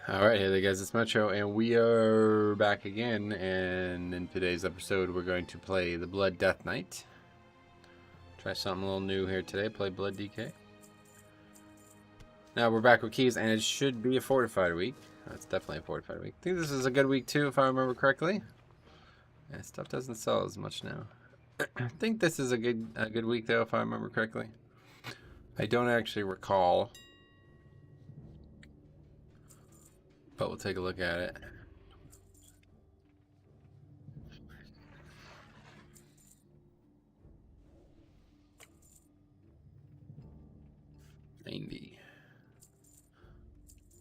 Alright, hey there guys, it's Metro, and we are back again, and in today's episode we're going to play the Blood Death Knight. Try something a little new here today, play Blood DK. Now we're back with keys, and it should be a fortified week. It's definitely a fortified week. I think this is a good week too, if I remember correctly. Yeah, stuff doesn't sell as much now. I think this is a good week though, if I remember correctly. I don't actually recall, but we'll take a look at it.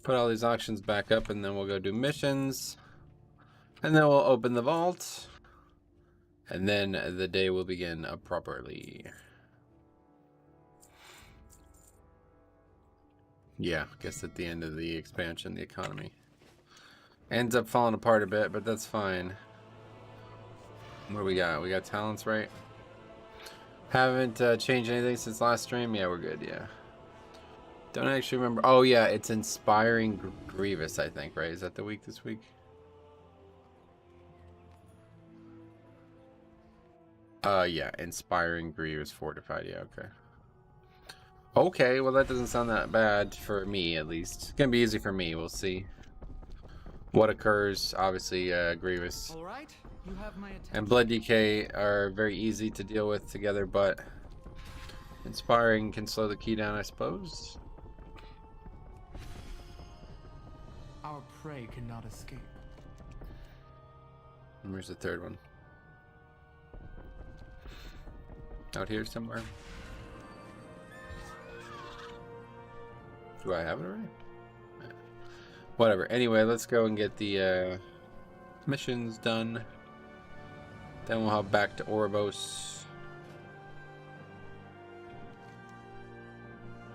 Put all these auctions back up, and then we'll go do missions, and then we'll open the vault, and then the day will begin properly. Yeah, I guess at the end of the expansion, the economy ends up falling apart a bit, but that's fine. What do we got? We got talents, right? Haven't changed anything since last stream. Yeah, we're good. Yeah. Don't actually remember. Oh yeah, it's Inspiring Grievous, I think, right? Is that the week this week? Yeah, Inspiring Grievous Fortified. Yeah, okay. Okay, well that doesn't sound that bad for me, at least. It's gonna be easy for me. We'll see what occurs. Obviously, Grievous and Blood DK are very easy to deal with together, but Inspiring can slow the key down, I suppose. Our prey cannot escape. And where's the third one? Out here somewhere. Do I have it already? Whatever. Anyway, let's go and get the missions done. Then we'll head back to Oribos.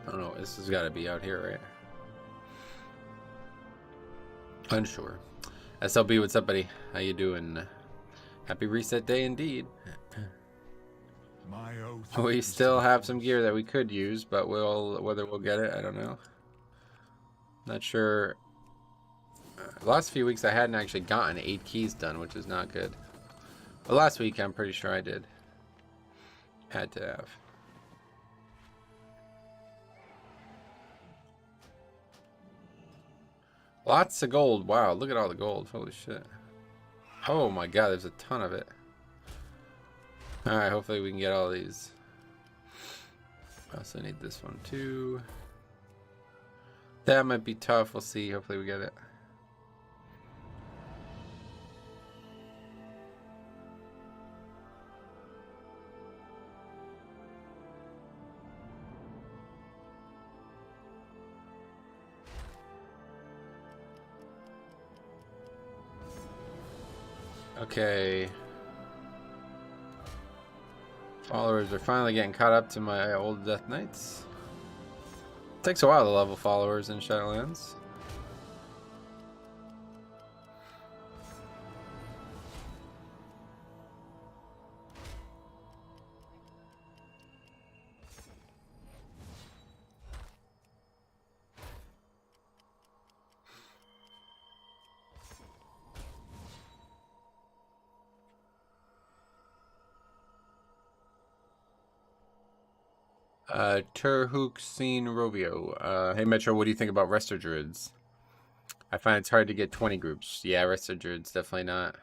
I don't know. This has got to be out here, right? Unsure. SLB, what's up, buddy? How you doing? Happy reset day indeed. We still have some gear that we could use, but whether we'll get it, I don't know. Not sure. The last few weeks I hadn't actually gotten 8 keys done, which is not good. But last week I'm pretty sure I did. Had to have. Lots of gold. Wow, look at all the gold. Holy shit. Oh my god, there's a ton of it. Alright, hopefully we can get all these. I also need this one too. That might be tough. We'll see. Hopefully we get it. Okay. Followers are finally getting caught up to my old Death Knights. Takes a while to level followers in Shadowlands. Terhuxine Rovio. Hey Metro, what do you think about Resto Druids? I find it's hard to get 20 groups. Yeah, Resto Druids definitely not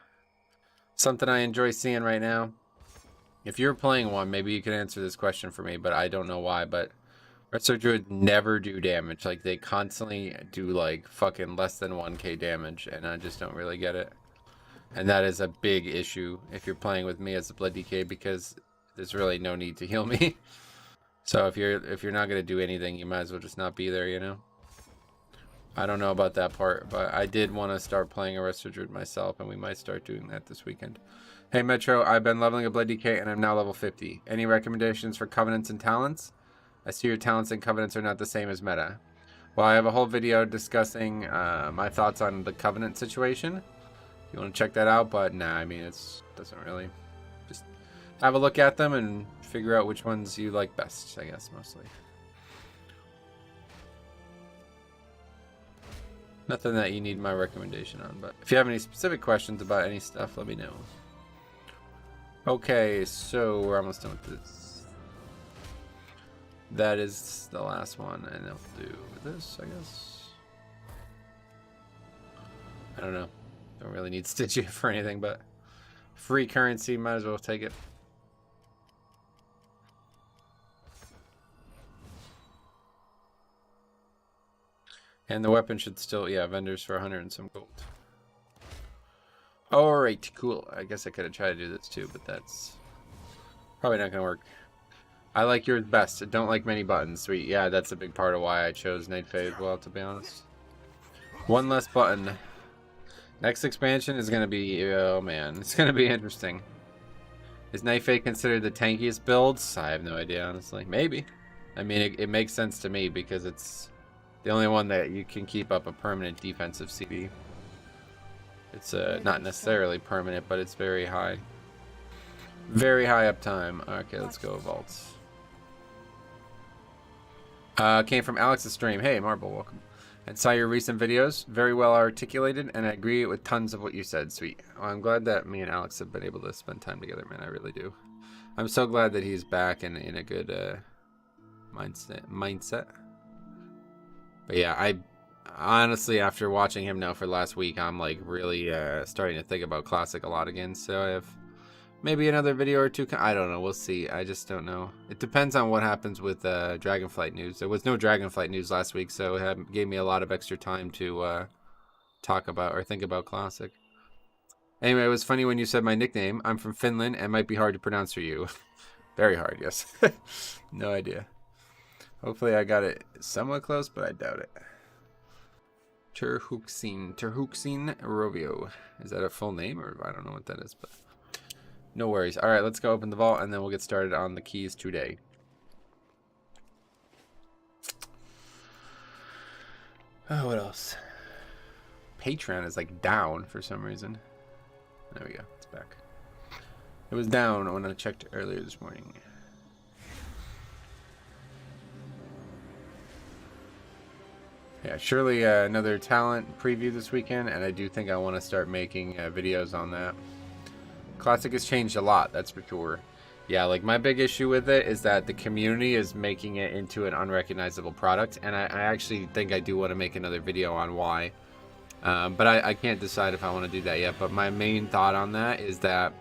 something I enjoy seeing right now. If you're playing one, maybe you could answer this question for me, but I don't know why. But Resto Druids never do damage. Like, they constantly do like fucking less than 1k damage, and I just don't really get it. And that is a big issue if you're playing with me as a Blood DK, because there's really no need to heal me. So if you're not gonna do anything, you might as well just not be there, you know? I don't know about that part, but I did want to start playing a Resto Druid myself, and we might start doing that this weekend. Hey Metro, I've been leveling a Blood DK and I'm now level 50. Any recommendations for Covenants and Talents? I see your Talents and Covenants are not the same as meta. Well, I have a whole video discussing my thoughts on the Covenant situation. If you want to check that out, but nah, I mean, it doesn't really. Just have a look at them and figure out which ones you like best, I guess, mostly. Nothing that you need my recommendation on, but if you have any specific questions about any stuff, let me know. Okay, so we're almost done with this. That is the last one, and I'll do this, I guess. I don't know. Don't really need Stygia for anything, but free currency, might as well take it. And the weapon should still, yeah, vendors for 100 and some gold. Alright, cool. I guess I could have tried to do this too, but that's probably not going to work. I like yours best. Don't like many buttons. Sweet. Yeah, that's a big part of why I chose Night Fae as well, to be honest. One less button. Next expansion is going to be, oh man, it's going to be interesting. Is Night Fae considered the tankiest builds? I have no idea, honestly. Maybe. I mean, it makes sense to me because it's the only one that you can keep up a permanent defensive CD. It's not necessarily permanent, but it's very high. Very high uptime. Okay, let's go vaults. Came from Alex's stream. Hey, Marble, welcome. And saw your recent videos. Very well articulated, and I agree with tons of what you said. Sweet. Well, I'm glad that me and Alex have been able to spend time together, man. I really do. I'm so glad that he's back and in a good mindset. But yeah, I honestly, after watching him now for last week, I'm like really starting to think about Classic a lot again. So I have maybe another video or two. I don't know. We'll see. I just don't know. It depends on what happens with Dragonflight news. There was no Dragonflight news last week, so it gave me a lot of extra time to talk about or think about Classic. Anyway, it was funny when you said my nickname. I'm from Finland and might be hard to pronounce for you. Very hard, yes. No idea. Hopefully I got it somewhat close, but I doubt it. Terhuxin Rovio. Is that a full name, or I don't know what that is, but no worries. All right, let's go open the vault, and then we'll get started on the keys today. Oh, what else? Patreon is like down for some reason. There we go. It's back. It was down when I checked earlier this morning. Yeah, surely another talent preview this weekend, and I do think I want to start making videos on that. Classic has changed a lot, that's for sure. Yeah, like my big issue with it is that the community is making it into an unrecognizable product, and I actually think I do want to make another video on why. But I can't decide if I want to do that yet. But my main thought on that is that,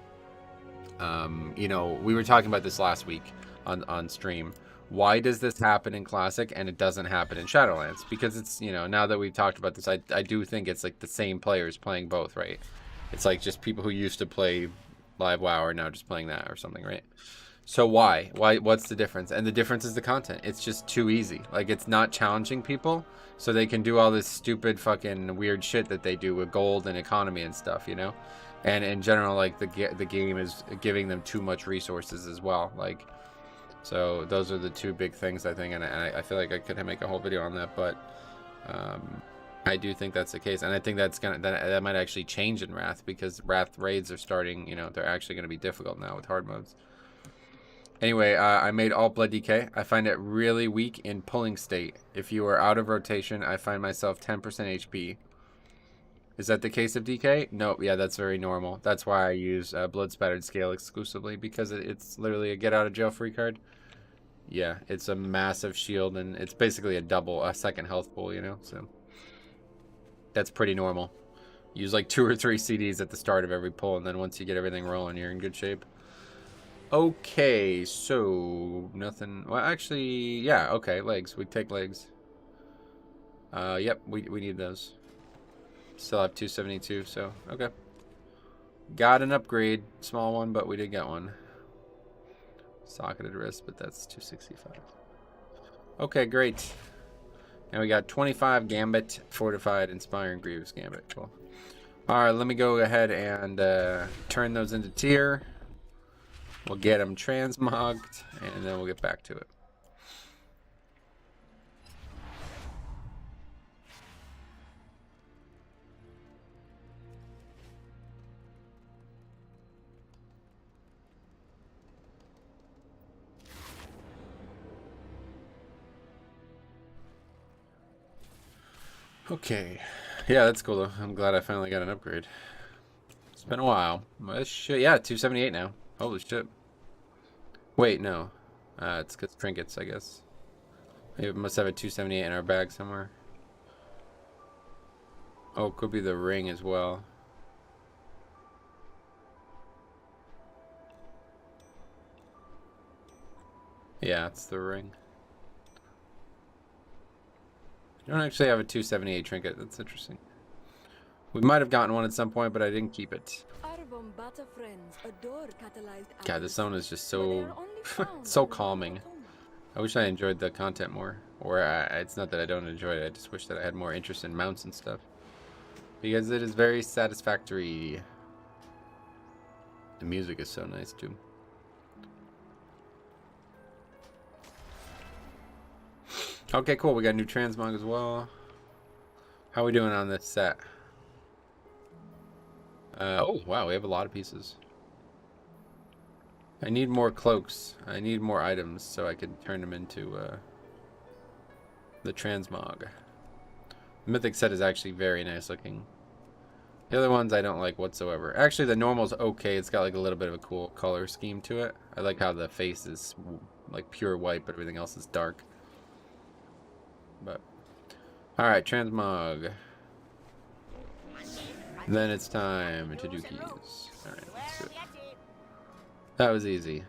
you know, we were talking about this last week on stream. Why does this happen in Classic and it doesn't happen in Shadowlands? Because it's, you know, now that we've talked about this, I do think it's like the same players playing both, right? It's like just people who used to play Live WoW are now just playing that or something, right? So why? What's the difference? And the difference is the content. It's just too easy. Like, it's not challenging people, so they can do all this stupid fucking weird shit that they do with gold and economy and stuff, you know? And in general, like, the game is giving them too much resources as well. Like, so those are the two big things, I think, and I feel like I could make a whole video on that, but I do think that's the case, and I think that might actually change in Wrath, because Wrath raids are starting, you know, they're actually going to be difficult now with hard modes. Anyway, I made alt blood DK. I find it really weak in pulling state. If you are out of rotation, I find myself 10% HP. Is that the case of DK? No, yeah, that's very normal. That's why I use Blood Spattered Scale exclusively, because it's literally a get out of jail free card. Yeah, it's a massive shield, and it's basically a second health pool, you know, so that's pretty normal. Use like 2 or 3 CDs at the start of every pull, and then once you get everything rolling, you're in good shape. Okay, so nothing. Well, actually, yeah, okay, legs. We take legs. Yep, we need those. Still have 272, so okay. Got an upgrade, small one, but we did get one. Socketed wrist, but that's 265. Okay, great. And we got 25 Gambit, Fortified, Inspiring Greaves Gambit. Cool. All right, let me go ahead and turn those into tier. We'll get them transmogged, and then we'll get back to it. Okay, Yeah, that's cool though. I'm glad I finally got an upgrade. It's been a while. Shit, yeah, 278 now. Holy shit. Wait, no. It's because trinkets, I guess. We must have a 278 in our bag somewhere. Oh, it could be the ring as well. Yeah, it's the ring. I don't actually have a 278 trinket. That's interesting. We might have gotten one at some point, but I didn't keep it. God, this zone is just so so calming. I wish I enjoyed the content more. Or it's not that I don't enjoy it. I just wish that I had more interest in mounts and stuff. Because it is very satisfactory. The music is so nice too. Okay, cool. We got new transmog as well. How are we doing on this set? Oh, wow. We have a lot of pieces. I need more cloaks. I need more items so I can turn them into the transmog. The Mythic set is actually very nice looking. The other ones I don't like whatsoever. Actually, the normal's okay. It's got like a little bit of a cool color scheme to it. I like how the face is like pure white, but everything else is dark. But alright, transmog. Then it's time to do keys. Alright, let's do it. That was easy.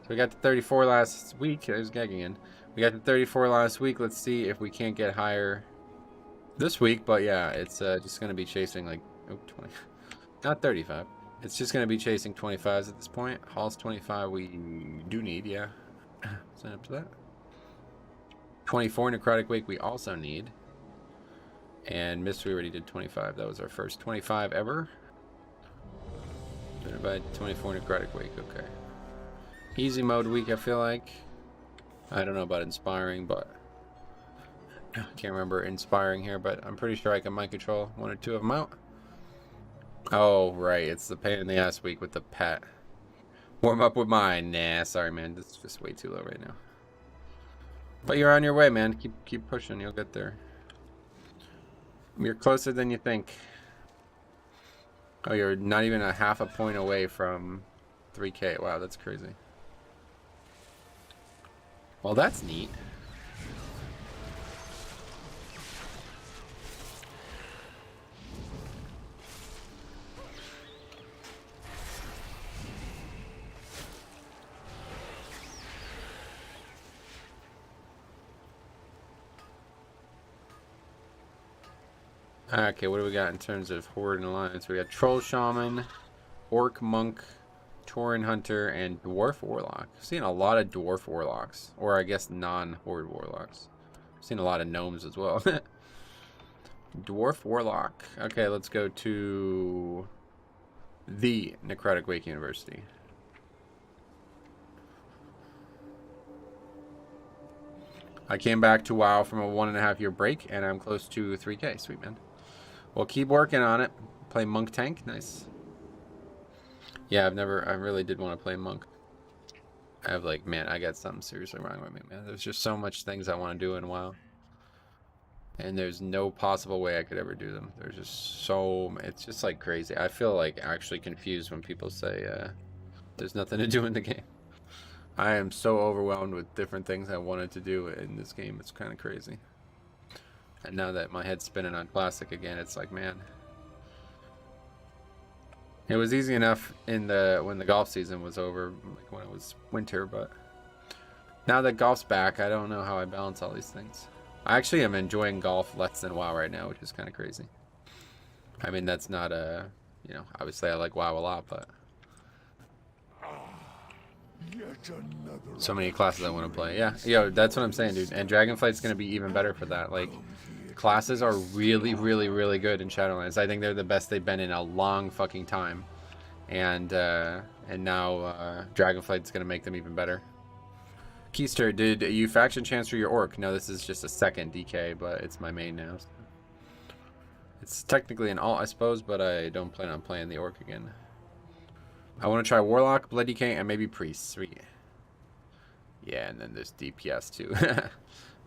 So we got to 34 last week. There's gagging in. We got to 34 last week. Let's see if we can't get higher this week. But yeah, it's just going to be chasing like 20. Not 35. It's just going to be chasing 25s at this point. Hall's 25 we do need, yeah. Sign up to that. 24 Necrotic Wake we also need. And Mist we already did 25. That was our first 25 ever. Divided by 24 Necrotic Wake, okay. Easy mode week, I feel like. I don't know about inspiring, but I can't remember inspiring here, but I'm pretty sure I can mind control one or two of them out. Oh, right, it's the pain in the ass week with the pet. Warm up with mine. Nah, sorry, man. This is just way too low right now. But you're on your way, man. Keep pushing. You'll get there. You're closer than you think. Oh, you're not even a half a point away from 3K. Wow, that's crazy. Well, that's neat. Okay, what do we got in terms of Horde and Alliance? We got Troll Shaman, Orc Monk, Tauren Hunter, and Dwarf Warlock. I've seen a lot of Dwarf Warlocks. Or I guess non-Horde Warlocks. I've seen a lot of Gnomes as well. Dwarf Warlock. Okay, let's go to the Necrotic Wake University. I came back to WoW from a 1.5 year break, and I'm close to 3K. Sweet, man. We'll keep working on it. Play Monk Tank. Nice. Yeah, I really did want to play Monk. I have like, man, I got something seriously wrong with me, man. There's just so much things I want to do in WoW. And there's no possible way I could ever do them. There's just so, it's just like crazy. I feel like actually confused when people say there's nothing to do in the game. I am so overwhelmed with different things I wanted to do in this game. It's kind of crazy. And now that my head's spinning on Classic again, it's like, man. It was easy enough in when the golf season was over, like when it was winter, but now that golf's back, I don't know how I balance all these things. I actually am enjoying golf less than WoW right now, which is kind of crazy. I mean, that's not you know, obviously I like WoW a lot, but so many classes I want to play. Yeah, yo, that's what I'm saying, dude. And Dragonflight's gonna be even better for that. Like, classes are really, really, really good in Shadowlands. I think they're the best they've been in a long fucking time. And now Dragonflight's gonna make them even better. Keister, did you faction transfer your orc? No, this is just a second DK, but it's my main now. So. It's technically an alt, I suppose, but I don't plan on playing the orc again. I want to try Warlock, Blood DK, and maybe Priest. Sweet. Yeah, and then there's DPS too.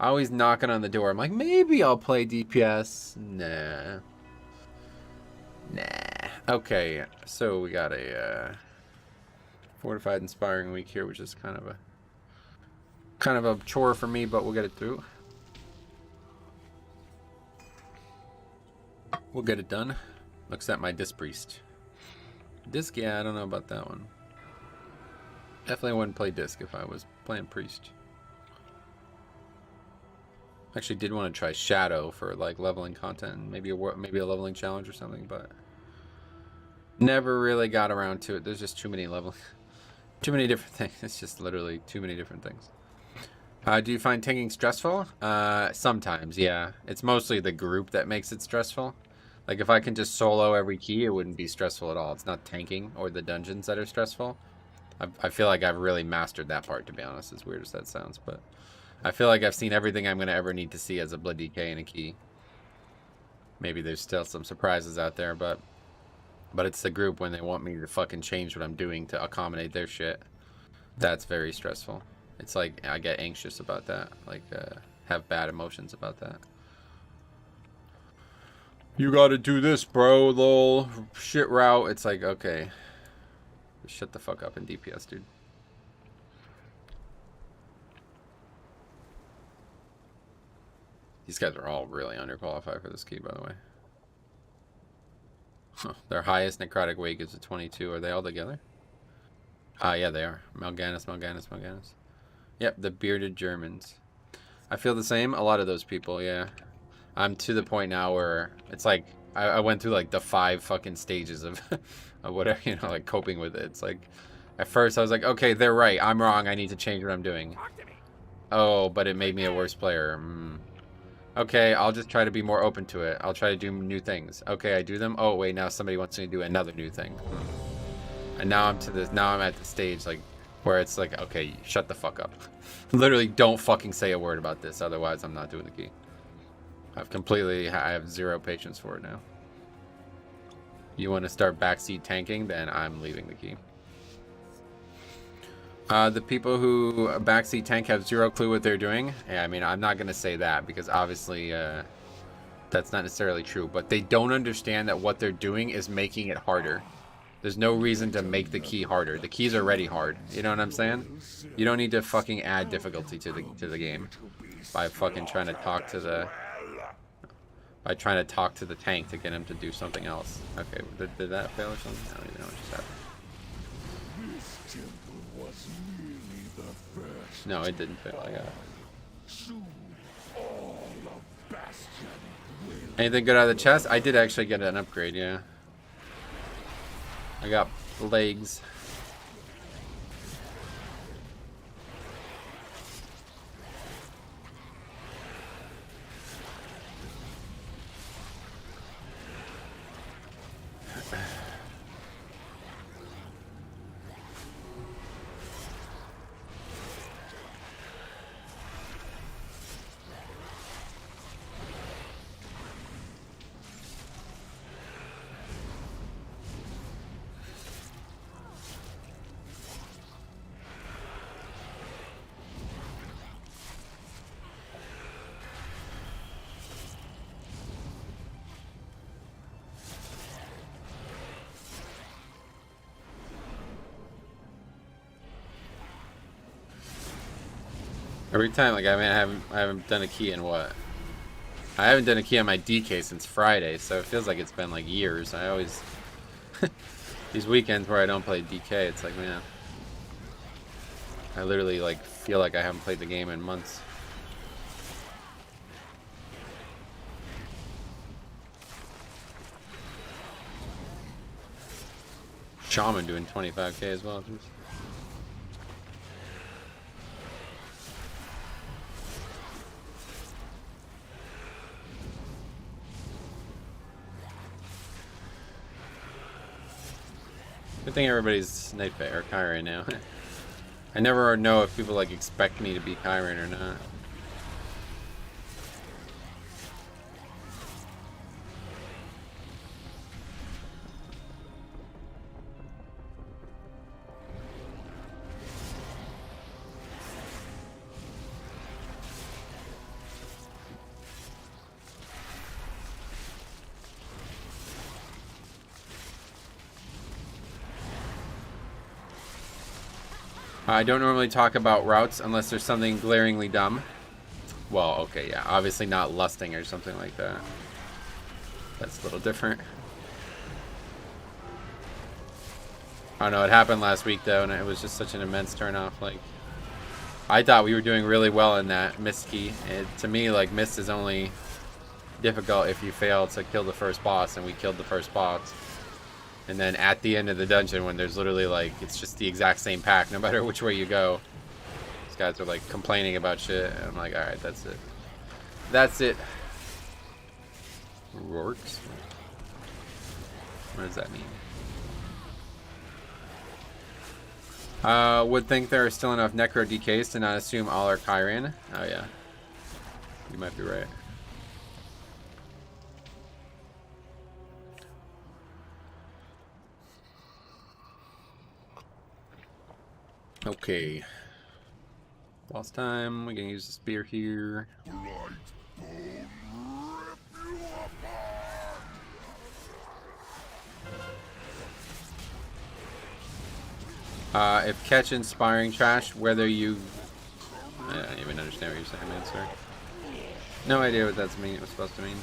Always knocking on the door. I'm like, maybe I'll play DPS. Nah. Nah. Okay, so we got a fortified inspiring week here, which is kind of a chore for me, but we'll get it through. We'll get it done. Looks at my Disc Priest. Disc, yeah, I don't know about that one. Definitely wouldn't play Disc if I was playing Priest. Actually did want to try Shadow for like leveling content, maybe a leveling challenge or something, but never really got around to it. There's just too many too many different things. It's just literally too many different things. Do you find tanking stressful? Sometimes, yeah. It's mostly the group that makes it stressful. Like if I can just solo every key, it wouldn't be stressful at all. It's not tanking or the dungeons that are stressful. I feel like I've really mastered that part, to be honest, as weird as that sounds, but I feel like I've seen everything I'm going to ever need to see as a Blood DK and a key. Maybe there's still some surprises out there, but it's the group when they want me to fucking change what I'm doing to accommodate their shit. That's very stressful. It's like I get anxious about that, like have bad emotions about that. You gotta do this, bro, lol. Shit route. It's like, okay. Shut the fuck up in DPS, dude. These guys are all really underqualified for this key, by the way. Huh. Their highest necrotic weight is a 22. Are they all together? Yeah, they are. Mal'Ganis. Yep, the bearded Germans. I feel the same. A lot of those people, yeah. I'm to the point now where it's like I went through like the 5 fucking stages of, of whatever, you know, like coping with it. It's like at first I was like, okay, they're right. I'm wrong. I need to change what I'm doing. Oh, but it made me a worse player. Okay, I'll just try to be more open to it. I'll try to do new things. Okay, I do them. Oh wait, now somebody wants me to do another new thing. And now I'm at the stage like where it's like, okay, shut the fuck up. Literally don't fucking say a word about this, otherwise I'm not doing the key. I have zero patience for it now. You want to start backseat tanking, then I'm leaving the key. The people who backseat tank have zero clue what they're doing. Yeah, I mean, I'm not going to say that because obviously that's not necessarily true. But they don't understand that what they're doing is making it harder. There's no reason to make the key harder. The keys are already hard. You know what I'm saying? You don't need to fucking add difficulty to the game by fucking trying to talk to the tank to get him to do something else. Okay, did that fail or something? I don't even know what just happened. No, it didn't fail. I got it. Anything good out of the chest? I did actually get an upgrade, yeah. I got legs. Every time, like, I haven't done a key in what? I haven't done a key on my DK since Friday, so it feels like it's been like years. I always these weekends where I don't play DK, it's like, man, I literally like feel like I haven't played the game in months. Shaman doing 25k as well. Jeez. Good thing everybody's Night Fae or Chiron now. I never know if people like expect me to be Chiron or not. I don't normally talk about routes unless there's something glaringly dumb. Well, okay, yeah. Obviously not lusting or something like that. That's a little different. I don't know, it happened last week though, and it was just such an immense turnoff. Like, I thought we were doing really well in that mist key. To me, like, mist is only difficult if you fail to kill the first boss, and we killed the first boss. And then at the end of the dungeon, when there's literally like, it's just the exact same pack, no matter which way you go. These guys are like complaining about shit, and I'm like, alright, that's it. That's it. Rorks? What does that mean? Would think there are still enough Necro DKs to not assume all are Kyrian. Oh yeah. You might be right. Okay. Lost time. We can use the spear here. If catch inspiring trash, whether you... I don't even understand what you're saying, man, sir. No idea what that's mean. It was supposed to mean.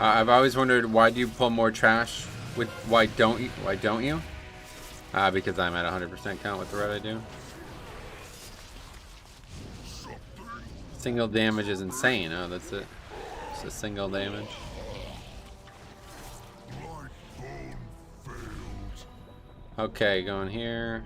I've always wondered, why do you pull more trash? Why don't you? Because I'm at 100% count with the red I do. Single damage is insane. Oh, that's it. It's a single damage. Okay, going here.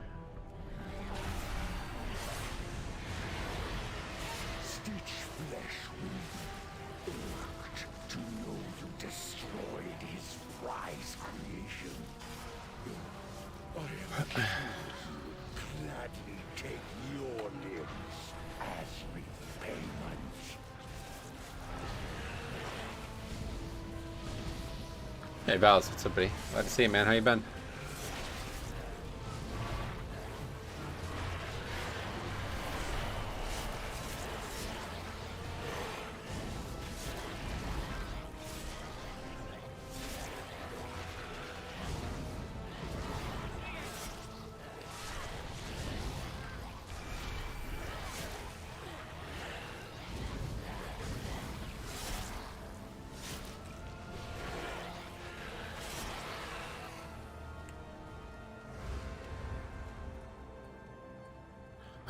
Hey Valus, what's up, buddy? Glad to see you, man. How you been?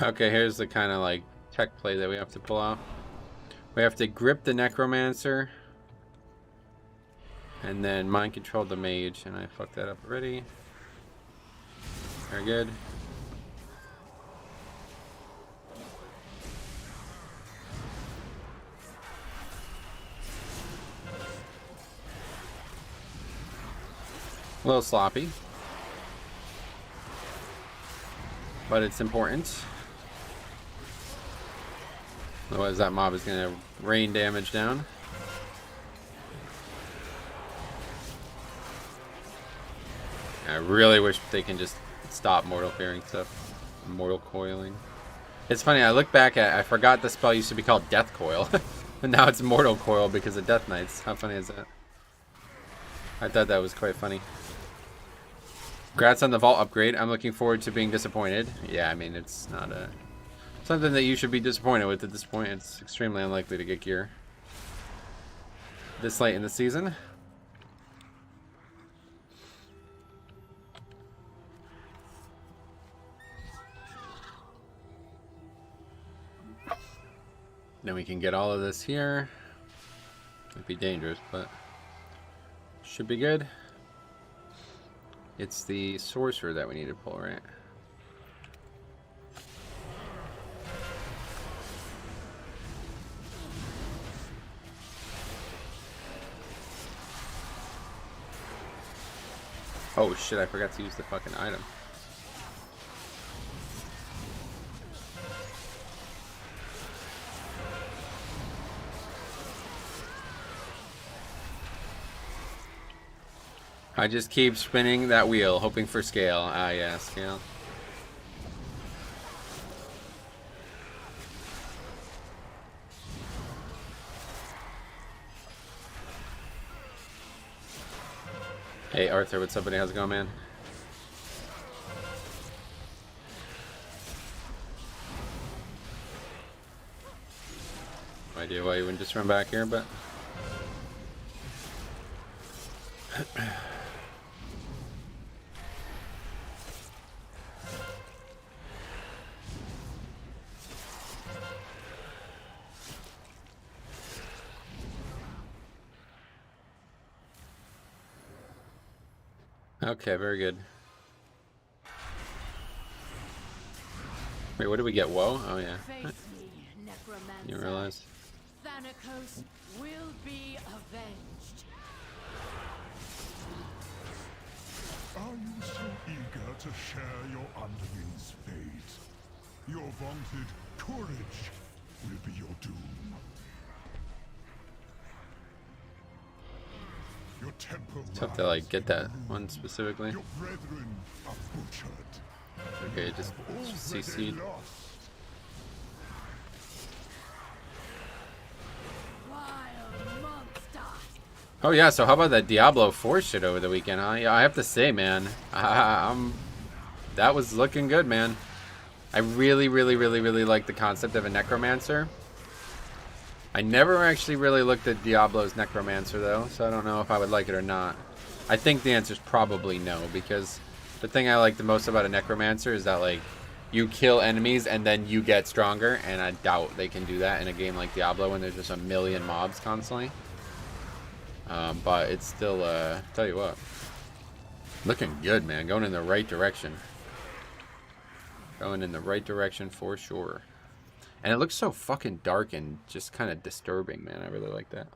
Okay, here's the kind of like tech play that we have to pull off. We have to grip the Necromancer and then mind control the mage, and I fucked that up already. Very good. A little sloppy, but it's important. Otherwise that mob is going to rain damage down. I really wish they can just stop mortal fearing stuff. Mortal coiling. It's funny, I look back at I forgot the spell used to be called Death Coil. And now it's Mortal Coil because of Death Knights. How funny is that? I thought that was quite funny. Congrats on the vault upgrade. I'm looking forward to being disappointed. Yeah, I mean, it's not a... something that you should be disappointed with at this point. It's extremely unlikely to get gear this late in the season. Then we can get all of this here. It'd be dangerous, but should be good. It's the sorcerer that we need to pull, right? Oh shit, I forgot to use the fucking item. I just keep spinning that wheel, hoping for scale. Ah, yeah, scale. Hey, Arthur, what's up, buddy? How's it going, man? No idea why you wouldn't just run back here, but... Okay, very good. Wait, what did we get? Whoa? Oh, yeah. You realize? Thanatos will be avenged. Are you so eager to share your underling's fate? Your vaunted courage will be your doom. Your temper Just have to, like, get that one specifically. Your brethren are butchered. Okay, just CC'd. Wild monster. Oh yeah, so how about that Diablo 4 shit over the weekend, huh? Yeah, I have to say, man, that was looking good, man. I really like the concept of a necromancer. I never actually really looked at Diablo's necromancer though, so I don't know if I would like it or not. I think the answer is probably no, because the thing I like the most about a necromancer is that, like, you kill enemies and then you get stronger, and I doubt they can do that in a game like Diablo when there's just a million mobs constantly. But it's still, tell you what, looking good, man. Going in the right direction. Going in the right direction for sure. And it looks so fucking dark and just kind of disturbing, man. I really like that.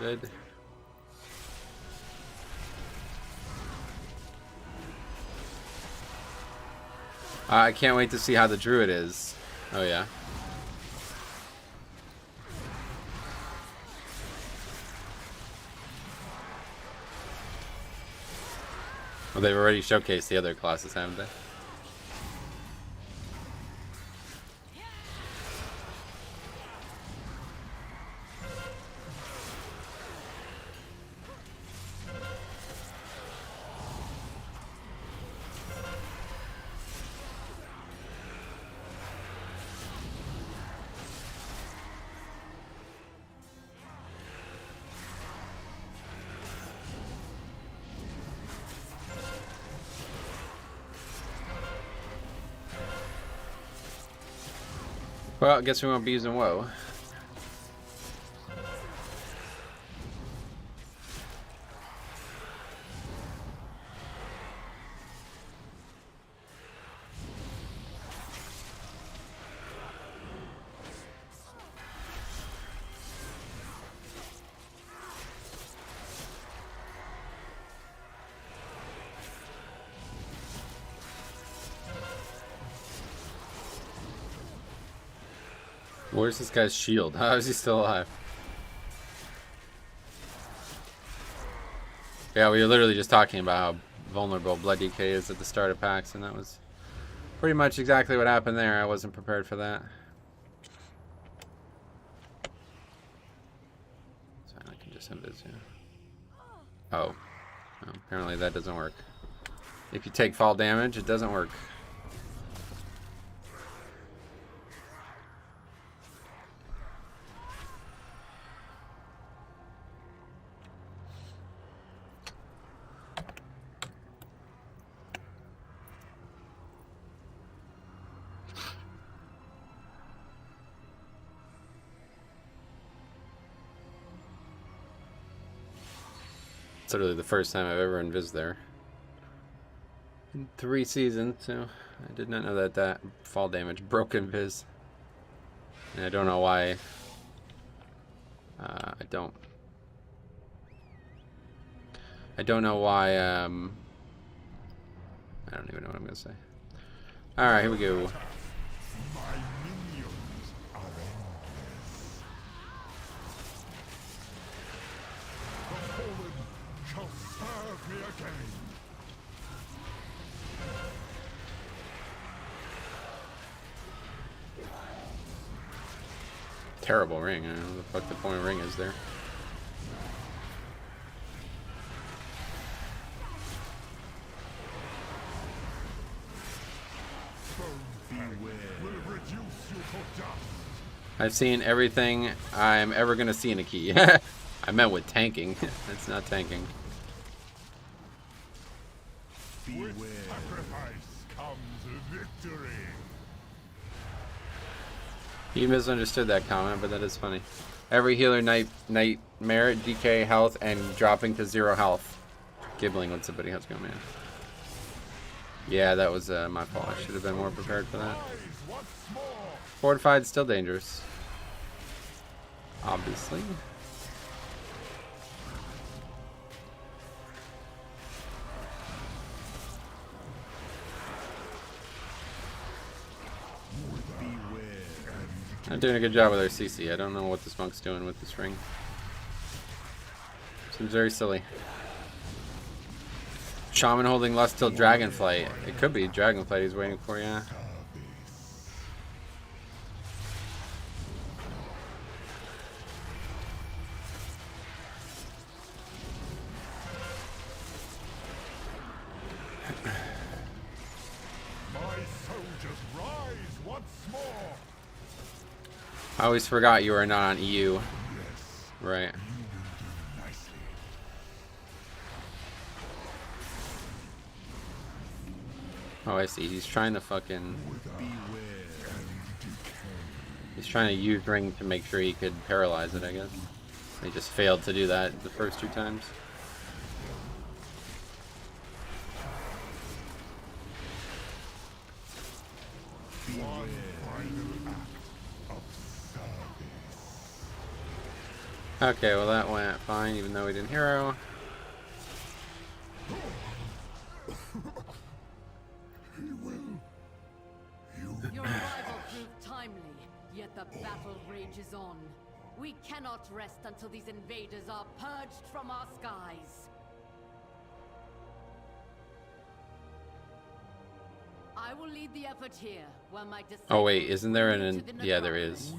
Good. I can't wait to see how the druid is. Oh yeah. Well, they've already showcased the other classes, haven't they? Well, I guess we won't be using woe. Where's this guy's shield? How is he still alive? Yeah, we were literally just talking about how vulnerable Blood DK is at the start of packs, and that was pretty much exactly what happened there. I wasn't prepared for that. So I can just invis, yeah. Oh. Oh, apparently that doesn't work. If you take fall damage, it doesn't work. It's literally the first time I've ever invis there. In 3 seasons, so I did not know that fall damage broke invis. And I don't know why. I don't know why, I don't even know what I'm gonna say. Alright, here we go. My minions are endless. The fallen shall serve me again. Terrible ring. I don't know what the fuck the point of ring is there. Will reduce you to dust. I've seen everything I'm ever gonna see in a key. I meant with tanking. It's not tanking. With sacrifice comes victory. You misunderstood that comment, but that is funny. Every healer nightmare, DK health, and dropping to 0 health. Gibbling, what's up, buddy? How's it going, man? Yeah, that was my fault. I should have been more prepared for that. Fortified, still dangerous. Obviously. I'm doing a good job with our CC. I don't know what this monk's doing with this ring. Seems very silly. Shaman holding lust till Dragonflight. It could be Dragonflight he's waiting for, yeah. My soldiers rise once more. I always forgot you are not on EU. Right. Oh, I see. He's trying to fucking... He's trying to use ring to make sure he could paralyze it, I guess. He just failed to do that the first 2 times. One final act of service. Okay, well that went fine, even though we didn't hero. Your arrival proved timely, yet the battle rages on. We cannot rest until these invaders are purged from our skies. I will lead the effort here, while my Oh wait, isn't there disciples an... to the Yeah, there is.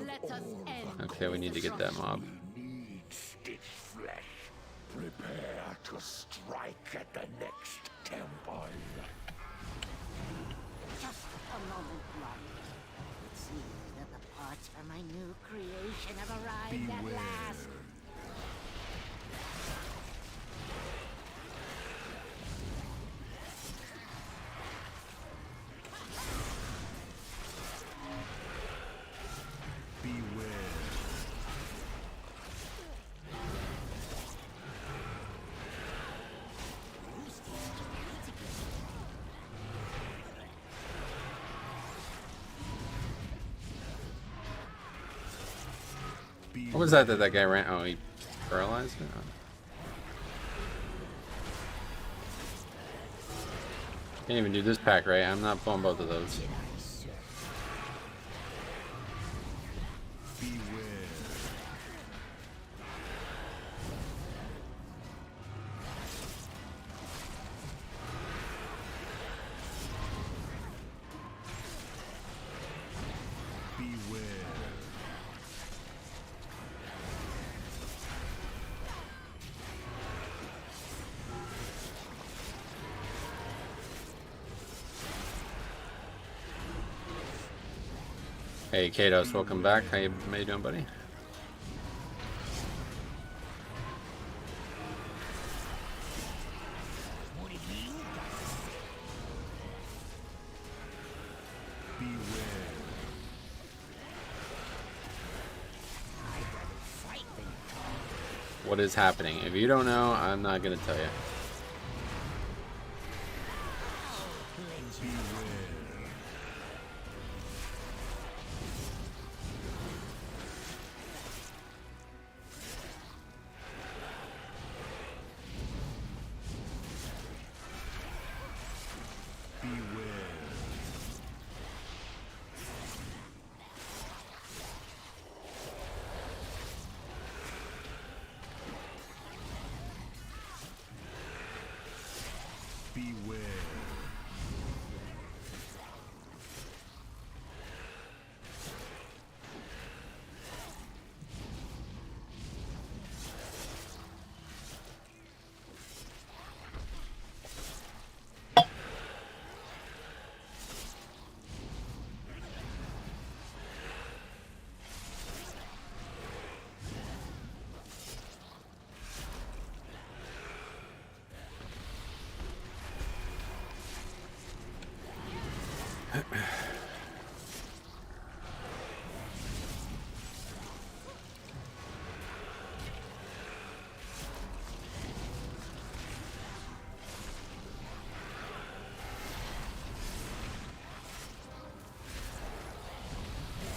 Let us end Okay, we need to get that mob. Needs its flesh. Prepare to strike at the next temple. Just a moment longer. It seems that the parts for my new creation have arrived at last. What was that that guy ran? Oh, he paralyzed it? Oh. Can't even do this pack right. I'm not pulling both of those. Hey, Kados, welcome back. How you doing, buddy? what is happening. If you don't know, I'm not gonna tell you.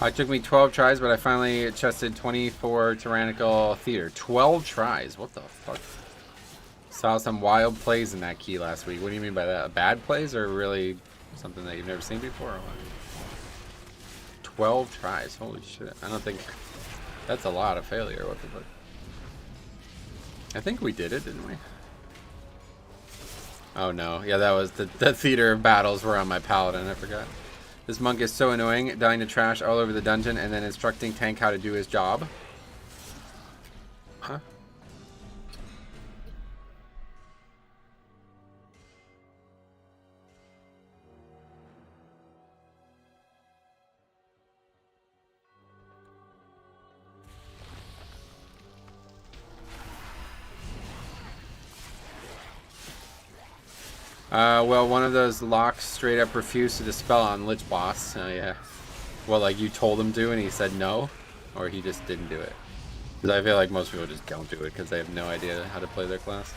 It took me 12 tries, but I finally chested 24 Tyrannical Theater. 12 tries? What the fuck? Saw some wild plays in that key last week. What do you mean by that? Bad plays or really something that you've never seen before? Or what? 12 tries. Holy shit. I don't think... That's a lot of failure. What the fuck? I think we did it, didn't we? Oh no. Yeah, that was... The theater battles were on my paladin. I forgot. This monk is so annoying, dying to trash all over the dungeon and then instructing Tank how to do his job. Huh? Well, one of those locks straight up refused to dispel on Lich Boss. Oh, yeah. Well, like, you told him to and he said no? Or he just didn't do it? Because I feel like most people just don't do it because they have no idea how to play their class.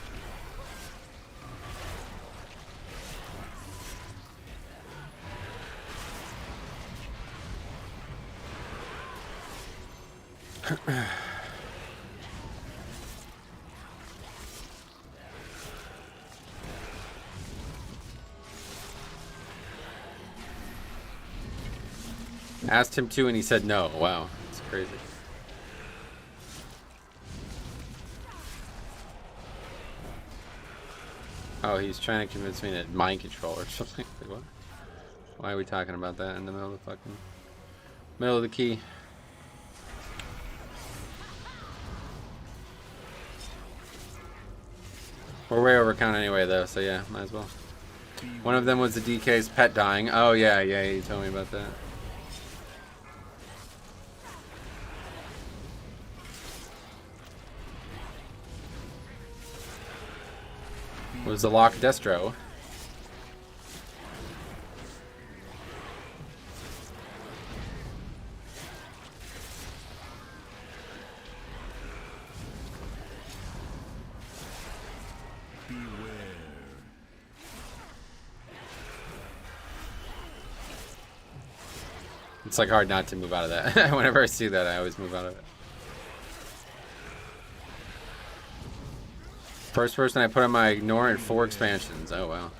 Asked him to and he said no. Wow, that's crazy. Oh, he's trying to convince me to mind control or something. Like, what? Why are we talking about that in the middle of the fucking... middle of the key? We're way over count anyway though, so yeah, might as well. One of them was the DK's pet dying. Oh yeah, you told me about that. Was the lock Destro? It's like hard not to move out of that. Whenever I see that, I always move out of it. First person I put on my ignore in 4 expansions. Oh wow.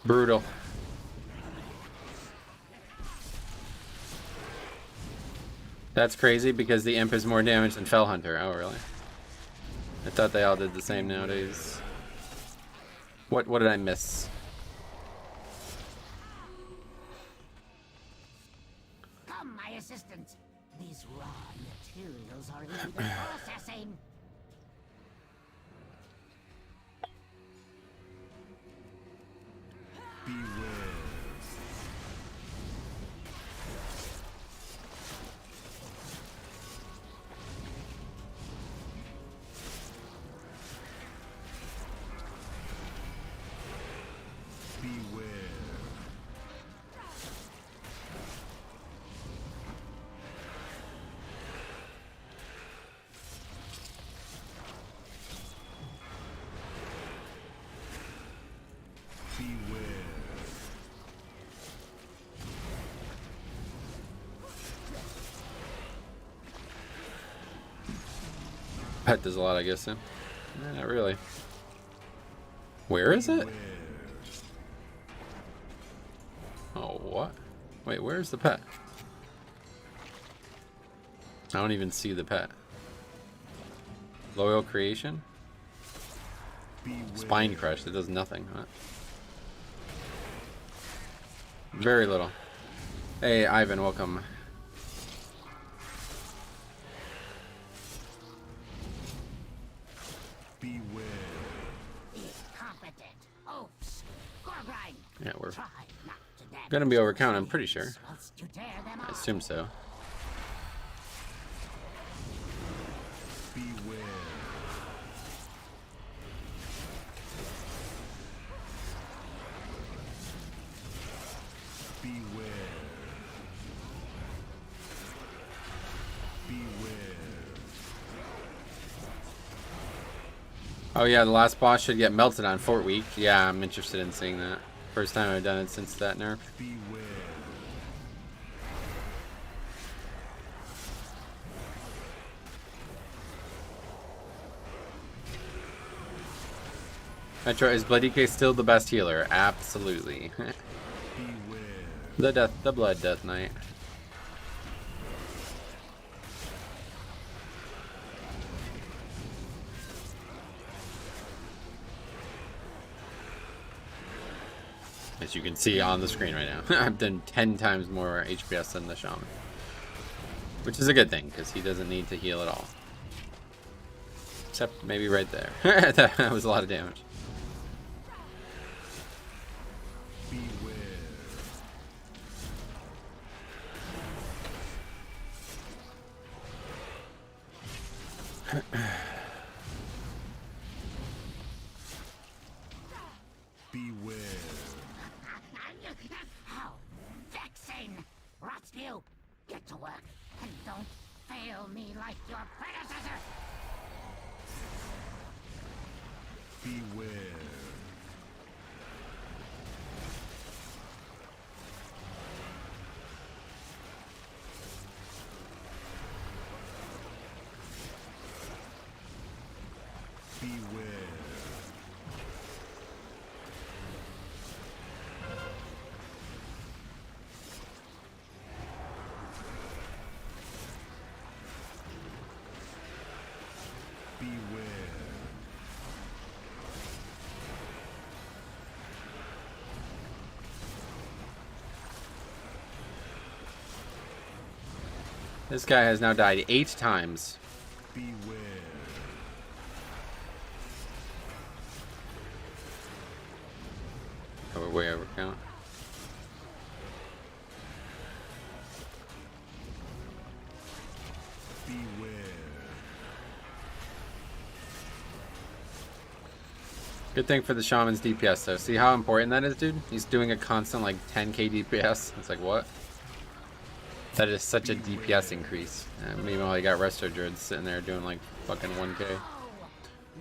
Brutal. That's crazy because the imp is more damage than Fell Hunter. Oh really? I thought they all did the same nowadays. What did I miss? Come, my assistant. These raw materials are in the processing. Pet does a lot, I guess. So. Not really. Where is it? Oh, what? Wait, where's the pet? I don't even see the pet. Loyal creation? Spine crush, it does nothing, huh? Very little. Hey, Ivan, welcome. Beware. Incompetent oafs. Gorgrind. Yeah, we're Try not to damage gonna be overcount, I'm pretty sure. whilst you tear them I off. assume so. Beware. Beware. Beware. Oh yeah, the last boss should get melted on Fort Week. Yeah, I'm interested in seeing that. First time I've done it since that nerf. Beware. Metro, is Bloody Case still the best healer? Absolutely. Beware. the Blood Death Knight. As you can see on the screen right now, I've done 10 times more HPS than the Shaman. Which is a good thing, because he doesn't need to heal at all. Except maybe right there. That was a lot of damage. Beware. Beware. How vexing! Rotsview, get to work and don't fail me like your predecessor. Beware. Beware. Beware. This guy has now died 8 times. Beware. Oh, we're way over count. Beware. Good thing for the Shaman's DPS though. See how important that is, dude? He's doing a constant like 10k DPS. It's like, what? That is such a DPS increase. Meanwhile, you got Resto Druids sitting there doing like fucking 1k.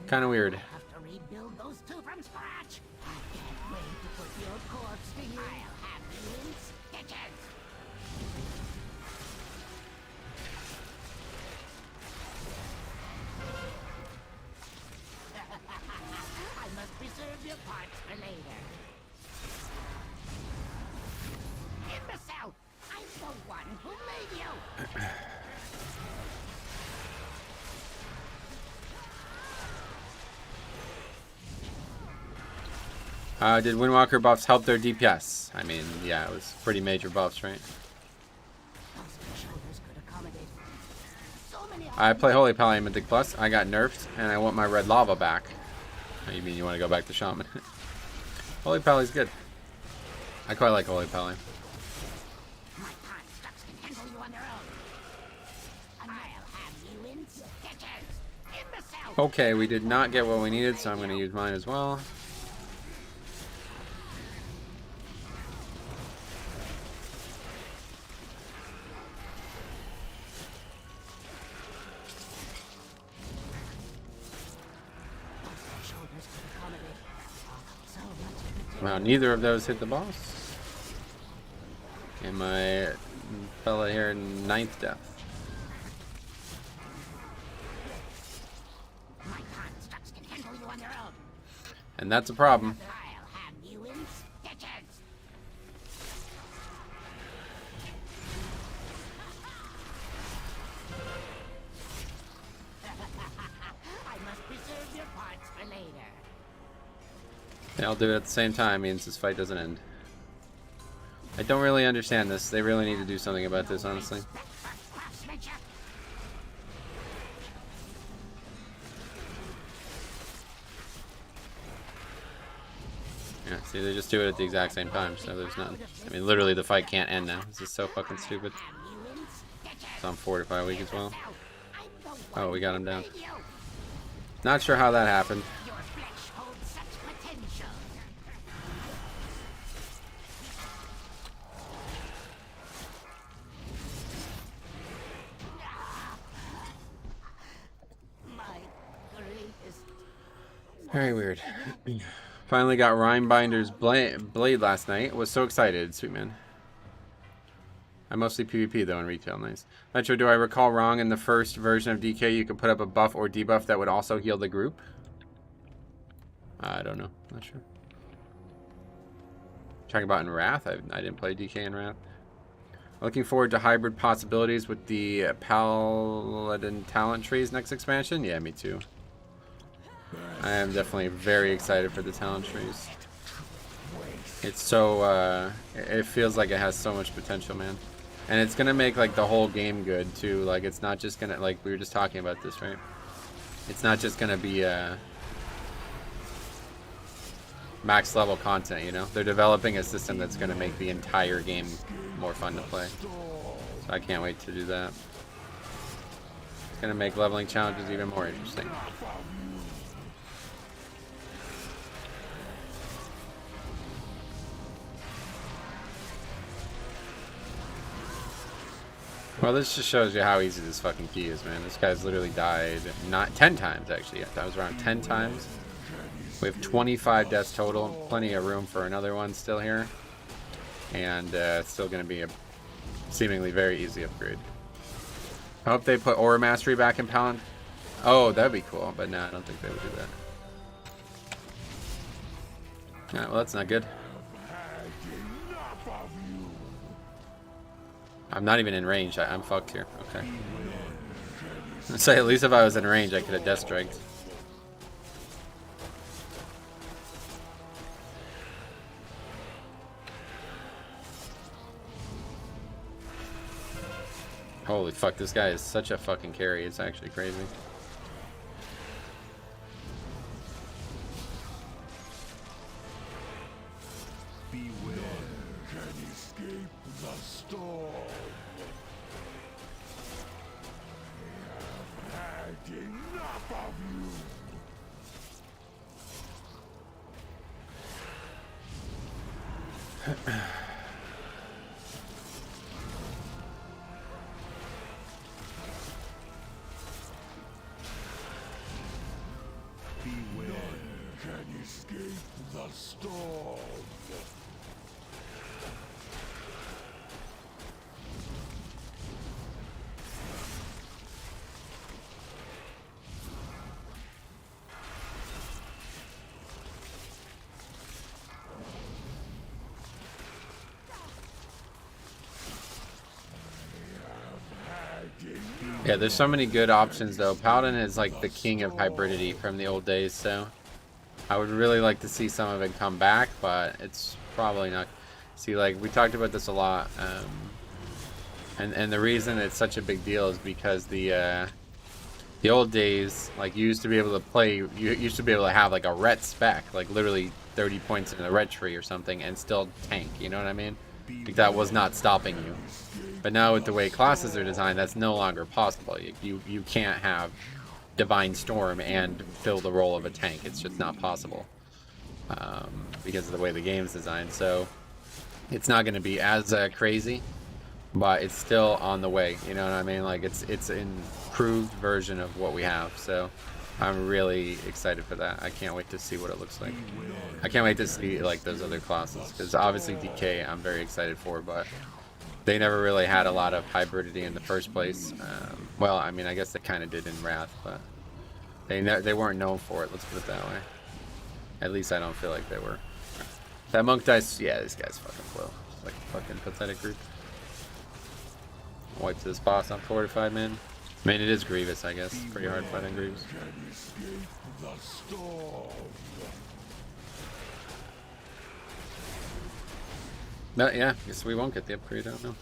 Kind of weird. Have to rebuild those two from scratch. I can't wait to put your corpse to you. I'll have you in stitches. I must preserve your parts for later. Imbecile! I'm the one who made you! Did Windwalker buffs help their DPS? I mean, yeah, it was pretty major buffs, right? Those shoulders could accommodate so many I play Holy Pally Mythic Plus. I got nerfed, and I want my red lava back. Oh, you mean you want to go back to Shaman? Holy Pally's good. I quite like Holy Pally. My constructs can handle you on their own. And I'll have you in stitches. Imbecile! Okay, we did not get what we needed, so I'm going to use mine as well. Shoulders could accommodate so much. Wow, neither of those hit the boss. And my fella here, 9th death. And that's a problem. I'll have you in stitches. I must preserve your parts for later. Yeah, I'll do it at the same time, means this fight doesn't end. I don't really understand this. They really need to do something about this, honestly. Yeah, see, they just do it at the exact same time, so there's nothing. I mean, literally, the fight can't end now. This is so fucking stupid. So I'm fortified weak as well. Oh, we got him down. Not sure how that happened. Your flesh holds such potential. My greatest. Very weird. Finally got Rhinebinder's blade last night. Was so excited, sweet man. I mostly PvP though in retail, nice. Metro, do I recall wrong in the first version of DK you could put up a buff or debuff that would also heal the group? I don't know, not sure. Talking about in Wrath? I didn't play DK in Wrath. Looking forward to hybrid possibilities with the Paladin talent trees next expansion? Yeah, me too. I am definitely very excited for the talent trees. It's so, it feels like it has so much potential, man. And it's gonna make, like, the whole game good, too. Like, it's not just gonna, like, we were just talking about this, right? It's not just gonna be, max level content, you know? They're developing a system that's gonna make the entire game more fun to play. So I can't wait to do that. It's gonna make leveling challenges even more interesting. Well, this just shows you how easy this fucking key is, man. This guy's literally died not 10 times, actually. That was around 10 times. We have 25 deaths total. Plenty of room for another one still here. And it's still going to be a seemingly very easy upgrade. I hope they put Aura Mastery back in Paladin. Oh, that'd be cool. But no, I don't think they would do that. Alright, well, that's not good. I'm not even in range. I'm fucked here. Okay. I'd say at least if I was in range, I could have death striked. Holy fuck, this guy is such a fucking carry. It's actually crazy. Yeah, there's so many good options though. Paladin is like the king of hybridity from the old days, so I would really like to see some of it come back, but it's probably not. See, like, we talked about this a lot, and the reason it's such a big deal is because the old days, like, you used to be able to play, you used to be able to have like a ret spec, like literally 30 points in a ret tree or something, and still tank. You know what I mean? Like, that was not stopping you. But now with the way classes are designed, that's no longer possible. You can't have Divine Storm and fill the role of a tank. It's just not possible because of the way the game's designed. So it's not going to be as crazy, but it's still on the way. You know what I mean? Like, it's an improved version of what we have. So I'm really excited for that. I can't wait to see what it looks like. I can't wait to see like those other classes, because obviously DK I'm very excited for, but they never really had a lot of hybridity in the first place. Well, I mean, I guess they kind of did in Wrath, but they weren't known for it. Let's put it that way. At least I don't feel like they were. That monk dice, yeah, this guy's fucking slow. It's like a fucking pathetic group. Wipes this boss on fortified, man. I mean, it is Grievous, I guess. Pretty hard fighting Grievous. No, yeah, guess we won't get the upgrade, I don't know.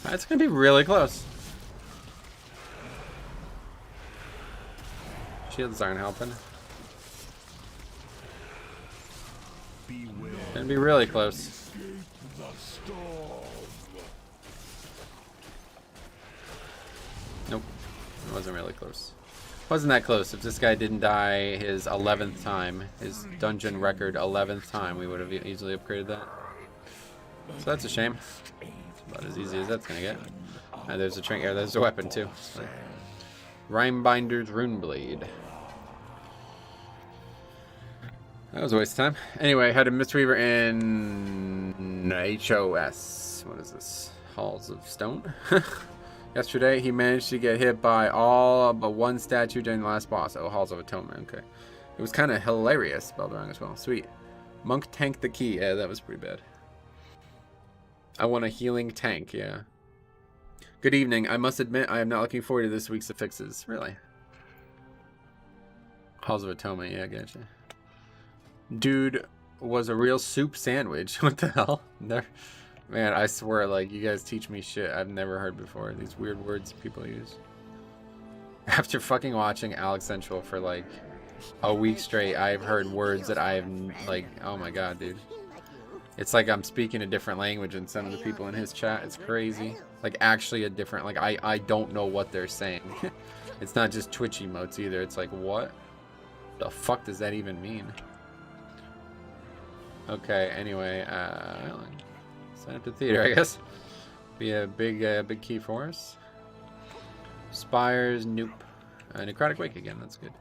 It's gonna be really close. Shields aren't helping. Gonna be really close. Nope. It wasn't really close. Wasn't that close. If this guy didn't die his 11th time, his dungeon record 11th time, we would have easily upgraded that. So that's a shame. About as easy as that's gonna get. There's a trinket. There's a weapon too. Rhymebinder's Runeblade. That was a waste of time. Anyway, had a Mistweaver in HOS. What is this? Halls of Stone? Yesterday, he managed to get hit by all but one statue during the last boss. Oh, Halls of Atonement. Okay. It was kind of hilarious, spelled wrong as well. Sweet. Monk tanked the key. Yeah, that was pretty bad. I want a healing tank, yeah. Good evening. I must admit, I am not looking forward to this week's fixes. Really? Halls of Atonement, yeah, gotcha. Dude was a real soup sandwich. What the hell? There, man, I swear, like, you guys teach me shit I've never heard before. These weird words people use. After fucking watching Alex Central for, like, a week straight, I've heard words that I've, like, oh my god, dude. It's like I'm speaking a different language than some of the people in his chat. It's crazy. Like, actually a different, like, I don't know what they're saying. It's not just Twitch emotes either. It's like, what the fuck does that even mean? Okay, anyway, sign up to theater, I guess. Be a big key for us. Spires, nope. Necrotic Wake again, that's good.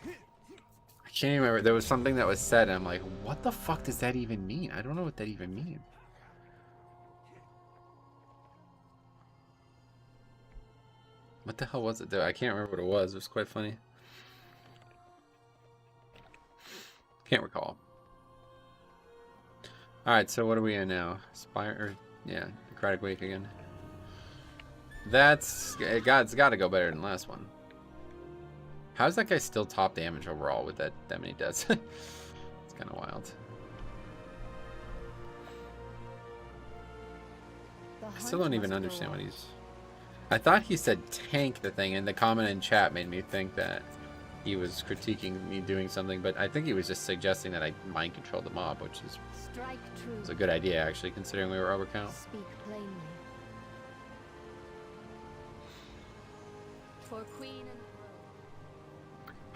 I can't even remember. There was something that was said, and I'm like, what the fuck does that even mean? I don't know what that even means. What the hell was it, though? I can't remember what it was. It was quite funny. Can't recall. Alright, so what are we in now? Spire, or, yeah, Necrotic Wake again. That's, God's got to go better than the last one. How's that guy still top damage overall with that many deaths? It's kind of wild. I still don't even understand what he's... I thought he said tank the thing, and the comment in chat made me think that he was critiquing me doing something, but I think he was just suggesting that I mind control the mob, which is a good idea, actually, considering we were overcount. Speak plainly. For Queen and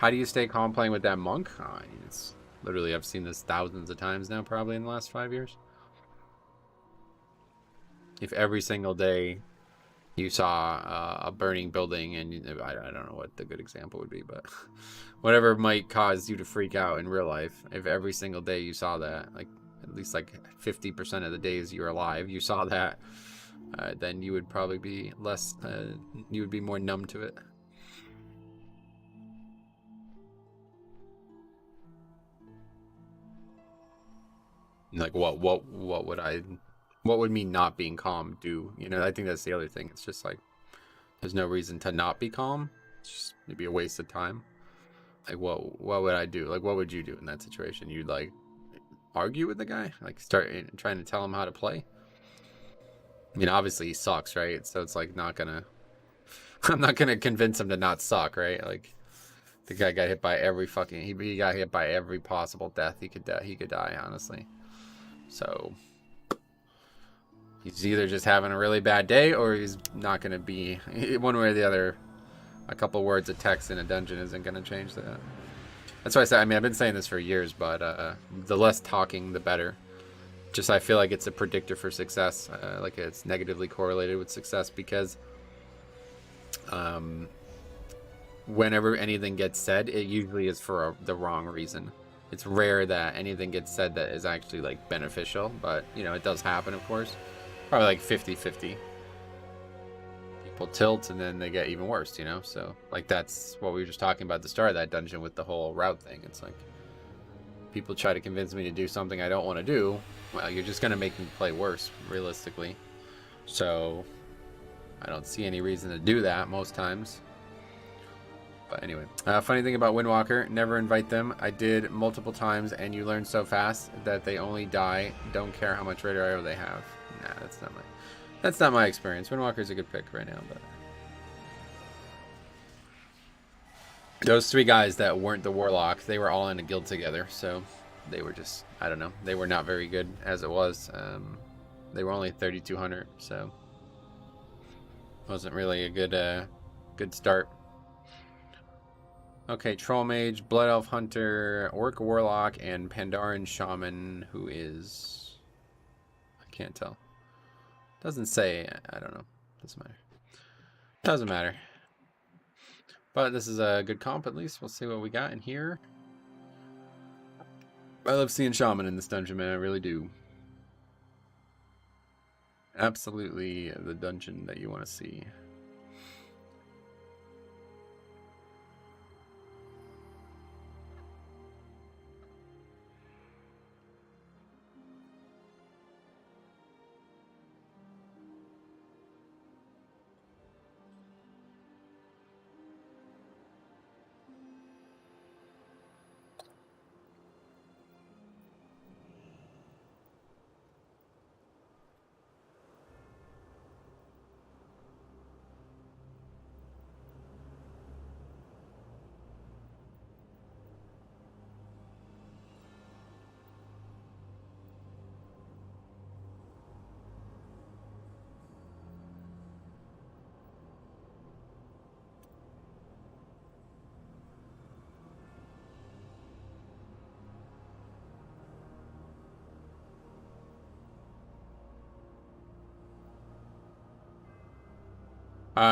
How do you stay calm playing with that monk? Oh, it's literally, I've seen this thousands of times now, probably in the last 5 years. If every single day you saw a burning building, and I don't know what the good example would be, but whatever might cause you to freak out in real life, if every single day you saw that, like at least like 50% of the days you're alive, you saw that, then you would probably be less, you would be more numb to it. Like what would me not being calm do? You know, I think that's the other thing. It's just like, there's no reason to not be calm. It's just maybe a waste of time. Like, what would I do? Like, what would you do in that situation? You'd like argue with the guy? Like start trying to tell him how to play? I mean, obviously he sucks, right? So it's like I'm not gonna convince him to not suck, right? Like, the guy got hit by every fucking, he got hit by every possible death he could die, honestly. So he's either just having a really bad day, or he's not going to be, one way or the other. A couple words of text in a dungeon isn't going to change that. That's why I said, I mean, I've been saying this for years, but the less talking, the better. Just, I feel like it's a predictor for success. Like, it's negatively correlated with success, because whenever anything gets said, it usually is for the wrong reason. It's rare that anything gets said that is actually, like, beneficial, but, you know, it does happen, of course. Probably like 50-50. people tilt and then they get even worse, you know? So, like, that's what we were just talking about at the start of that dungeon with the whole route thing. It's like, people try to convince me to do something I don't want to do. Well, you're just going to make me play worse, realistically. So, I don't see any reason to do that most times. But anyway, funny thing about Windwalker, never invite them. I did multiple times, and you learn so fast that they only die. Don't care how much radar arrow they have. Nah, that's not my experience. Windwalker's a good pick right now, but those three guys that weren't the Warlock, they were all in a guild together, so they were just, I don't know, they were not very good as it was. They were only 3,200, so wasn't really a good start. Okay, Troll Mage, Blood Elf Hunter, Orc Warlock, and Pandaren Shaman, who is... I can't tell. Doesn't say. I don't know. Doesn't matter. Doesn't matter. But this is a good comp, at least. We'll see what we got in here. I love seeing Shaman in this dungeon, man. I really do. Absolutely the dungeon that you want to see.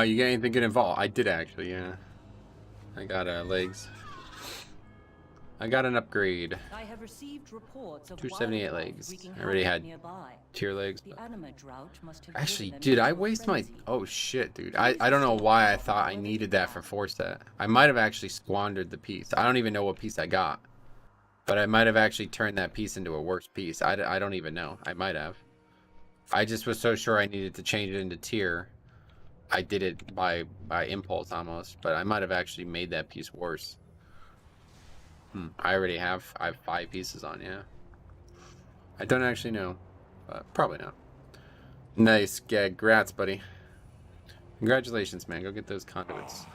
You get anything good in Vault? I did actually, yeah. I got legs. I got an upgrade. I have received reports of 278 legs. I already had tier legs. The anima drought must have Actually, driven them did I into a waste my... frenzy. Oh shit, dude. I don't know why I thought I needed that for force set. I might have actually squandered the piece. I don't even know what piece I got. But I might have actually turned that piece into a worse piece. I don't even know. I might have. I just was so sure I needed to change it into tier. I did it by impulse almost, but I might have actually made that piece worse. I have 5 pieces on, yeah. I don't actually know, but probably not. Nice, yeah, grats, buddy. Congratulations, man. Go get those conduits.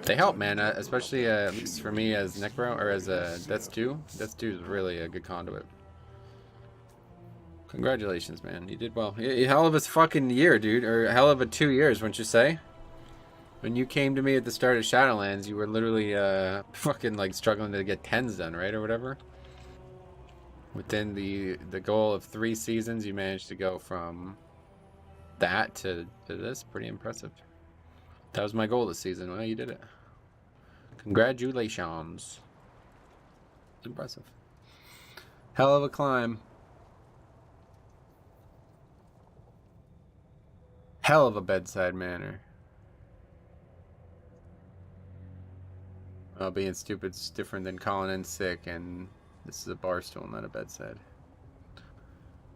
They help, man, especially at least for me as Necro, or as Death's 2. Death's 2 is really a good conduit. Congratulations, man. You did well. Hell of a fucking year, dude. Or hell of a 2 years, wouldn't you say? When you came to me at the start of Shadowlands, you were literally fucking like struggling to get 10s done, right? Or whatever. Within the goal of 3 seasons, you managed to go from that to this. Pretty impressive. That was my goal this season. Well, you did it. Congratulations. It's impressive. Hell of a climb. Hell of a bedside manner. Well, being stupid's different than calling in sick, and this is a bar stool, not a bedside.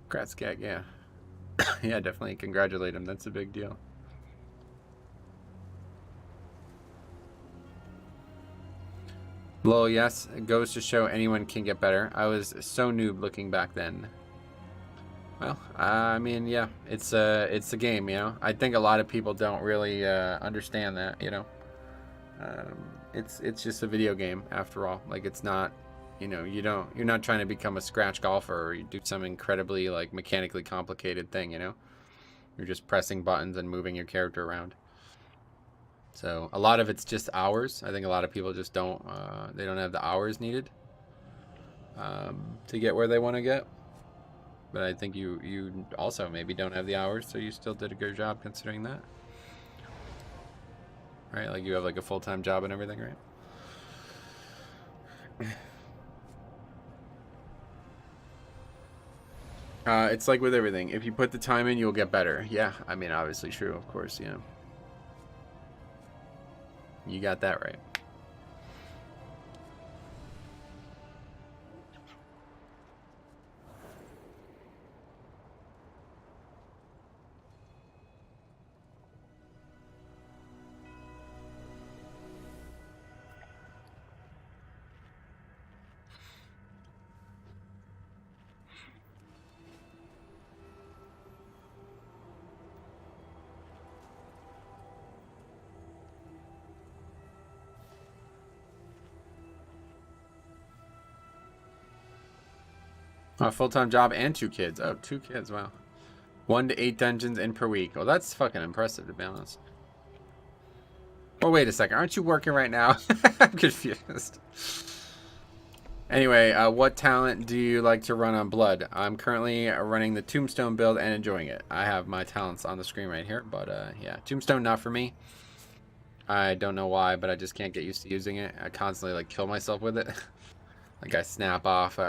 Congrats, Gag, yeah. Yeah, definitely congratulate him. That's a big deal. Lol, yes, it goes to show anyone can get better. I was so noob looking back then. Well, I mean, yeah, it's a game, you know. I think a lot of people don't really understand that, you know. It's just a video game after all. Like, it's not, you know, you're not trying to become a scratch golfer or you do some incredibly like mechanically complicated thing, you know. You're just pressing buttons and moving your character around. So a lot of it's just hours. I think a lot of people just don't they don't have the hours needed to get where they want to get. But I think you also maybe don't have the hours, so you still did a good job considering that. Right? Like you have like a full-time job and everything, right? It's like with everything. If you put the time in, you'll get better. Yeah, I mean, obviously true, of course, yeah. You got that right. A full-time job and 2 kids. Oh, 2 kids, wow. 1 to 8 dungeons in per week. Well, that's fucking impressive, to be honest. Oh, wait a second. Aren't you working right now? I'm confused. Anyway, what talent do you like to run on Blood? I'm currently running the Tombstone build and enjoying it. I have my talents on the screen right here, but yeah. Tombstone, not for me. I don't know why, but I just can't get used to using it. I constantly, like, kill myself with it. Like, I snap off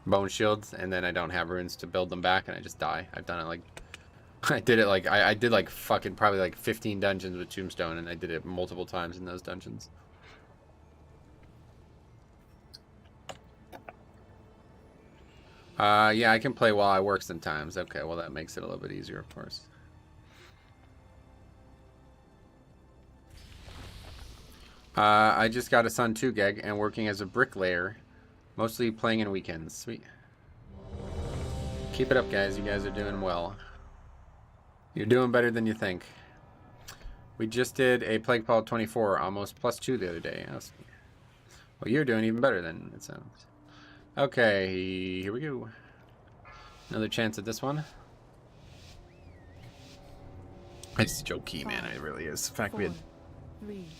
bone shields, and then I don't have runes to build them back, and I just die. I've done it, like... I did it, like... I did, like, fucking probably, like, 15 dungeons with Tombstone, and I did it multiple times in those dungeons. Yeah, I can play while I work sometimes. Okay, well, that makes it a little bit easier, of course. I just got a son 2 gig and working as a bricklayer, mostly playing in weekends. Sweet. Keep it up, guys. You guys are doing well. You're doing better than you think. We just did a Plague Ball 24, almost +2 the other day. Well, you're doing even better than it sounds. Okay, here we go. Another chance at this one. It's Joe Key, man. It really is. In fact, we had...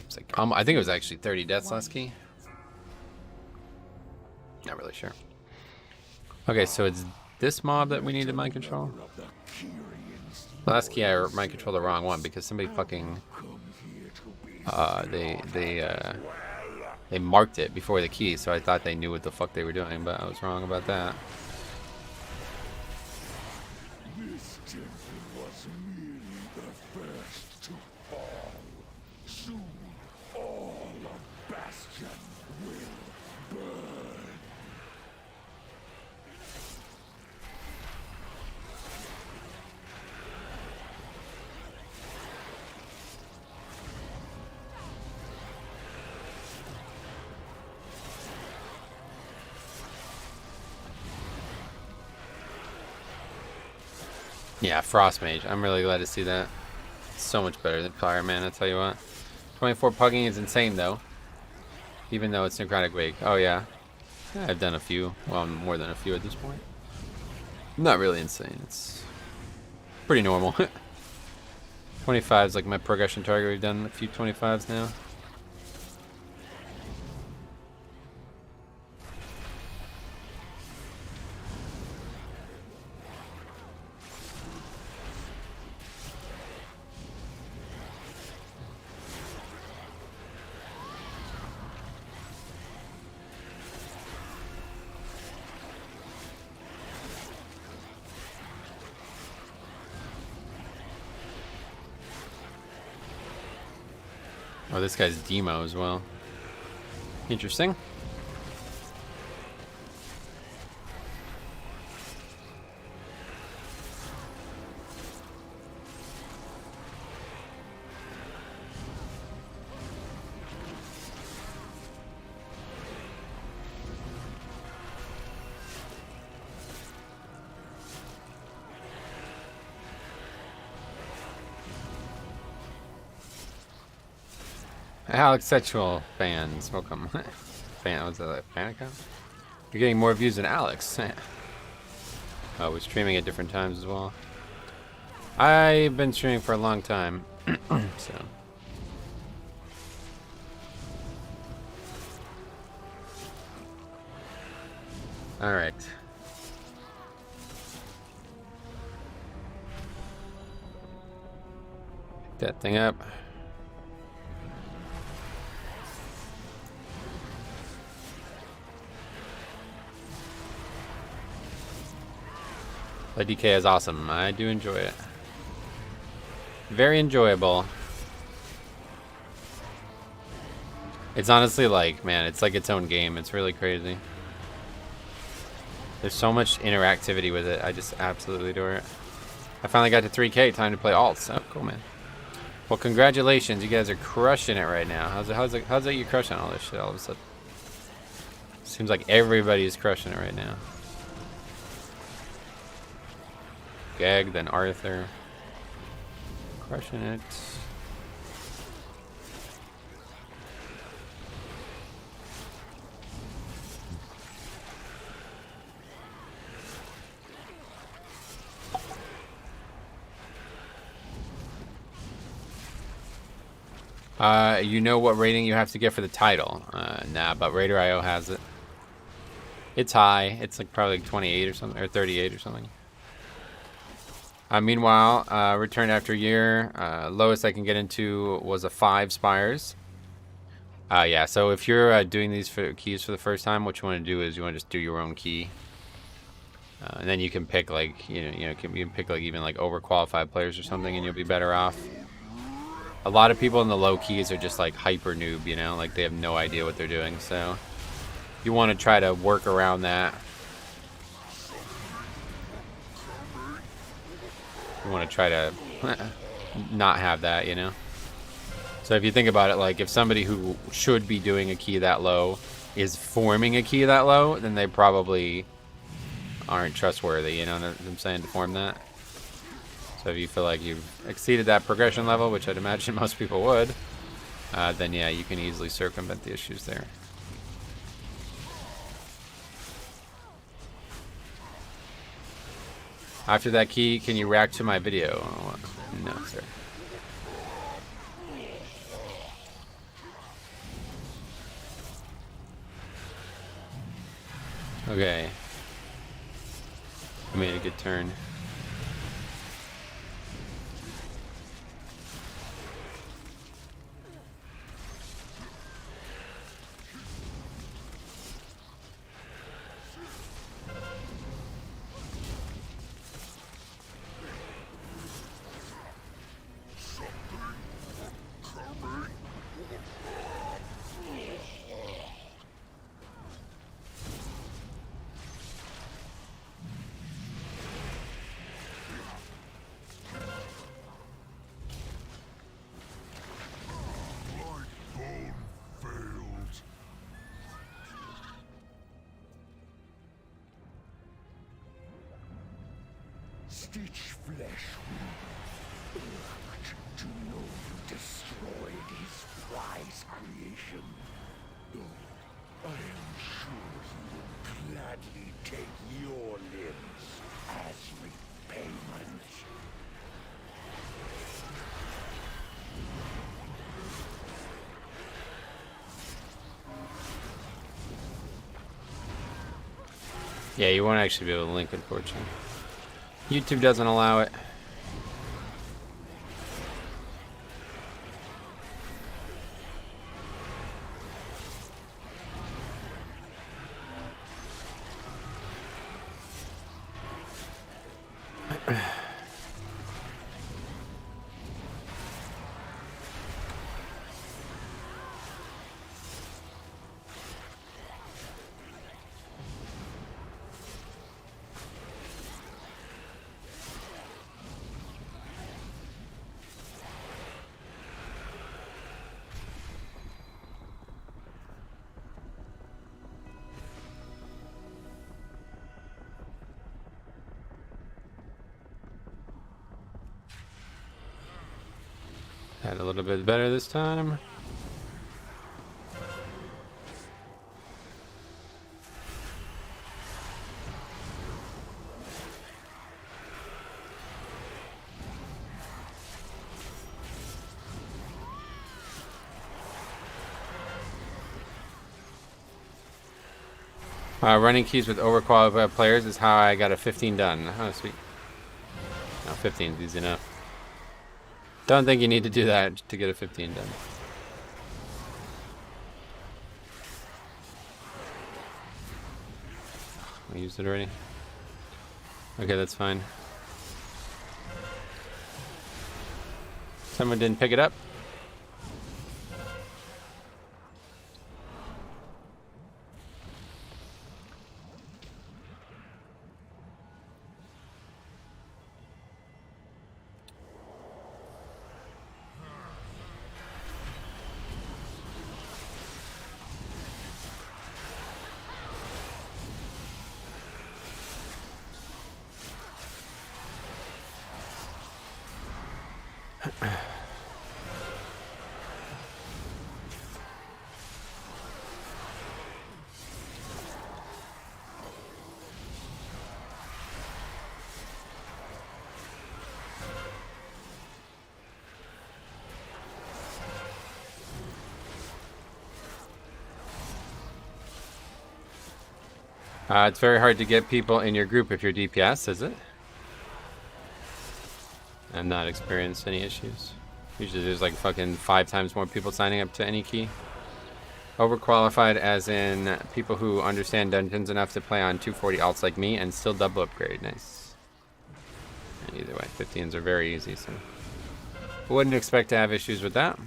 It's like, I think it was actually 30 deaths last key. Not really sure. Okay, so it's this mob that we need to mind control. Last key I mind controlled the wrong one because somebody fucking they marked it before the key, so I thought they knew what the fuck they were doing, but I was wrong about that. This temple was merely the first to fall. Soon, all of Bastion will burn. Yeah, Frost Mage. I'm really glad to see that. It's so much better than Fire Man, I tell you what. 24 Pugging is insane, though. Even though it's Necrotic Wake. Oh, yeah. I've done a few. Well, more than a few at this point. Not really insane. It's pretty normal. 25 is like my progression target. We've done a few 25s now. Oh, this guy's Demo as well. Interesting. Alex Sexual fans, welcome. Fan, was that a fan account? You're getting more views than Alex. Oh, we're streaming at different times as well. I've been streaming for a long time, so. All right. Pick that thing up. The DK is awesome. I do enjoy it. Very enjoyable. It's honestly like, man, it's like its own game. It's really crazy. There's so much interactivity with it. I just absolutely adore it. I finally got to 3K. Time to play alts. Oh, cool, man. Well, congratulations. You guys are crushing it right now. How's it you crushing all this shit all of a sudden? Seems like everybody's crushing it right now. Gag, then Arthur. Crushing it. You know what rating you have to get for the title? Nah, but Raider.io has it. It's high. It's like probably like 28 or something, or 38 or something. Meanwhile, returned after a year. Lowest I can get into was a 5 spires. Yeah, so if you're doing these keys for the first time, what you want to do is you want to just do your own key. And then you can pick like, you can pick like even like overqualified players or something, and you'll be better off. A lot of people in the low keys are just like hyper noob, you know, like they have no idea what they're doing. So you want to try to work around that. You want to try to not have that, you know. So if you think about it, like if somebody who should be doing a key that low is forming a key that low, then they probably aren't trustworthy, you know what I'm saying, to form that. So if you feel like you've exceeded that progression level, which I'd imagine most people would, then yeah, you can easily circumvent the issues there. After that key, can you react to my video? No, sir. Okay. I made a good turn. Stitch flesh will hurt to know you destroyed his wise creation. Though I am sure he will gladly take your limbs as repayment. Yeah, you won't actually be able to link, unfortunately. YouTube doesn't allow it. Had a little bit better this time. Running keys with overqualified players is how I got a 15 done. Oh, sweet. No, 15 is easy enough. Don't think you need to do that to get a 15 done. I used it already. Okay, that's fine. Someone didn't pick it up. It's very hard to get people in your group if you're DPS, is it? I've not experienced any issues. Usually there's like fucking 5 times more people signing up to any key. Overqualified as in people who understand dungeons enough to play on 240 alts like me and still double upgrade. Nice. And either way, 15s are very easy, so wouldn't expect to have issues with that.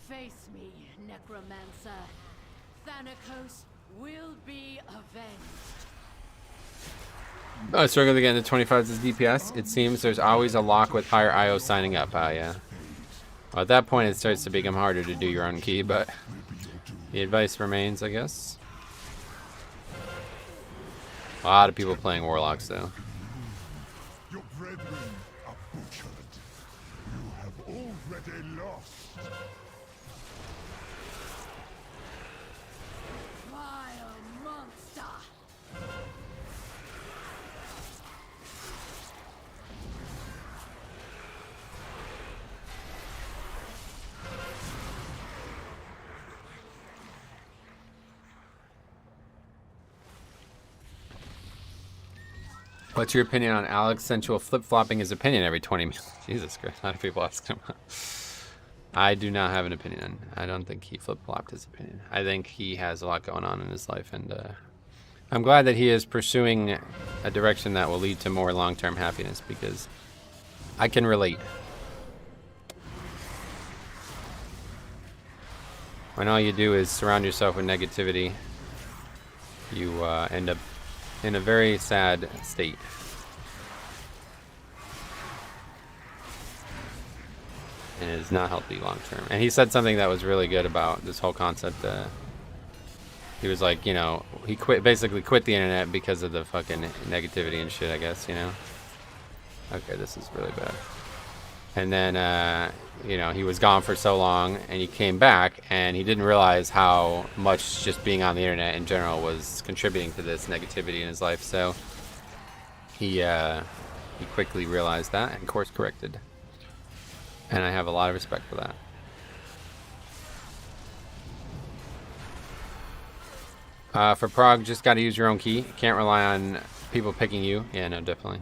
Face me, Necromancer. Thanatos will be avenged. Struggling to get into 25s as DPS. It seems there's always a lock with higher IO signing up. Yeah. Well, at that point, it starts to become harder to do your own key, but the advice remains, I guess. A lot of people playing Warlocks, though. Your brethren are butchered. You have already lost. Vile monster! What's your opinion on Alex Sensual flip-flopping his opinion every 20 minutes? Jesus Christ, a lot of people ask him. I do not have an opinion. I don't think he flip-flopped his opinion. I think he has a lot going on in his life, and I'm glad that he is pursuing a direction that will lead to more long-term happiness, because I can relate. When all you do is surround yourself with negativity, you end up in a very sad state. And it is not healthy long term. And he said something that was really good about this whole concept. He was like, you know, he basically quit the internet because of the fucking negativity and shit, I guess, you know? Okay, this is really bad. And then, you know, he was gone for so long, and he came back, and he didn't realize how much just being on the internet in general was contributing to this negativity in his life. So he quickly realized that and course corrected. And I have a lot of respect for that. For Prague, just got to use your own key. Can't rely on people picking you. Yeah, no, definitely.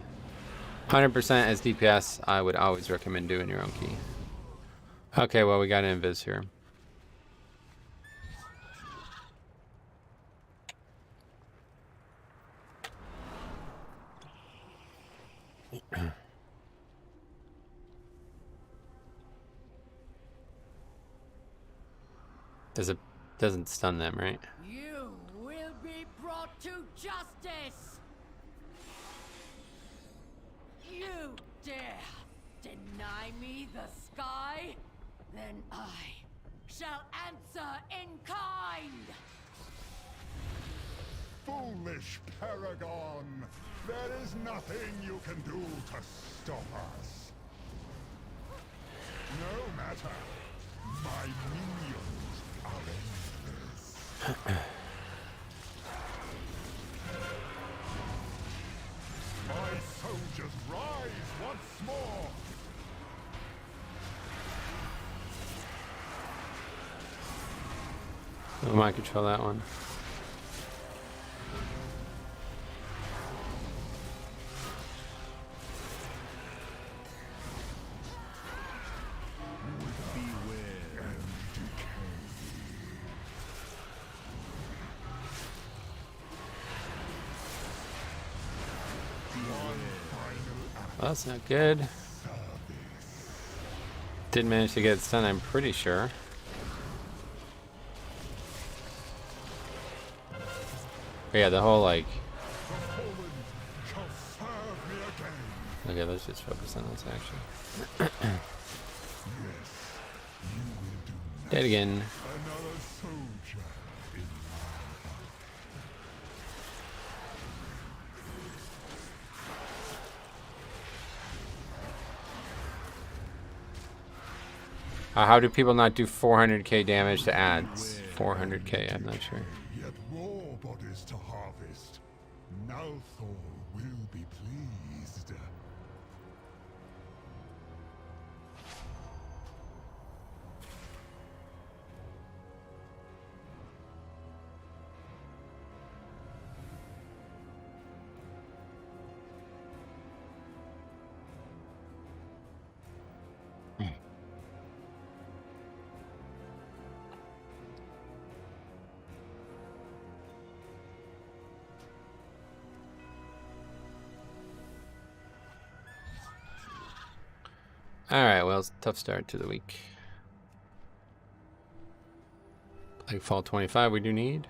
100% as DPS, I would always recommend doing your own key. Okay, well, we got an invis here. Doesn't stun them, right? You will be brought to justice! You dare deny me the sky? Then I shall answer in kind! Foolish Paragon! There is nothing you can do to stop us. No matter. My minions are endless. My soldiers rise once more! I might control that one. Well, that's not good. Did manage to get stunned, I'm pretty sure. But yeah, the whole like. Okay, let's just focus on this action. Dead again. How do people not do 400k damage to ads? 400k, I'm not sure. Yet more bodies to harvest. Now Thor will be pleased. Alright, well, it's a tough start to the week. Like fall 25 we do need.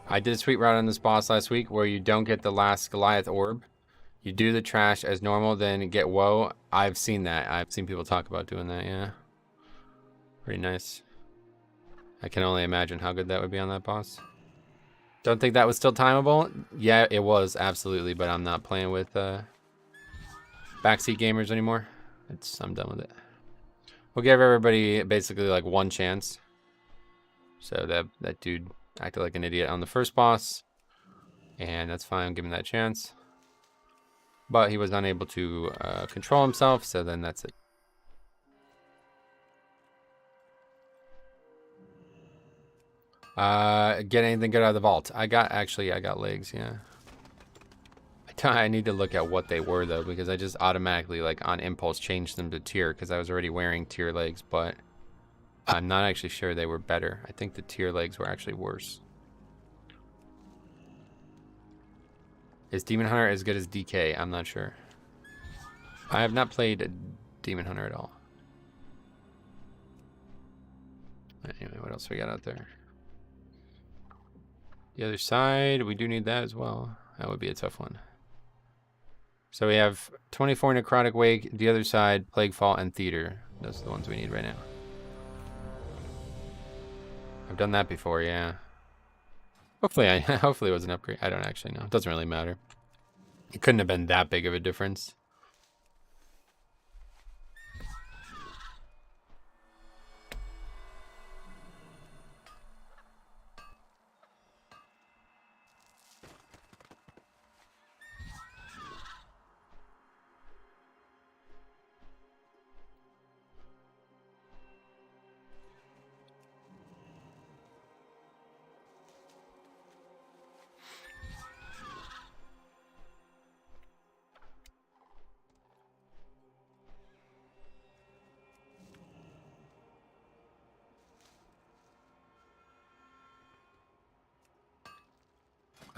I did a sweet route on this boss last week where you don't get the last Goliath orb. You do the trash as normal, then get woe. I've seen that. I've seen people talk about doing that, yeah. Pretty nice. I can only imagine how good that would be on that boss. Don't think that was still timeable? Yeah, it was, absolutely, but I'm not playing with backseat gamers anymore. I'm done with it. We'll give everybody basically like one chance. So that dude acted like an idiot on the first boss, and that's fine, give him that chance. But he was unable to control himself, so then that's it. Get anything good out of the vault? I got legs, yeah. I need to look at what they were though, because I just automatically like on impulse changed them to tier because I was already wearing tier legs, but I'm not actually sure they were better. I think the tier legs were actually worse. Is Demon Hunter as good as DK? I'm not sure. I have not played Demon Hunter at all. Anyway, what else we got out there? The other side, we do need that as well. That would be a tough one. So we have 24 Necrotic Wake, the other side, Plague Fall, and Theater. Those are the ones we need right now. I've done that before, yeah. Hopefully it was an upgrade. I don't actually know. It doesn't really matter. It couldn't have been that big of a difference.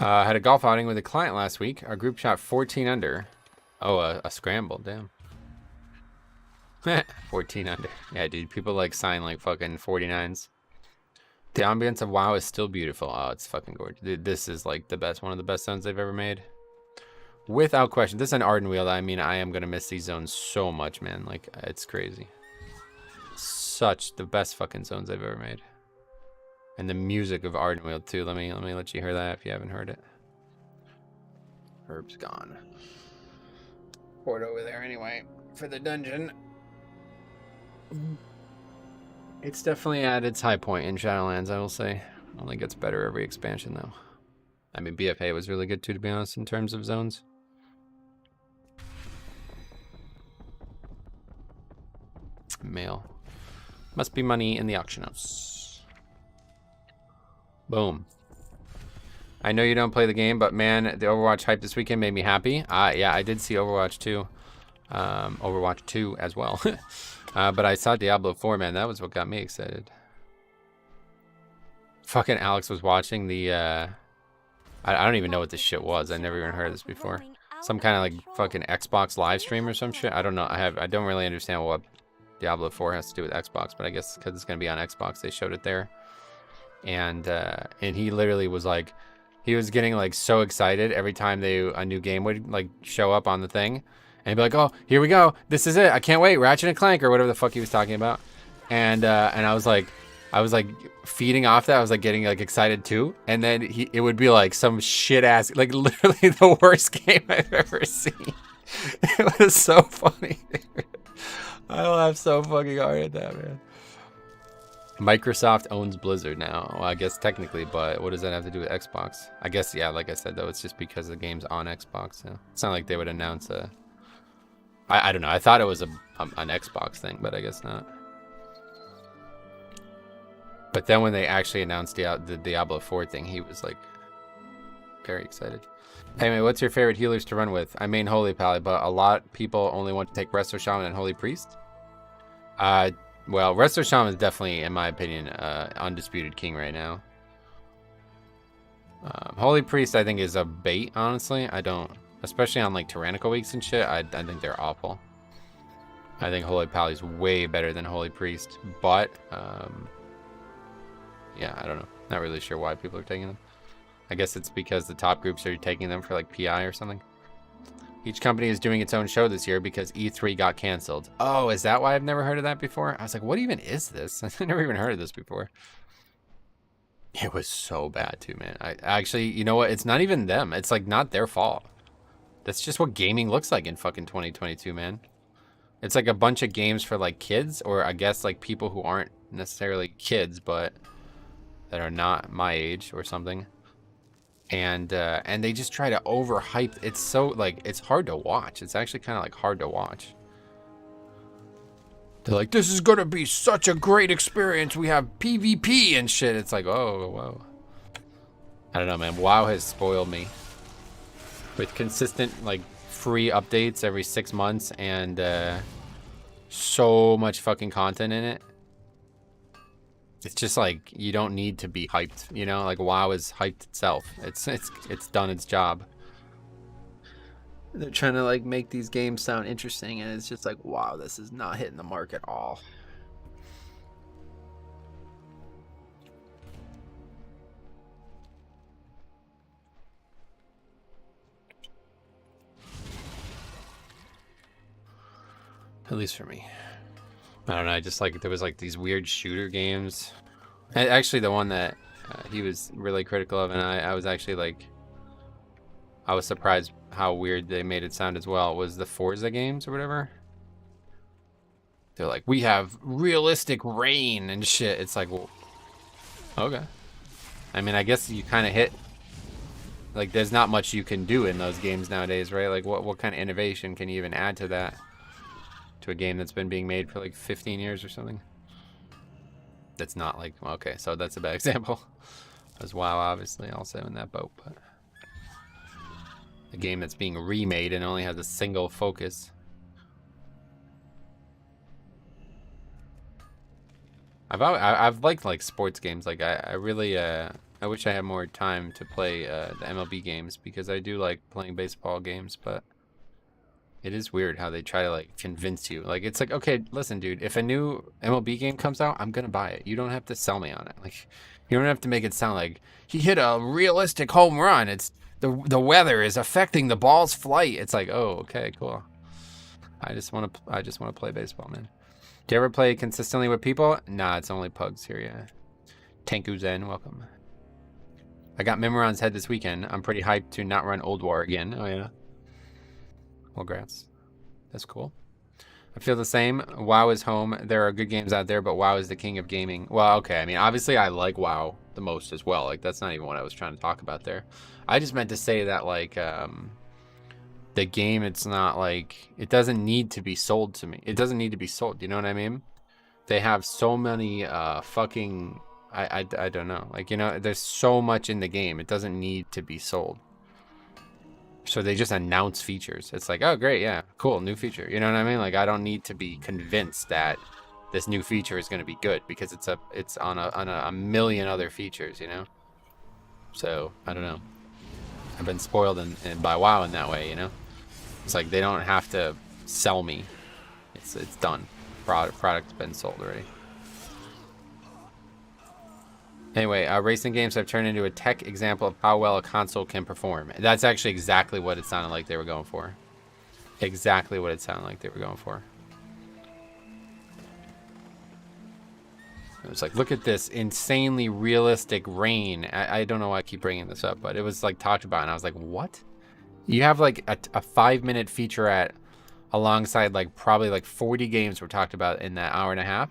I had a golf outing with a client last week. Our group shot 14 under. Oh, a scramble, damn. 14 under. Yeah, dude, people like sign like fucking 49s. The ambience of WoW is still beautiful. Oh, it's fucking gorgeous. Dude, this is like the best, one of the best zones they've ever made. Without question. This is an Arden Wheel. I mean, I am going to miss these zones so much, man. Like, it's crazy. Such the best fucking zones they've ever made. And the music of Arden Wheel too. Let me let you hear that if you haven't heard it. Herb's gone. Pour it over there anyway for the dungeon. It's definitely at its high point in Shadowlands, I will say. Only gets better every expansion though. I mean, BFA was really good too, to be honest, in terms of zones. Mail. Must be money in the auction house. Boom. I know you don't play the game, but man, the Overwatch hype this weekend made me happy. Yeah, I did see Overwatch 2. Overwatch 2 as well. But I saw Diablo 4, man. That was what got me excited. Fucking Alex was watching the... I don't even know what this shit was. I never even heard of this before. some kind of like fucking Xbox live stream or some shit. I don't know. I don't really understand what Diablo 4 has to do with Xbox, but I guess because it's gonna be on Xbox, they showed it there. And he literally was like, he was getting like so excited every time a new game would like show up on the thing, and he'd be like, "Oh, here we go! This is it! I can't wait! Ratchet and Clank or whatever the fuck he was talking about." And I was like feeding off that. I was like getting like excited too. And then it would be like some shit ass, like literally the worst game I've ever seen. It was so funny. I laughed so fucking hard at that, man. Microsoft owns Blizzard now. Well, I guess technically, but what does that have to do with Xbox? I guess, yeah, like I said, though, it's just because the game's on Xbox. So it's not like they would announce a... I don't know. I thought it was an Xbox thing, but I guess not. But then when they actually announced the Diablo 4 thing, he was like very excited. Hey, man, what's your favorite healers to run with? I main Holy Pally, but a lot of people only want to take Resto Shaman and Holy Priest. Well, Resto Shaman is definitely, in my opinion, undisputed king right now. Holy Priest, I think, is a bait, honestly. I don't, especially on like tyrannical weeks and shit, I think they're awful. I think Holy Pally is way better than Holy Priest, but yeah, I don't know. Not really sure why people are taking them. I guess it's because the top groups are taking them for like PI or something. Each company is doing its own show this year because E3 got canceled. Oh, is that why I've never heard of that before? I was like, what even is this? I've never even heard of this before. It was so bad too, man. I actually, you know what? It's not even them. It's like not their fault. That's just what gaming looks like in fucking 2022, man. It's like a bunch of games for like kids, or I guess like people who aren't necessarily kids, but that are not my age or something. And they just try to overhype. It's so like, it's hard to watch. It's actually kind of like hard to watch. They're like, this is gonna be such a great experience. We have PvP and shit. It's like, oh, whoa. I don't know, man. WoW has spoiled me with consistent like free updates every 6 months and so much fucking content in it. It's just like, you don't need to be hyped, you know? Like WoW is hyped itself. It's done its job. They're trying to like make these games sound interesting, and it's just like, wow, this is not hitting the mark at all. At least for me. I don't know, I just like, there was like these weird shooter games. Actually, the one that he was really critical of, and I was actually like, I was surprised how weird they made it sound as well, was the Forza games or whatever. They're like, we have realistic rain and shit. It's like, well, okay. I mean, I guess you kind of hit, like, there's not much you can do in those games nowadays, right? Like, what kind of innovation can you even add to that? To a game that's been being made for like 15 years or something. That's not like, okay, so that's a bad example. As WoW obviously also in that boat, but a game that's being remade and only has a single focus. I've liked like sports games. Like I really I wish I had more time to play the MLB games, because I do like playing baseball games, but it is weird how they try to like convince you. Like, it's like, okay, listen, dude, if a new MLB game comes out, I'm gonna buy it. You don't have to sell me on it. Like, you don't have to make it sound like he hit a realistic home run. It's the weather is affecting the ball's flight. It's like, oh, okay, cool. I just want to play baseball, man. Do you ever play consistently with people? Nah, it's only pugs here, yeah. Tanku Zen, welcome. I got Mimiron's head this weekend. I'm pretty hyped to not run Old War again. Oh yeah. Well, congrats. That's cool. I feel the same. WoW is home. There are good games out there, but WoW is the king of gaming. Well, okay. I mean, obviously, I like WoW the most as well. Like, that's not even what I was trying to talk about there. I just meant to say that, like, the game, it's not like, it doesn't need to be sold to me. It doesn't need to be sold. You know what I mean? They have so many fucking, I don't know. Like, you know, there's so much in the game. It doesn't need to be sold. So they just announce features. It's like, oh, great, yeah, cool, new feature. You know what I mean? Like, I don't need to be convinced that this new feature is going to be good, because it's on a million other features, you know? So, I don't know. I've been spoiled by WoW in that way, you know? It's like they don't have to sell me. It's done. Product's been sold already. Anyway, racing games have turned into a tech example of how well a console can perform. That's actually exactly what it sounded like they were going for. Exactly what it sounded like they were going for. It was like, look at this insanely realistic rain. I don't know why I keep bringing this up, but it was like talked about, and I was like, what? You have like a 5-minute featurette alongside like probably like 40 games were talked about in that hour and a half.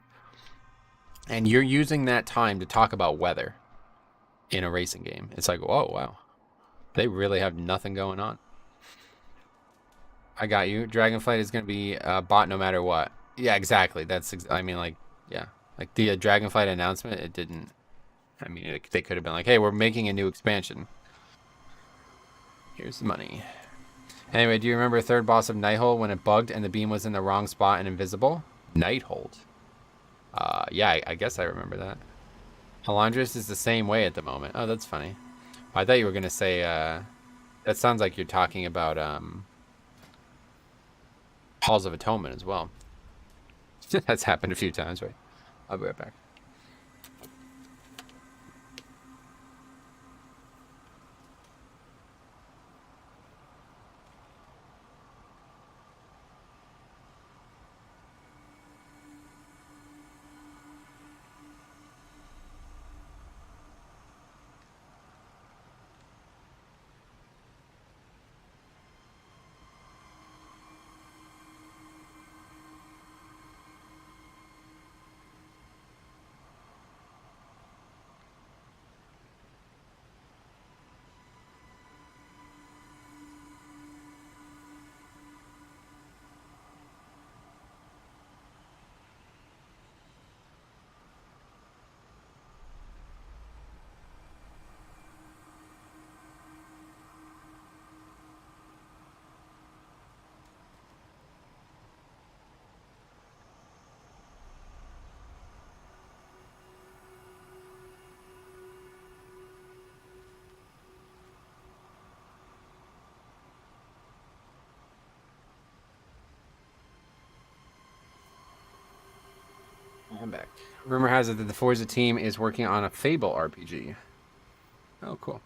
And you're using that time to talk about weather in a racing game. It's like, whoa, wow. They really have nothing going on. I got you. Dragonflight is going to be bought no matter what. Yeah, exactly. I mean, like, yeah. Like the Dragonflight announcement, it didn't. I mean, they could have been like, hey, we're making a new expansion. Here's the money. Anyway, do you remember third boss of Nighthold when it bugged and the beam was in the wrong spot and invisible? Nighthold. Yeah, I guess I remember that. Halandris is the same way at the moment. Oh, that's funny. I thought you were going to say, that sounds like you're talking about, Halls of Atonement as well. That's happened a few times, right? I'll be right back. I'm back. Rumor has it that the Forza team is working on a Fable RPG. Oh, cool.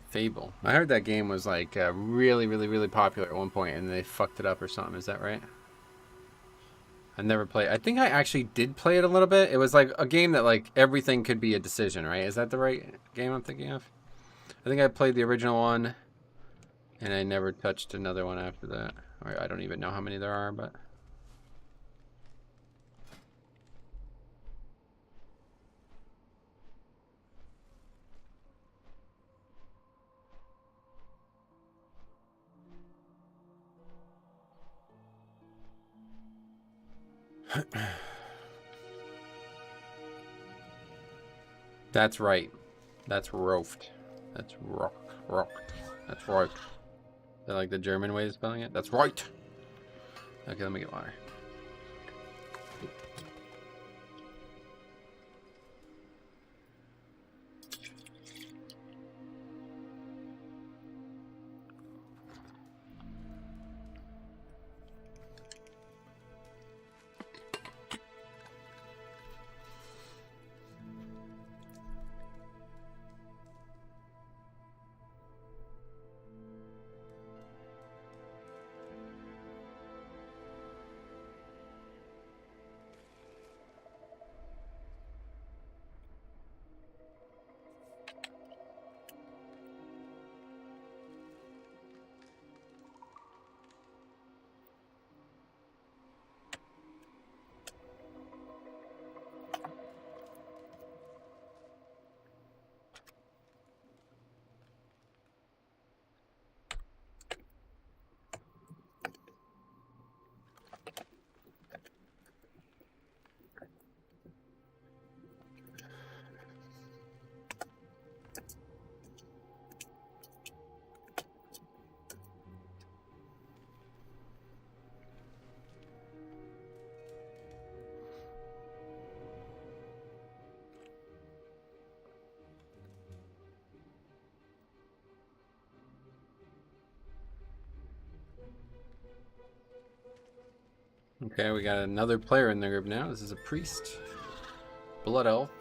Fable. I heard that game was like really, really, really popular at one point, and they fucked it up or something. Is that right? I never played. I think I actually did play it a little bit. It was like a game that like everything could be a decision, right? Is that the right game I'm thinking of? I think I played the original one, and I never touched another one after that. Or I don't even know how many there are, but. That's right. That's roofed. That's rocked. That's right. Is that like the German way of spelling it? That's right. Okay, let me get water. Okay, we got another player in the group now. This is a priest. Blood Elf,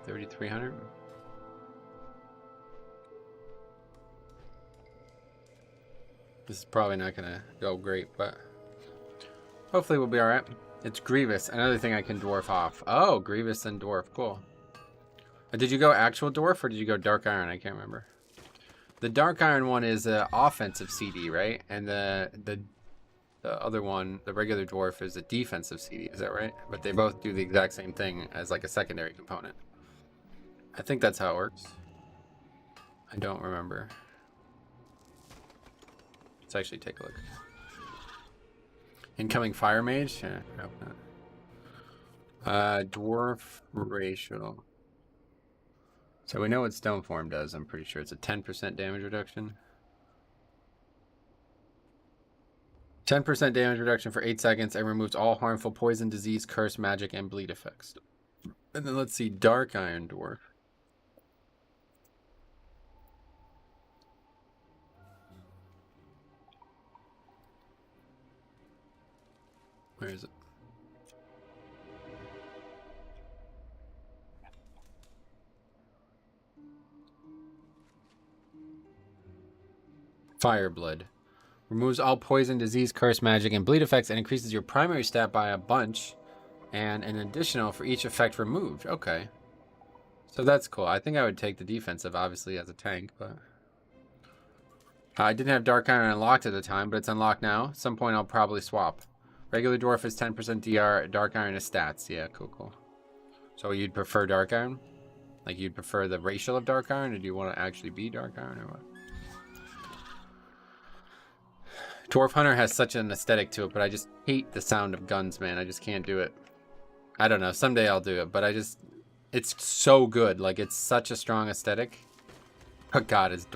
3,300. This is probably not going to go great, but hopefully we'll be alright. It's Grievous, another thing I can dwarf off. Oh, Grievous and dwarf, cool. Did you go actual dwarf or did you go Dark Iron? I can't remember. The Dark Iron one is an offensive CD, right? And the other one, the regular dwarf, is a defensive CD. Is that right? But they both do the exact same thing as like a secondary component. I think that's how it works. I don't remember. Let's actually take a look. Incoming Fire Mage? Nope, not. Dwarf Racial. So we know what Stone Form does. I'm pretty sure it's a 10% damage reduction. 10% damage reduction for 8 seconds and removes all harmful poison, disease, curse, magic, and bleed effects. And then let's see, Dark Iron Dwarf. Where is it? Fireblood. Removes all poison, disease, curse, magic, and bleed effects and increases your primary stat by a bunch and an additional for each effect removed. Okay. So that's cool. I think I would take the defensive, obviously, as a tank, but... I didn't have Dark Iron unlocked at the time, but it's unlocked now. At some point, I'll probably swap. Regular Dwarf is 10% DR, Dark Iron is stats. Yeah, cool. So you'd prefer Dark Iron? Like, you'd prefer the racial of Dark Iron, or do you want to actually be Dark Iron, or what? Dwarf Hunter has such an aesthetic to it, but I just hate the sound of guns, man. I just can't do it. I don't know. Someday I'll do it, but it's so good. Like, it's such a strong aesthetic. Oh god, his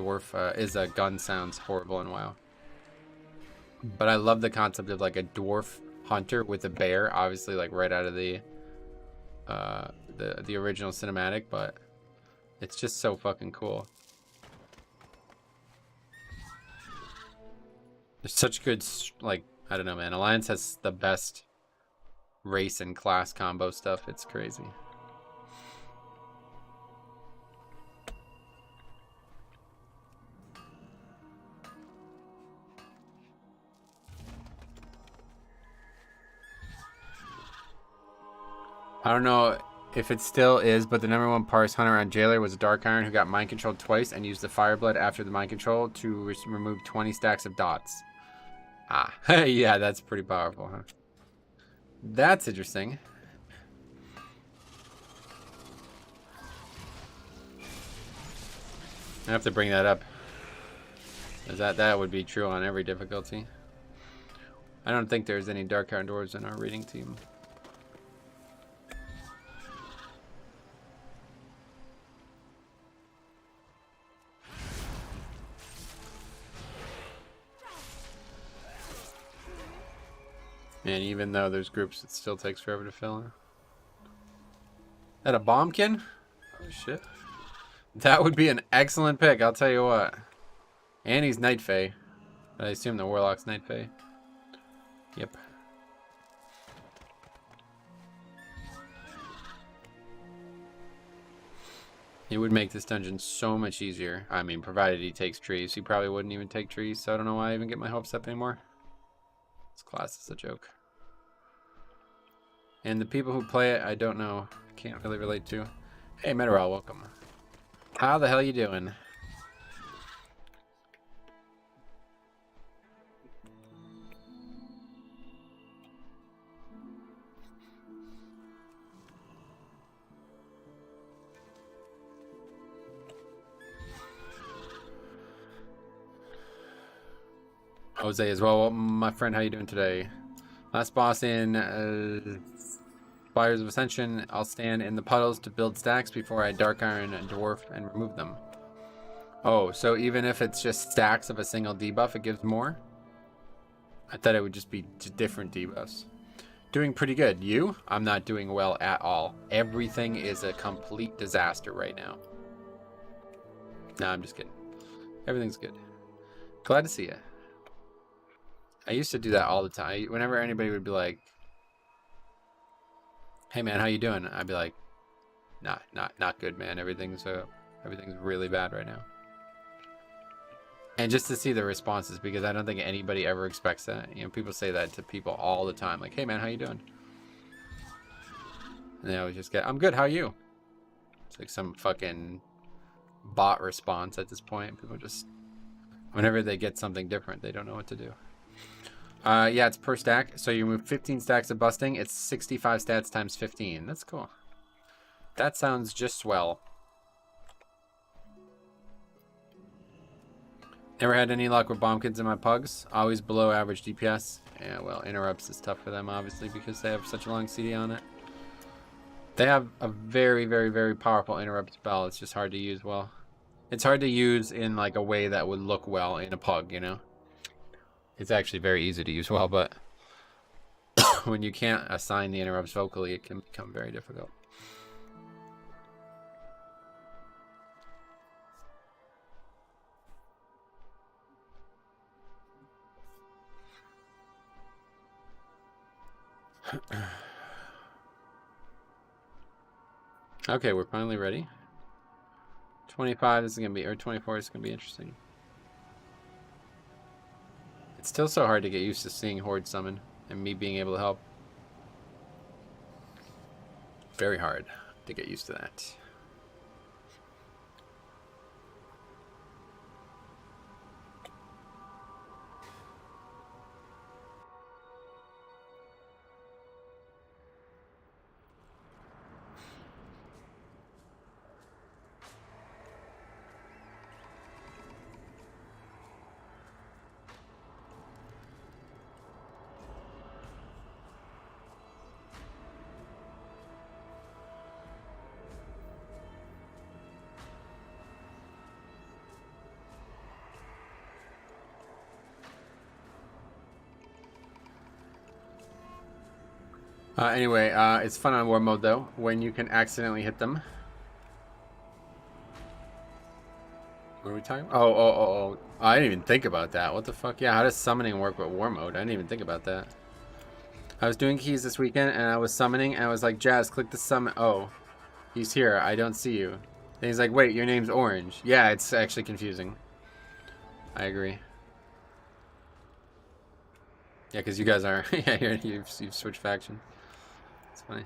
gun sounds horrible in WoW. But I love the concept of like a dwarf hunter with a bear, obviously like right out of the original cinematic, but it's just so fucking cool. There's such good, like, I don't know, man. Alliance has the best race and class combo stuff. It's crazy. I don't know if it still is, but the #1 parse hunter on Jailer was a Dark Iron who got mind controlled twice and used the Fireblood after the mind control to remove 20 stacks of dots. Ah, yeah, that's pretty powerful, huh? That's interesting. I have to bring that up. That would be true on every difficulty. I don't think there's any Dark Iron Dwarves in our raiding team. And even though there's groups, it still takes forever to fill in. That a bombkin? Oh shit. That would be an excellent pick, I'll tell you what. And he's Night Fae. I assume the Warlock's Night Fae. Yep. It would make this dungeon so much easier. I mean, provided he takes trees. He probably wouldn't even take trees, so I don't know why I even get my hopes up anymore. This class is a joke. And the people who play it, I don't know. I can't really relate to. Hey, Metaral, welcome. How the hell you doing? Jose as well. My friend, how you doing today? Last boss in Spires of Ascension. I'll stand in the puddles to build stacks before I Dark Iron and Dwarf and remove them. Oh, so even if it's just stacks of a single debuff, it gives more? I thought it would just be different debuffs. Doing pretty good. You? I'm not doing well at all. Everything is a complete disaster right now. No, I'm just kidding. Everything's good. Glad to see you. I used to do that all the time. Whenever anybody would be like, hey man, how you doing? I'd be like, not good, man. Everything's really bad right now. And just to see the responses, because I don't think anybody ever expects that. You know, people say that to people all the time, like, hey man, how you doing? And they always just get, I'm good, how are you? It's like some fucking bot response at this point. People just, whenever they get something different, they don't know what to do. Yeah, it's per stack. So you remove 15 stacks of busting. It's 65 stats times 15. That's cool. That sounds just swell. Never had any luck with bomb kids in my pugs. Always below average DPS. Yeah, well, interrupts is tough for them, obviously, because they have such a long CD on it. They have a very, very, very powerful interrupt spell. It's just hard to use well. It's hard to use in like a way that would look well in a pug, you know? It's actually very easy to use well, but when you can't assign the interrupts vocally, it can become very difficult. Okay, we're finally ready. 25 is gonna be, or 24 is gonna be interesting. It's still so hard to get used to seeing Horde summon and me being able to help. Very hard to get used to that. Anyway, it's fun on war mode though, when you can accidentally hit them. What are we talking about? Oh. I didn't even think about that. What the fuck? Yeah, how does summoning work with war mode? I didn't even think about that. I was doing keys this weekend and I was summoning and I was like, Jazz, click the summon. Oh, he's here. I don't see you. And he's like, wait, your name's Orange. Yeah, it's actually confusing. I agree. Yeah, because you guys are, yeah, you've switched faction. It's funny.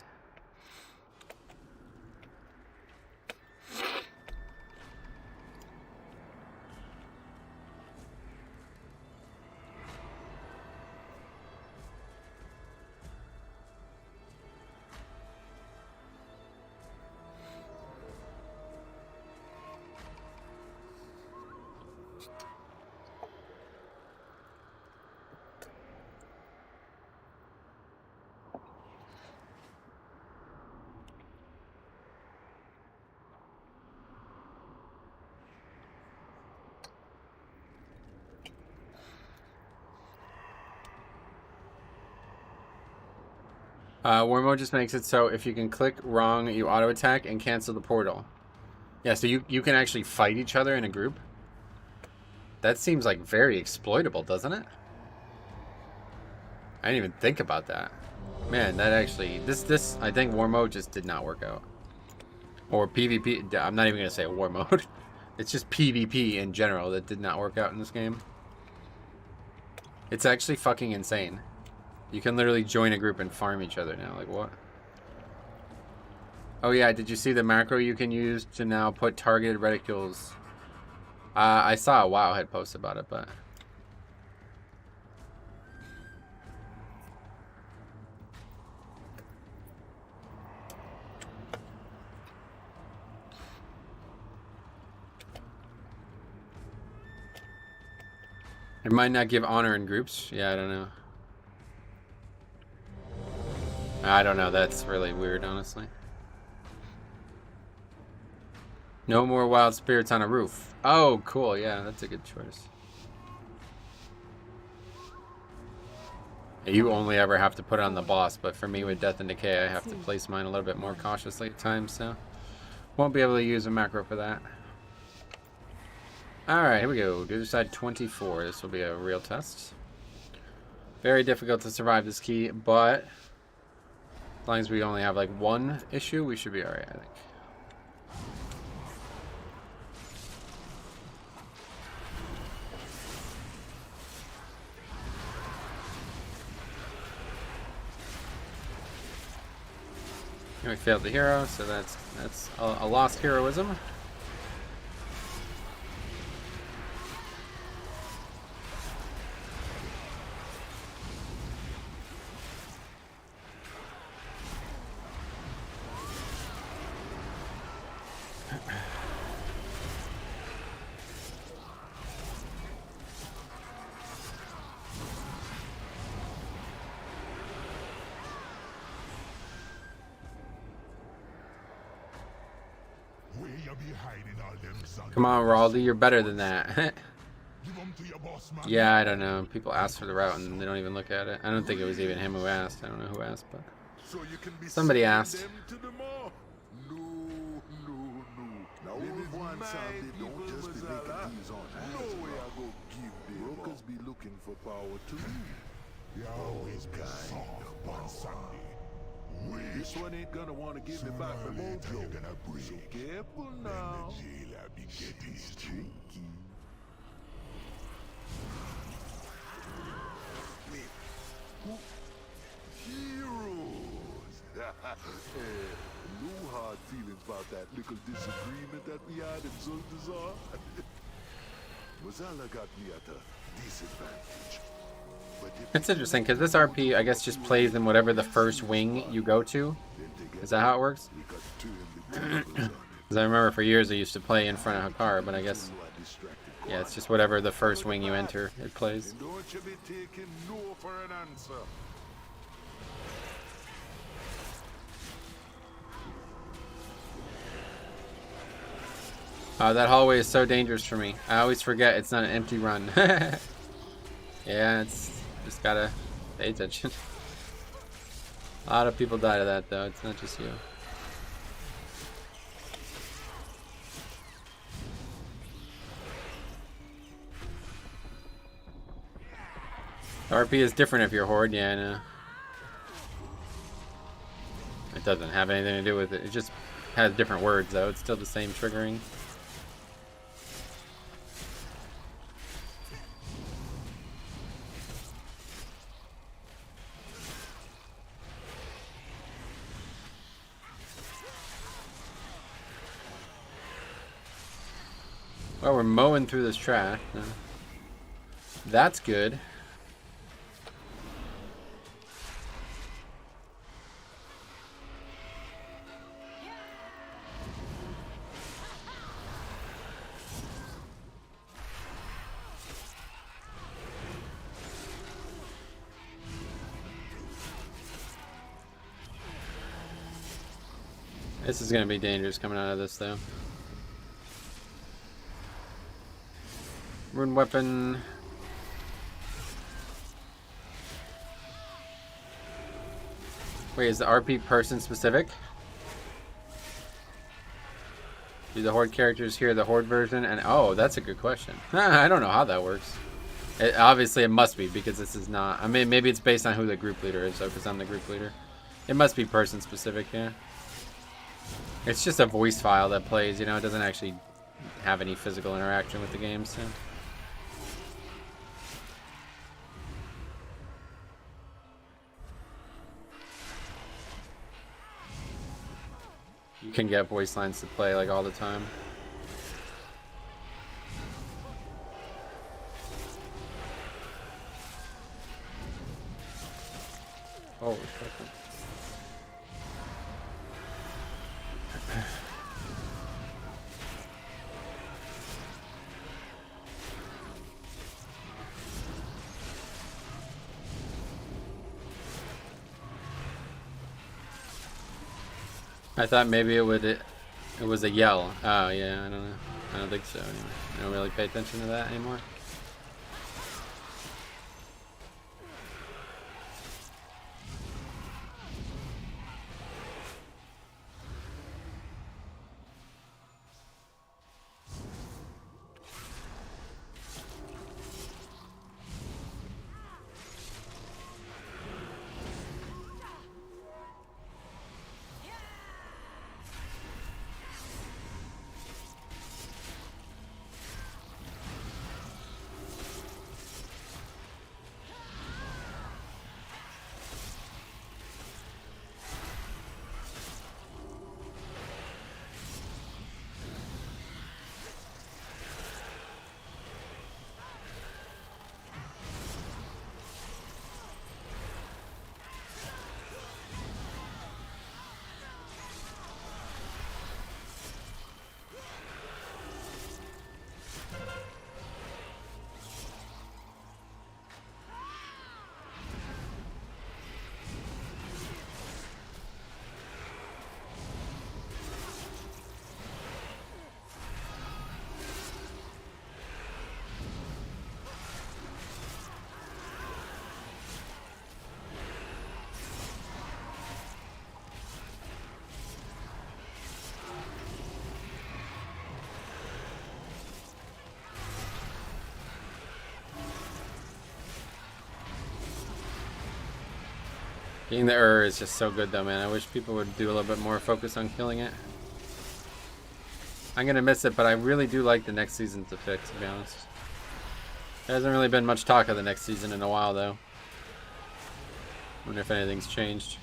War mode just makes it so if you can click wrong, you auto attack and cancel the portal. Yeah, so you can actually fight each other in a group. That seems like very exploitable, doesn't it? I didn't even think about that. Man, that actually, this I think war mode just did not work out. Or PvP, I'm not even gonna say war mode. It's just PvP in general that did not work out in this game. It's actually fucking insane. You can literally join a group and farm each other now. Like, what? Oh, yeah. Did you see the macro you can use to now put targeted reticules? I saw a Wowhead post about it, but... It might not give honor in groups. Yeah, I don't know. I don't know. That's really weird, honestly. No more wild spirits on a roof. Oh, cool. Yeah, that's a good choice. You only ever have to put it on the boss, but for me with Death and Decay, I have to place mine a little bit more cautiously at times, so won't be able to use a macro for that. Alright, here we go. Do side 24. This will be a real test. Very difficult to survive this key, but As long as we only have like one issue, we should be alright, I think. We failed the hero, so that's a lost heroism. Where you be hiding all them zombies? Come on, Raldi, you're better than that. Give 'em to your boss, man. Yeah, I don't know. People ask for the route and they don't even look at it. I don't think it was even him who asked. I don't know who asked, but So you can be somebody sending asked. them to the mall. No, no, no. Now if one zombie don't just be making these on no way I go give them. Brokers be looking for power too. You always be soft on Sunday. This one ain't gonna want to give me back the mojo. So careful now. Be getting streaky. Heroes! No hard feelings about that little disagreement that we had in Zul'Dazar. Mazala got me at a disadvantage. But if It's interesting because this RP, I guess, just plays in whatever the first wing you go to. Is that how it works? we got two in the group, Because I remember for years I used to play in front of Hakar, but I guess, yeah, it's just whatever the first wing you enter, it plays. don't you be taking no for an answer. That hallway is so dangerous for me. I always forget it's not an empty run. Yeah, it's just gotta pay attention. A lot of people die to that though, it's not just you. RP is different if you're Horde, yeah, I know. It doesn't have anything to do with it, it just has different words though, it's still the same triggering. Well, we're mowing through this trash. That's good. This is going to be dangerous coming out of this, though. Rune weapon. Wait, is the RP person specific? Do the Horde characters hear the Horde version? And oh, that's a good question. I don't know how that works. Obviously, it must be because this is not. I mean, maybe it's based on who the group leader is, though, because I'm the group leader. It must be person specific, yeah. It's just a voice file that plays, you know, it doesn't actually have any physical interaction with the game, so. You can get voice lines to play like all the time. Oh, I thought maybe it was a yell. Oh yeah, I don't know. I don't think so anyway. I don't really pay attention to that anymore. Getting the is just so good though, man. I wish people would do a little bit more focus on killing it. I'm gonna miss it, but I really do like the next season's effect, to be honest. There hasn't really been much talk of the next season in a while, though. Wonder if anything's changed.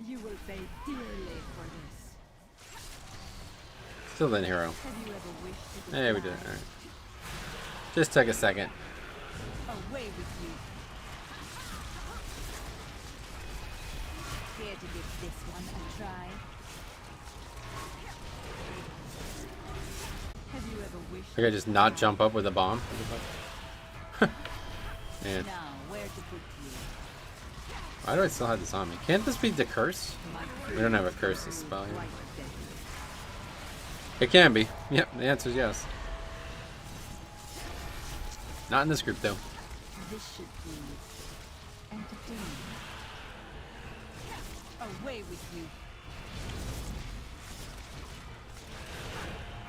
You will pay dearly for this. Still then, hero. Have you ever wished to Hey, we did it. All right. Just take a second. away with you? Care to give this one a try? Have you ever wished I could just not jump up with a bomb. Man, now where to put you? why do I still have this on me? Can't this be the curse? We don't have a curse to spell here. Right deadly. It can be. Yep, the answer is yes. Not in this group, though. This should be entertaining. Away with you.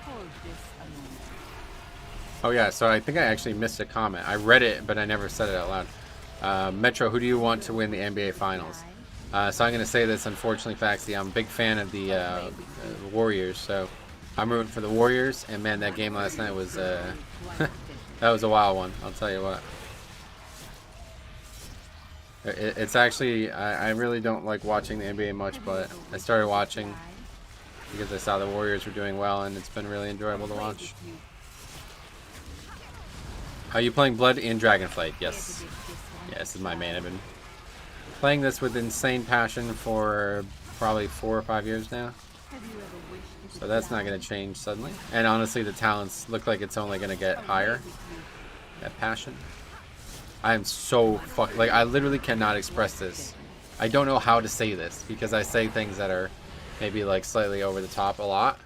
Hold this a moment. Oh, yeah, so I think I actually missed a comment. I read it, but I never said it out loud. Metro, who do you want to win the NBA Finals? So I'm going to say this, unfortunately, Faxi. I'm a big fan of the Warriors, so I'm rooting for the Warriors. And, man, that game last night was... that was a wild one, I'll tell you what. It's actually... I really don't like watching the NBA much, but I started watching because I saw the Warriors were doing well, and it's been really enjoyable to watch. Are you playing Blood in Dragonflight? Yes. Yeah, this is my main. I've been playing this with insane passion for probably 4 or 5 years now. So that's not going to change suddenly. And honestly, the talents look like it's only going to get higher. That passion. I am so like, I literally cannot express this. I don't know how to say this because I say things that are maybe like slightly over the top a lot.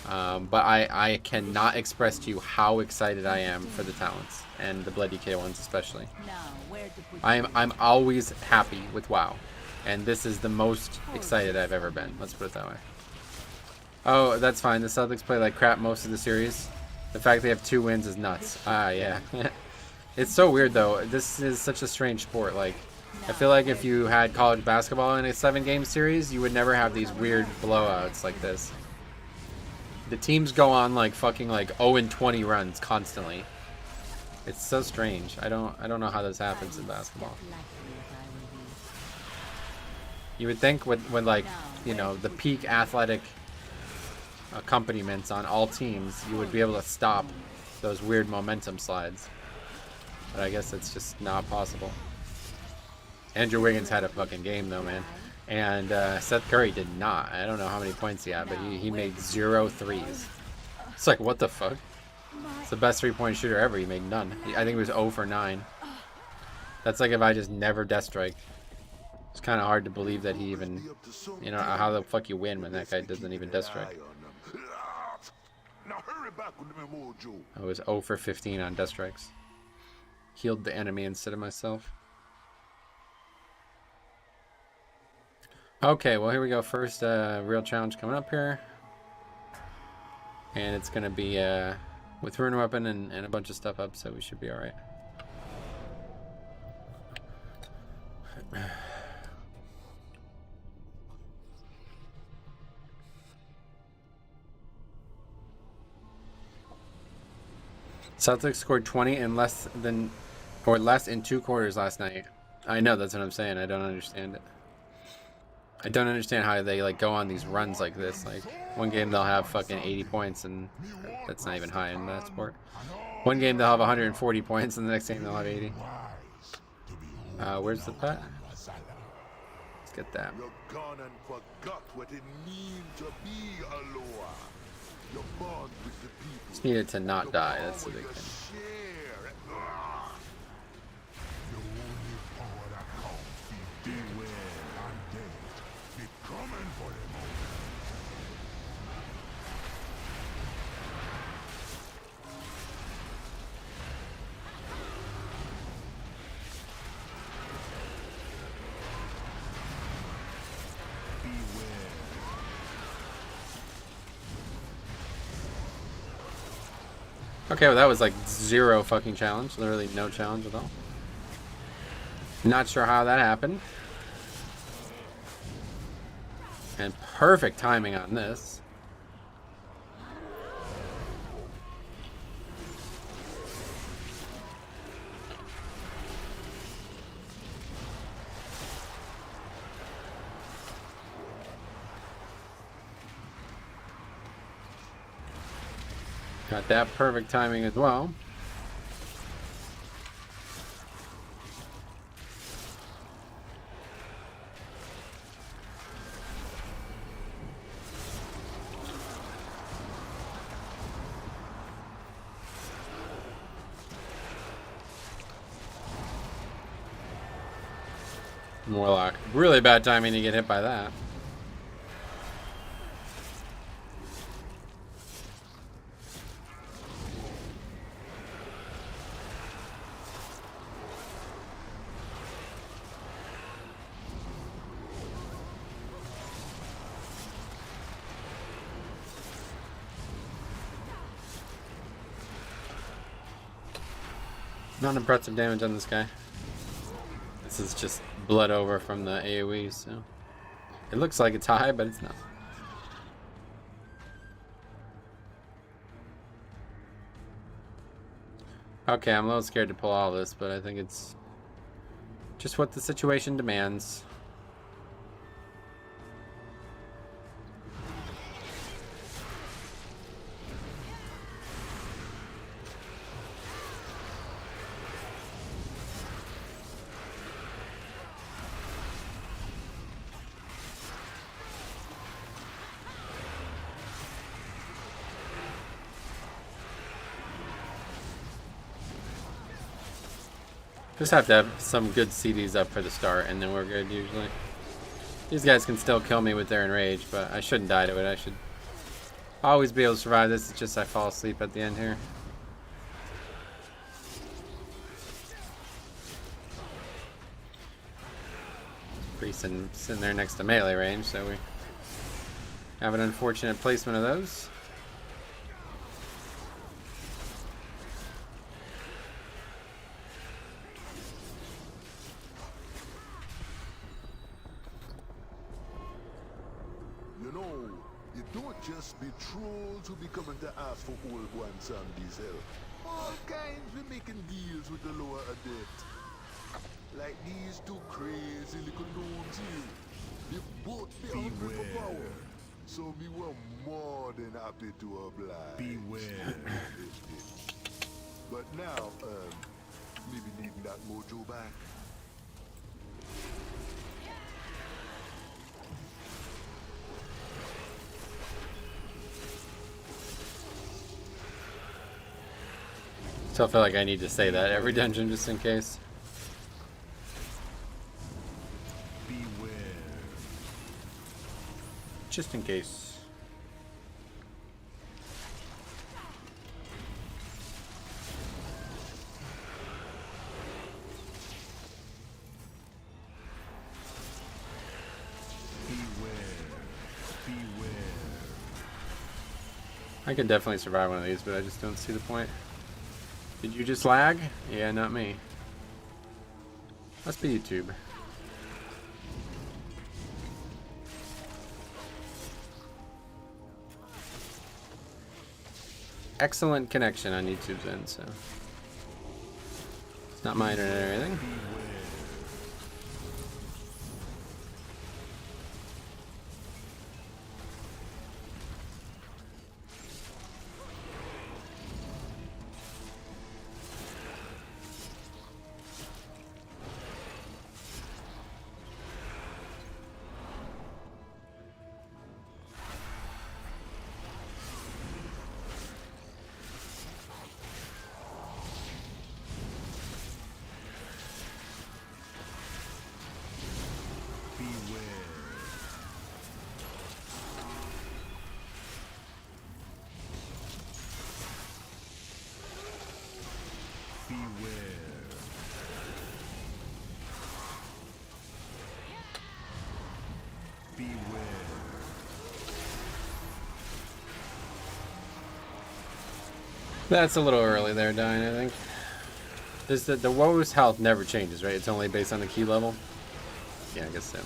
But I cannot express to you how excited I am for the talents and the Blood DK ones especially. I'm always happy with WoW, and this is the most excited I've ever been. Let's put it that way. Oh, that's fine. The Celtics play like crap most of the series. The fact they have 2 wins is nuts. Ah, yeah. It's so weird though. This is such a strange sport. Like, I feel like if you had college basketball in a 7-game series, you would never have these weird blowouts like this. The teams go on like fucking like 0-20 runs constantly. It's so strange. I don't know how this happens in basketball. You would think when like, you know, the peak athletic accompaniments on all teams, you would be able to stop those weird momentum slides. But I guess it's just not possible. Andrew Wiggins had a fucking game though, man. And Seth Curry did not. I don't know how many points he had, but he made 0 threes. It's like, what the fuck? It's the best 3-point shooter ever. He made none. I think it was 0 for 9. That's like if I just never death strike. It's kind of hard to believe that he even, you know, how the fuck you win when that guy doesn't even death strike. I was 0 for 15 on death strikes. Healed the enemy instead of myself. Okay, well, here we go. First real challenge coming up here. And it's going to be with Rune Weapon and a bunch of stuff up, so we should be alright. Celtics scored 20 in less in 2 quarters last night. I know, that's what I'm saying. I don't understand it. I don't understand how they like go on these runs like this. Like, one game they'll have fucking 80 points, and that's not even high in that sport. One game they'll have 140 points, and the next game they'll have 80. Where's the pet? Let's get that. You're gone and forgot what it means to be a lower. You're born with the people. Just need it to not die. That's the big thing. Share. The only power that counts is beware undead. Be coming for them. Okay, well that was like zero fucking challenge. Literally no challenge at all. Not sure how that happened. And perfect timing on this. Got that perfect timing as well. Warlock. Really bad timing to get hit by that. Not impressive damage on this guy. This is just blood over from the AoE, so it looks like it's high, but it's not. Okay, I'm a little scared to pull all this, but I think it's just what the situation demands. Just have to have some good CDs up for the start, and then we're good usually. These guys can still kill me with their enrage, but I shouldn't die to it. I should always be able to survive this. It's just I fall asleep at the end here. Priest sitting there next to melee range, so we have an unfortunate placement of those. Just be trolls who be coming to ask for old one Sandy's help. All kinds be making deals with the lower adept. Like these two crazy little gnomes here. They both be hungry for power. So me were more than happy to oblige. Beware. But now, maybe needing that mojo back. Still feel like I need to say that every dungeon just in case. Beware. Just in case. Beware. I could definitely survive one of these, but I just don't see the point. Did you just lag? Yeah, not me. Must be YouTube. Excellent connection on YouTube's end, so it's not my internet or anything. That's a little early there, Dying, I think. The woe's health never changes, right? It's only based on the key level? Yeah, I guess so.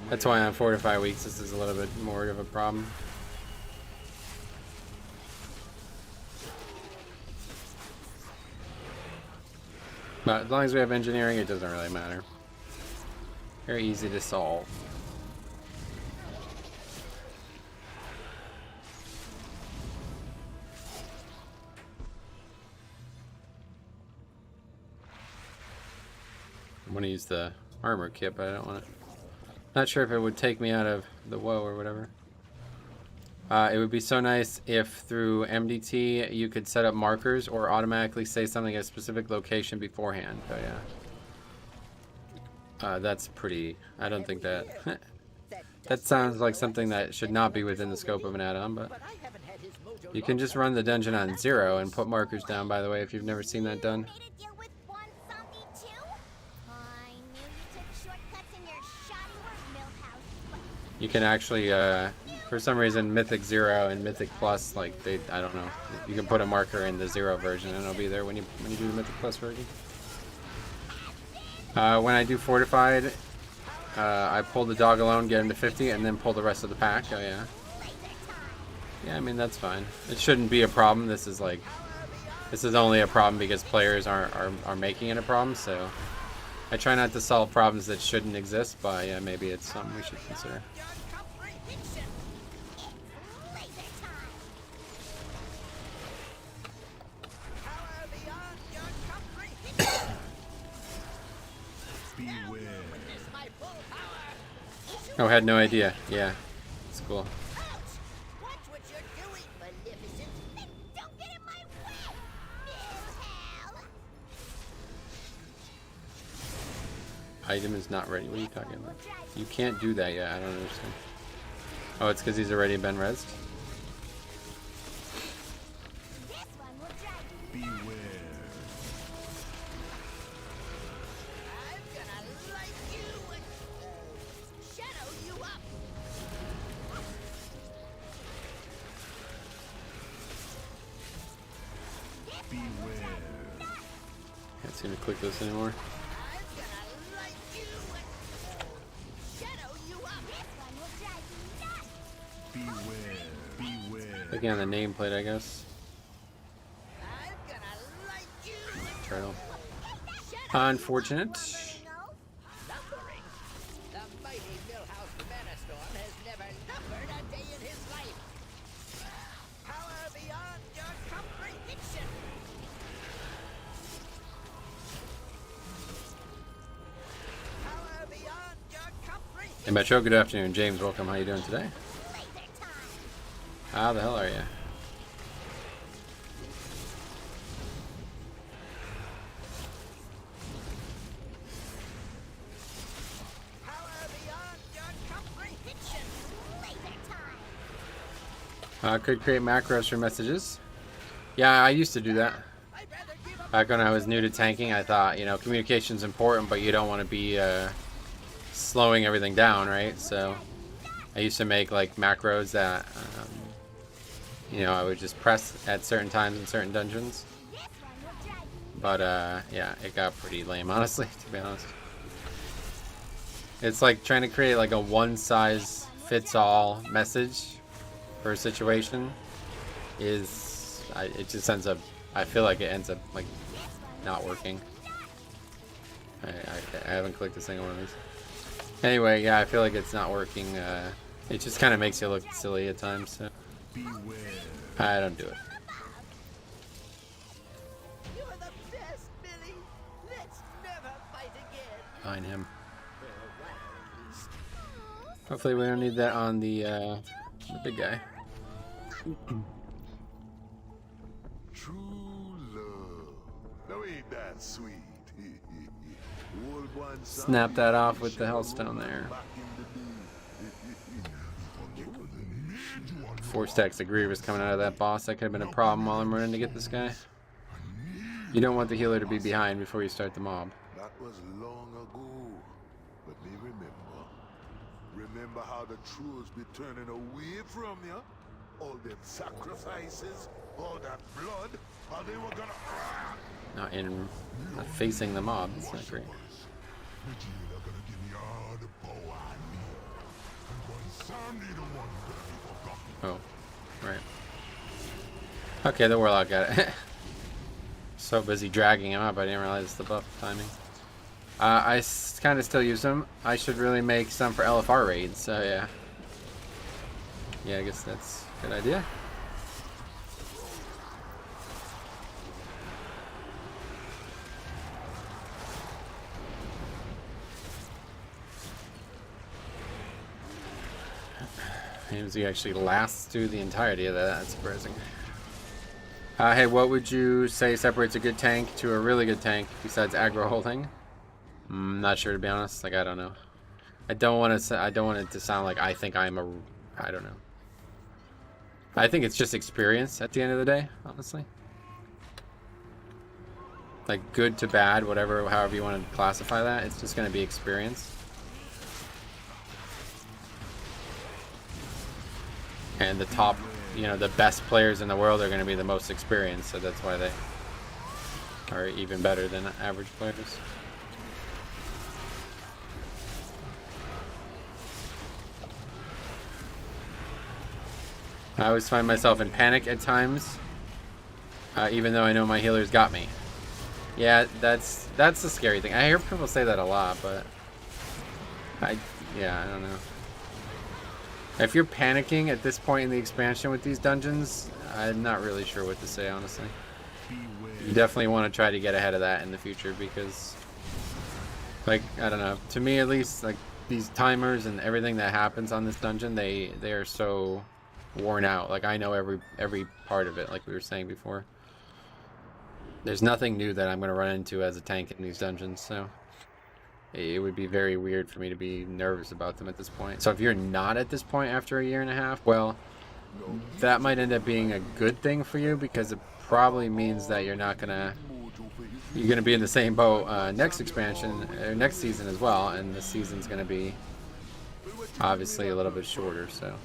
That's why on 4 to 5 weeks this is a little bit more of a problem. But as long as we have engineering, it doesn't really matter. Very easy to solve. I want to use the armor kit, but I don't want to. Not sure if it would take me out of the woe or whatever. It would be so nice if through MDT you could set up markers or automatically say something at a specific location beforehand. Oh yeah. That's pretty. I don't think that. That sounds like something that should not be within the scope of an add-on, but you can just run the dungeon on 0 and put markers down, by the way, if you've never seen that done. You can actually, for some reason, Mythic 0 and Mythic Plus, like, I don't know. You can put a marker in the 0 version and it'll be there when you do the Mythic Plus version. When I do Fortified, I pull the dog alone, get him to 50, and then pull the rest of the pack. Oh, yeah. Yeah, I mean, that's fine. It shouldn't be a problem. This is only a problem because players are making it a problem, so I try not to solve problems that shouldn't exist, but yeah, maybe it's something we should consider. Oh, I had no idea. Yeah, it's cool. Item is not ready. What are you talking about? You can't do that yet. I don't understand. Oh, it's because he's already been rezzed? Can't seem to click this anymore. Clicking on the nameplate, I guess. Turtle. Unfortunate. Hey Metro, good afternoon. James, welcome. How you doing today? How the hell are you? Could create macros for messages. Yeah, I used to do that. Back when I was new to tanking, I thought, you know, communication's important, but you don't want to be slowing everything down, right? So I used to make like macros that, you know, I would just press at certain times in certain dungeons. But yeah, it got pretty lame, honestly, to be honest. It's like trying to create like a one-size-fits-all message for a situation is, it just ends up, I feel like it ends up like not working. I haven't clicked a single one of these. Anyway, yeah, I feel like it's not working. It just kind of makes you look silly at times, so I don't do it. Find him. Hopefully we don't need that on the big guy. True love. Now ain't that sweet? Snap that off with the Hellstone there. Four stacks of Grievous coming out of that boss. That could have been a problem while I'm running to get this guy. You don't want the healer to be behind before you start the mob. That was long ago. But me remember. Remember how the trolls be turning away from you? All them sacrifices, all that blood. Not facing the mob. It's not great. Oh, right. Okay, the warlock got it. So busy dragging him up, I didn't realize the buff timing. I kind of still use them. I should really make some for LFR raids, so yeah. Yeah, I guess that's a good idea. Seems he actually lasts through the entirety of that. That's surprising. Hey, what would you say separates a good tank to a really good tank besides aggro holding? Not sure, to be honest. Like, I don't know. I don't want it to sound like I think I don't know. I think it's just experience at the end of the day, honestly. Like good to bad, whatever, however you want to classify that. It's just going to be experience. And the top, you know, the best players in the world are going to be the most experienced, so that's why they are even better than average players. I always find myself in panic at times, even though I know my healer's got me. Yeah, that's the scary thing. I hear people say that a lot, but yeah, I don't know. If you're panicking at this point in the expansion with these dungeons, I'm not really sure what to say, honestly. You definitely want to try to get ahead of that in the future because, like, I don't know, to me at least, like, these timers and everything that happens on this dungeon, they are so worn out. Like, I know every part of it, like we were saying before. There's nothing new that I'm going to run into as a tank in these dungeons, so it would be very weird for me to be nervous about them at this point. So if you're not at this point after a year and a half, well, that might end up being a good thing for you because it probably means that you're gonna be in the same boat next expansion or next season as well, and the season's gonna be obviously a little bit shorter. So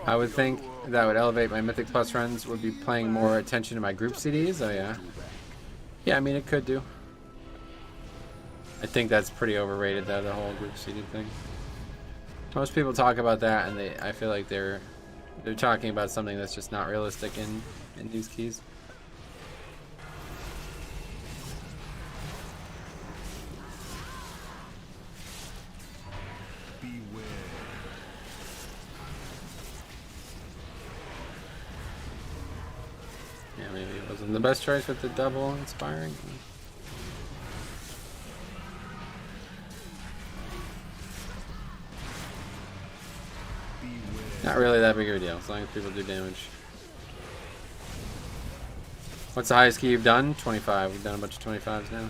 I would think that would elevate my Mythic Plus runs, would be paying more attention to my group CDs. Oh yeah, I mean it could do. I think that's pretty overrated though, the whole group CD thing. Most people talk about that, and I feel like they're talking about something that's just not realistic in these keys. Yeah, maybe it wasn't the best choice with the double inspiring. Not really that big of a deal, as long as people do damage. What's the highest key you've done? 25. We've done a bunch of 25s now.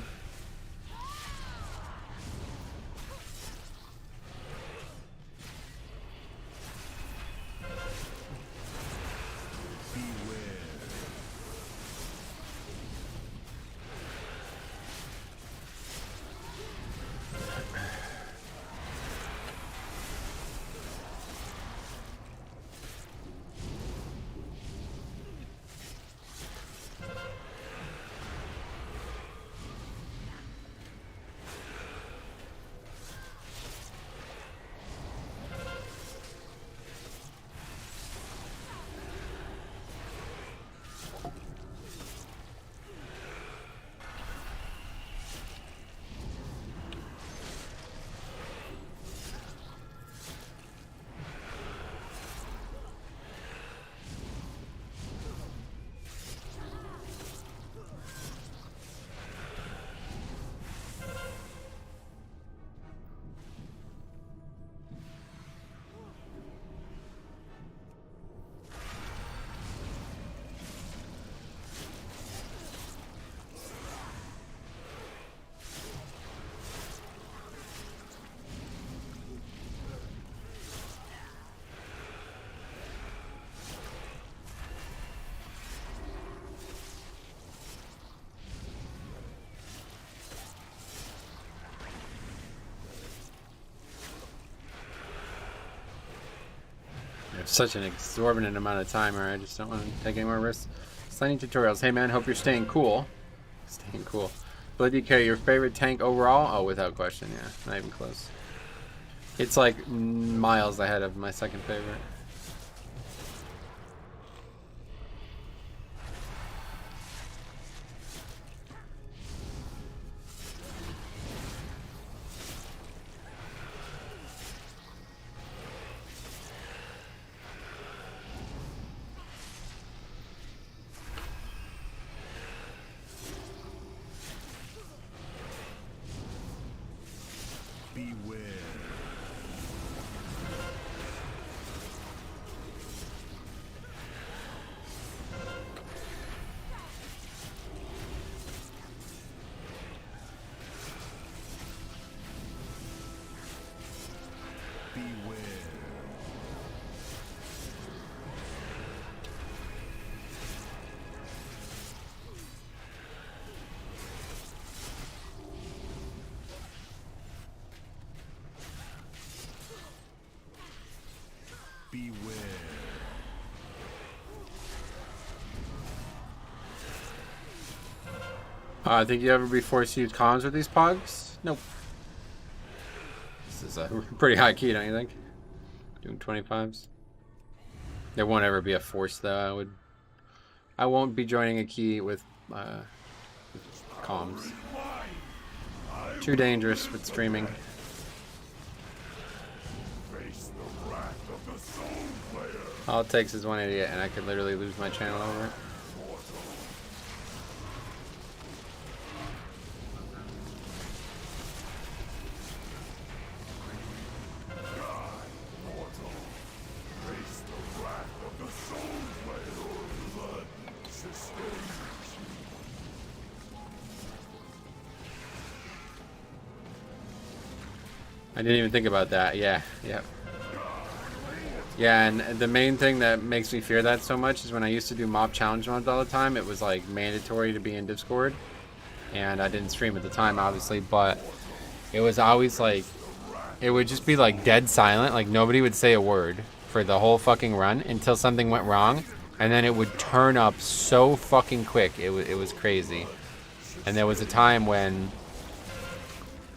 Such an exorbitant amount of timer. I just don't want to take any more risks. Sliding tutorials. Hey man, hope you're staying cool. Staying cool. Bloody DK, your favorite tank overall? Oh, without question, yeah. Not even close. It's like miles ahead of my second favorite. Beware. Beware. I think you ever be forced to use comms with these pogs? Nope. This is a pretty high key, don't you think? Doing 25s. There won't ever be a force though. I won't be joining a key with comms. Too dangerous with streaming. All it takes is one idiot and I could literally lose my channel over it. I didn't even think about that. Yeah, yeah. Yeah, and the main thing that makes me fear that so much is when I used to do mob challenge mods all the time, it was like mandatory to be in Discord. And I didn't stream at the time, obviously, but it was always like, it would just be like dead silent, like nobody would say a word for the whole fucking run until something went wrong. And then it would turn up so fucking quick, it was crazy. And there was a time when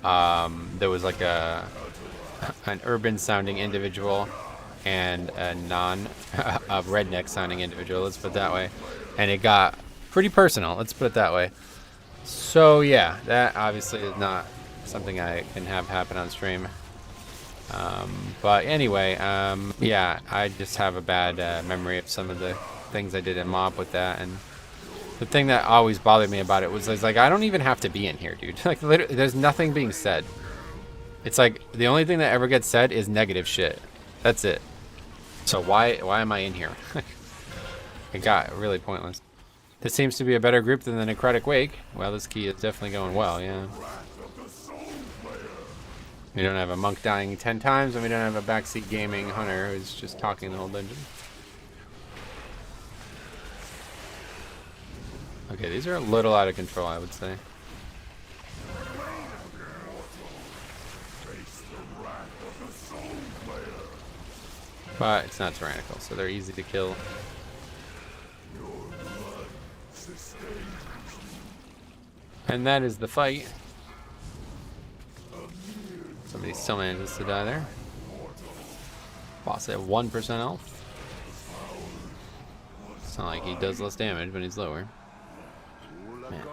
there was like an urban sounding individual and a a redneck sounding individual, let's put it that way, and it got pretty personal, let's put it that way. So yeah, that obviously is not something I can have happen on stream. But anyway, yeah, I just have a bad memory of some of the things I did in mob with that. And the thing that always bothered me about it was like, I don't even have to be in here, dude. Like literally, there's nothing being said. It's like the only thing that ever gets said is negative shit. That's it. So why am I in here? It got really pointless. This seems to be a better group than the Necrotic Wake. Well, this key is definitely going well, yeah. We don't have a monk dying 10 times, and we don't have a backseat gaming hunter who's just talking the whole dungeon. Okay, these are a little out of control, I would say. But it's not tyrannical, so they're easy to kill. And that is the fight. Somebody still manages to die there. Boss at 1% health. It's not like he does less damage when he's lower. Man.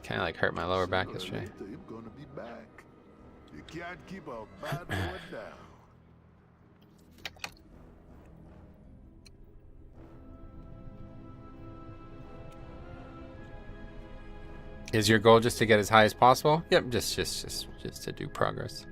Kind of like hurt my lower back yesterday. You can't keep a bad boy down. Is your goal just to get as high as possible? Yep, just to do progress.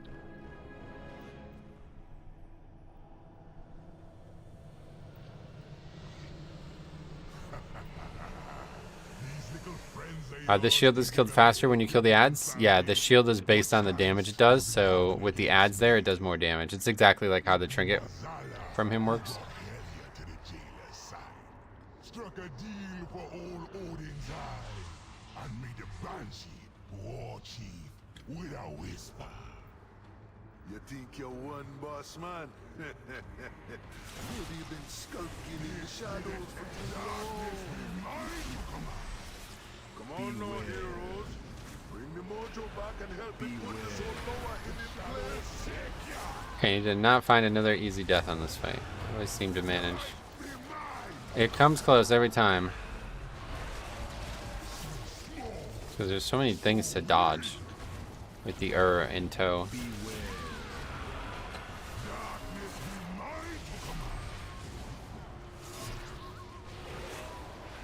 The shield is killed faster when you kill the ads? Yeah, the shield is based on the damage it does, so with the ads there, it does more damage. It's exactly like how the trinket from him works. Struck a deal for old Odin's eye, and made the Banshee war chief with a whisper. You think you're one boss man? Maybe you've been skulking in the shadows for too long. Come on now, heroes. Bring the mojo back and help me put this old lower in its place. Okay, you did not find another easy death on this fight. I always seem to manage. It comes close every time. Because there's so many things to dodge with the in tow.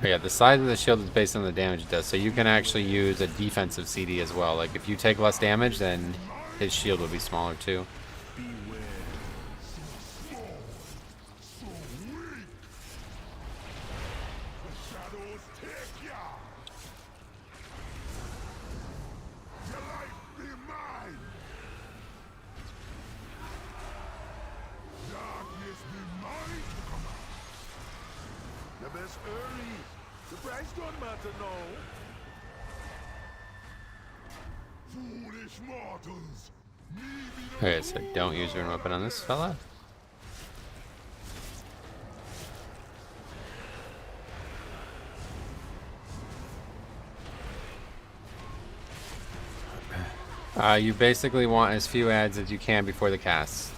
But yeah, the size of the shield is based on the damage it does, so you can actually use a defensive CD as well. Like if you take less damage, then his shield will be smaller too. Okay, so don't use rune weapon on this fella. You basically want as few ads as you can before the cast.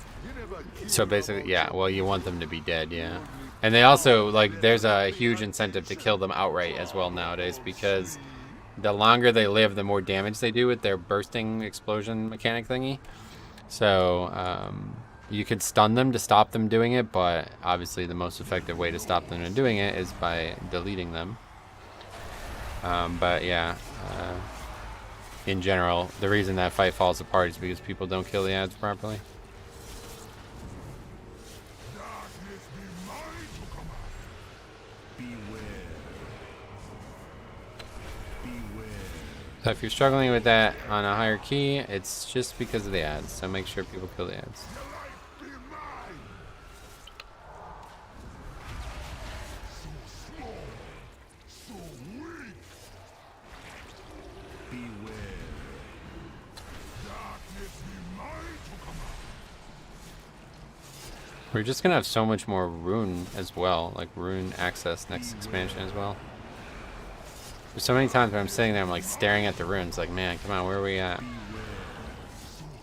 So basically, yeah, well, you want them to be dead, yeah. And they also, like, there's a huge incentive to kill them outright as well nowadays, because the longer they live, the more damage they do with their bursting explosion mechanic thingy. So, you could stun them to stop them doing it, but obviously the most effective way to stop them from doing it is by deleting them. But yeah, in general, the reason that fight falls apart is because people don't kill the ads properly. So if you're struggling with that on a higher key, it's just because of the ads. So make sure people kill the ads. We're just gonna have so much more rune as well, like rune access next expansion as well. There's so many times where I'm sitting there, I'm like staring at the runes, like, man, come on, where are we at?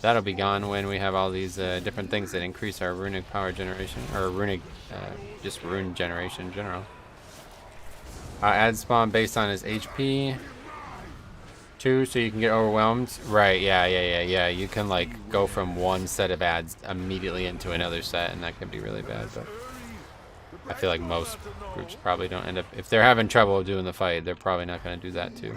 That'll be gone when we have all these different things that increase our runic power generation, or runic, just rune generation in general. Ad spawn based on his HP. 2, so you can get overwhelmed. Right, yeah. You can like go from one set of ads immediately into another set, and that can be really bad, but I feel like most groups probably don't end up, if they're having trouble doing the fight, they're probably not going to do that too.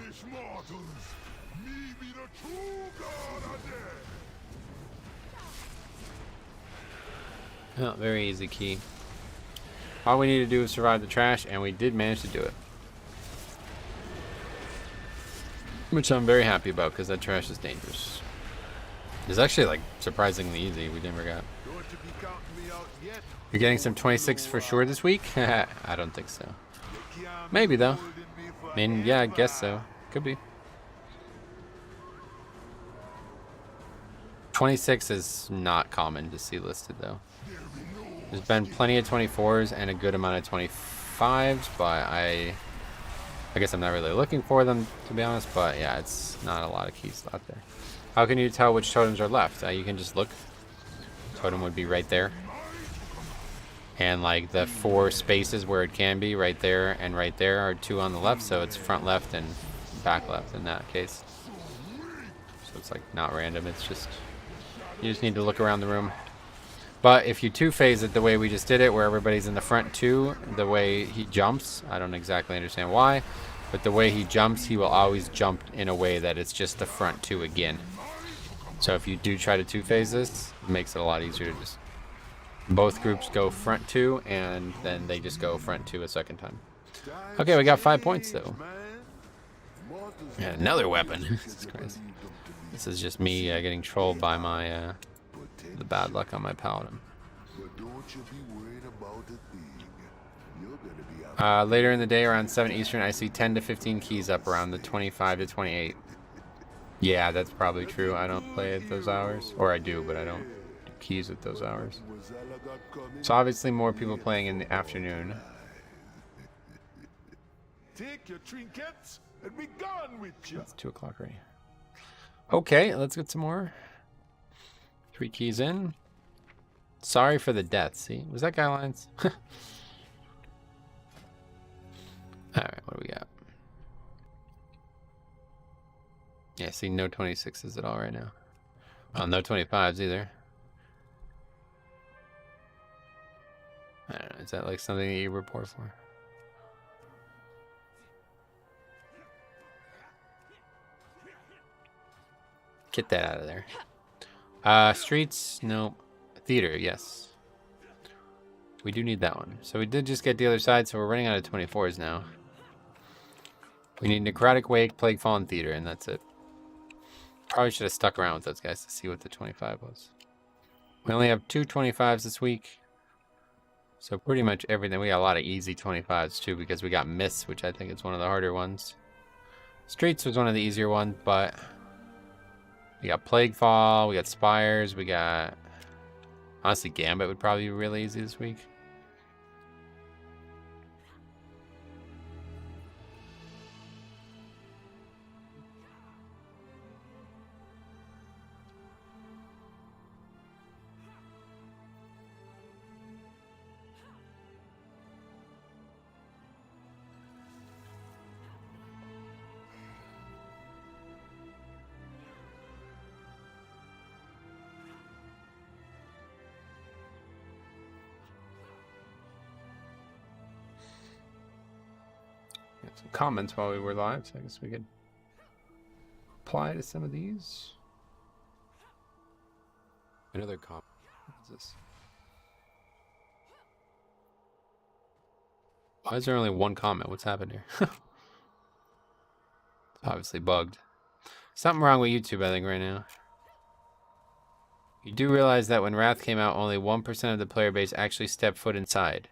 Oh, very easy key. All we need to do is survive the trash, and we did manage to do it. Which I'm very happy about, because that trash is dangerous. It's actually like surprisingly easy. We never got. You're getting some 26 for sure this week? I don't think so. Maybe though. I mean, yeah, I guess so. Could be. 26 is not common to see listed though. There's been plenty of 24s and a good amount of 25s, but I guess I'm not really looking for them, to be honest, but yeah, it's not a lot of keys out there. How can you tell which totems are left? You can just look. Totem would be right there. And like the 4 spaces where it can be, right there and right there, are 2 on the left, so it's front left and back left in that case. So it's like not random, it's just, you just need to look around the room. But if you 2-phase it the way we just did it, where everybody's in the front 2, the way he jumps, I don't exactly understand why, but the way he jumps, he will always jump in a way that it's just the front 2 again. So if you do try to 2-phase this, it makes it a lot easier to just, both groups go front 2, and then they just go front 2 a second time. Okay, we got 5 points though. And another weapon. Jesus Christ. This is just me getting trolled by my the bad luck on my paladin. Later in the day, around 7 Eastern, I see 10 to 15 keys up around the 25 to 28. Yeah, that's probably true. I don't play at those hours. Or I do, but I don't keys at those hours. So obviously more people playing in the afternoon. Take your trinkets and be gone with you. It's 2 o'clock already. Okay, let's get some more. 3 keys in. Sorry for the death. See, was that guy lines? All right, what do we got? Yeah, see, no 26s at all right now. Well, no 25s either. I don't know. Is that like something that you report for? Get that out of there. Streets, no. Theater, yes. We do need that one. So we did just get the other side, so we're running out of 24s now. We need Necrotic Wake, Plague Fall, and Theater, and that's it. Probably should have stuck around with those guys to see what the 25 was. We only have 2 25s this week. So pretty much everything. We got a lot of easy 25s too, because we got Mists, which I think is one of the harder ones. Streets was one of the easier ones, but we got Plague Fall, we got Spires, we got... Honestly, Gambit would probably be really easy this week. Some comments while we were live, so I guess we could apply to some of these. Another comment. What is this? Why is there only 1 comment? What's happened here? It's obviously bugged. Something wrong with YouTube, I think, right now. You do realize that when Wrath came out, only 1% of the player base actually stepped foot inside.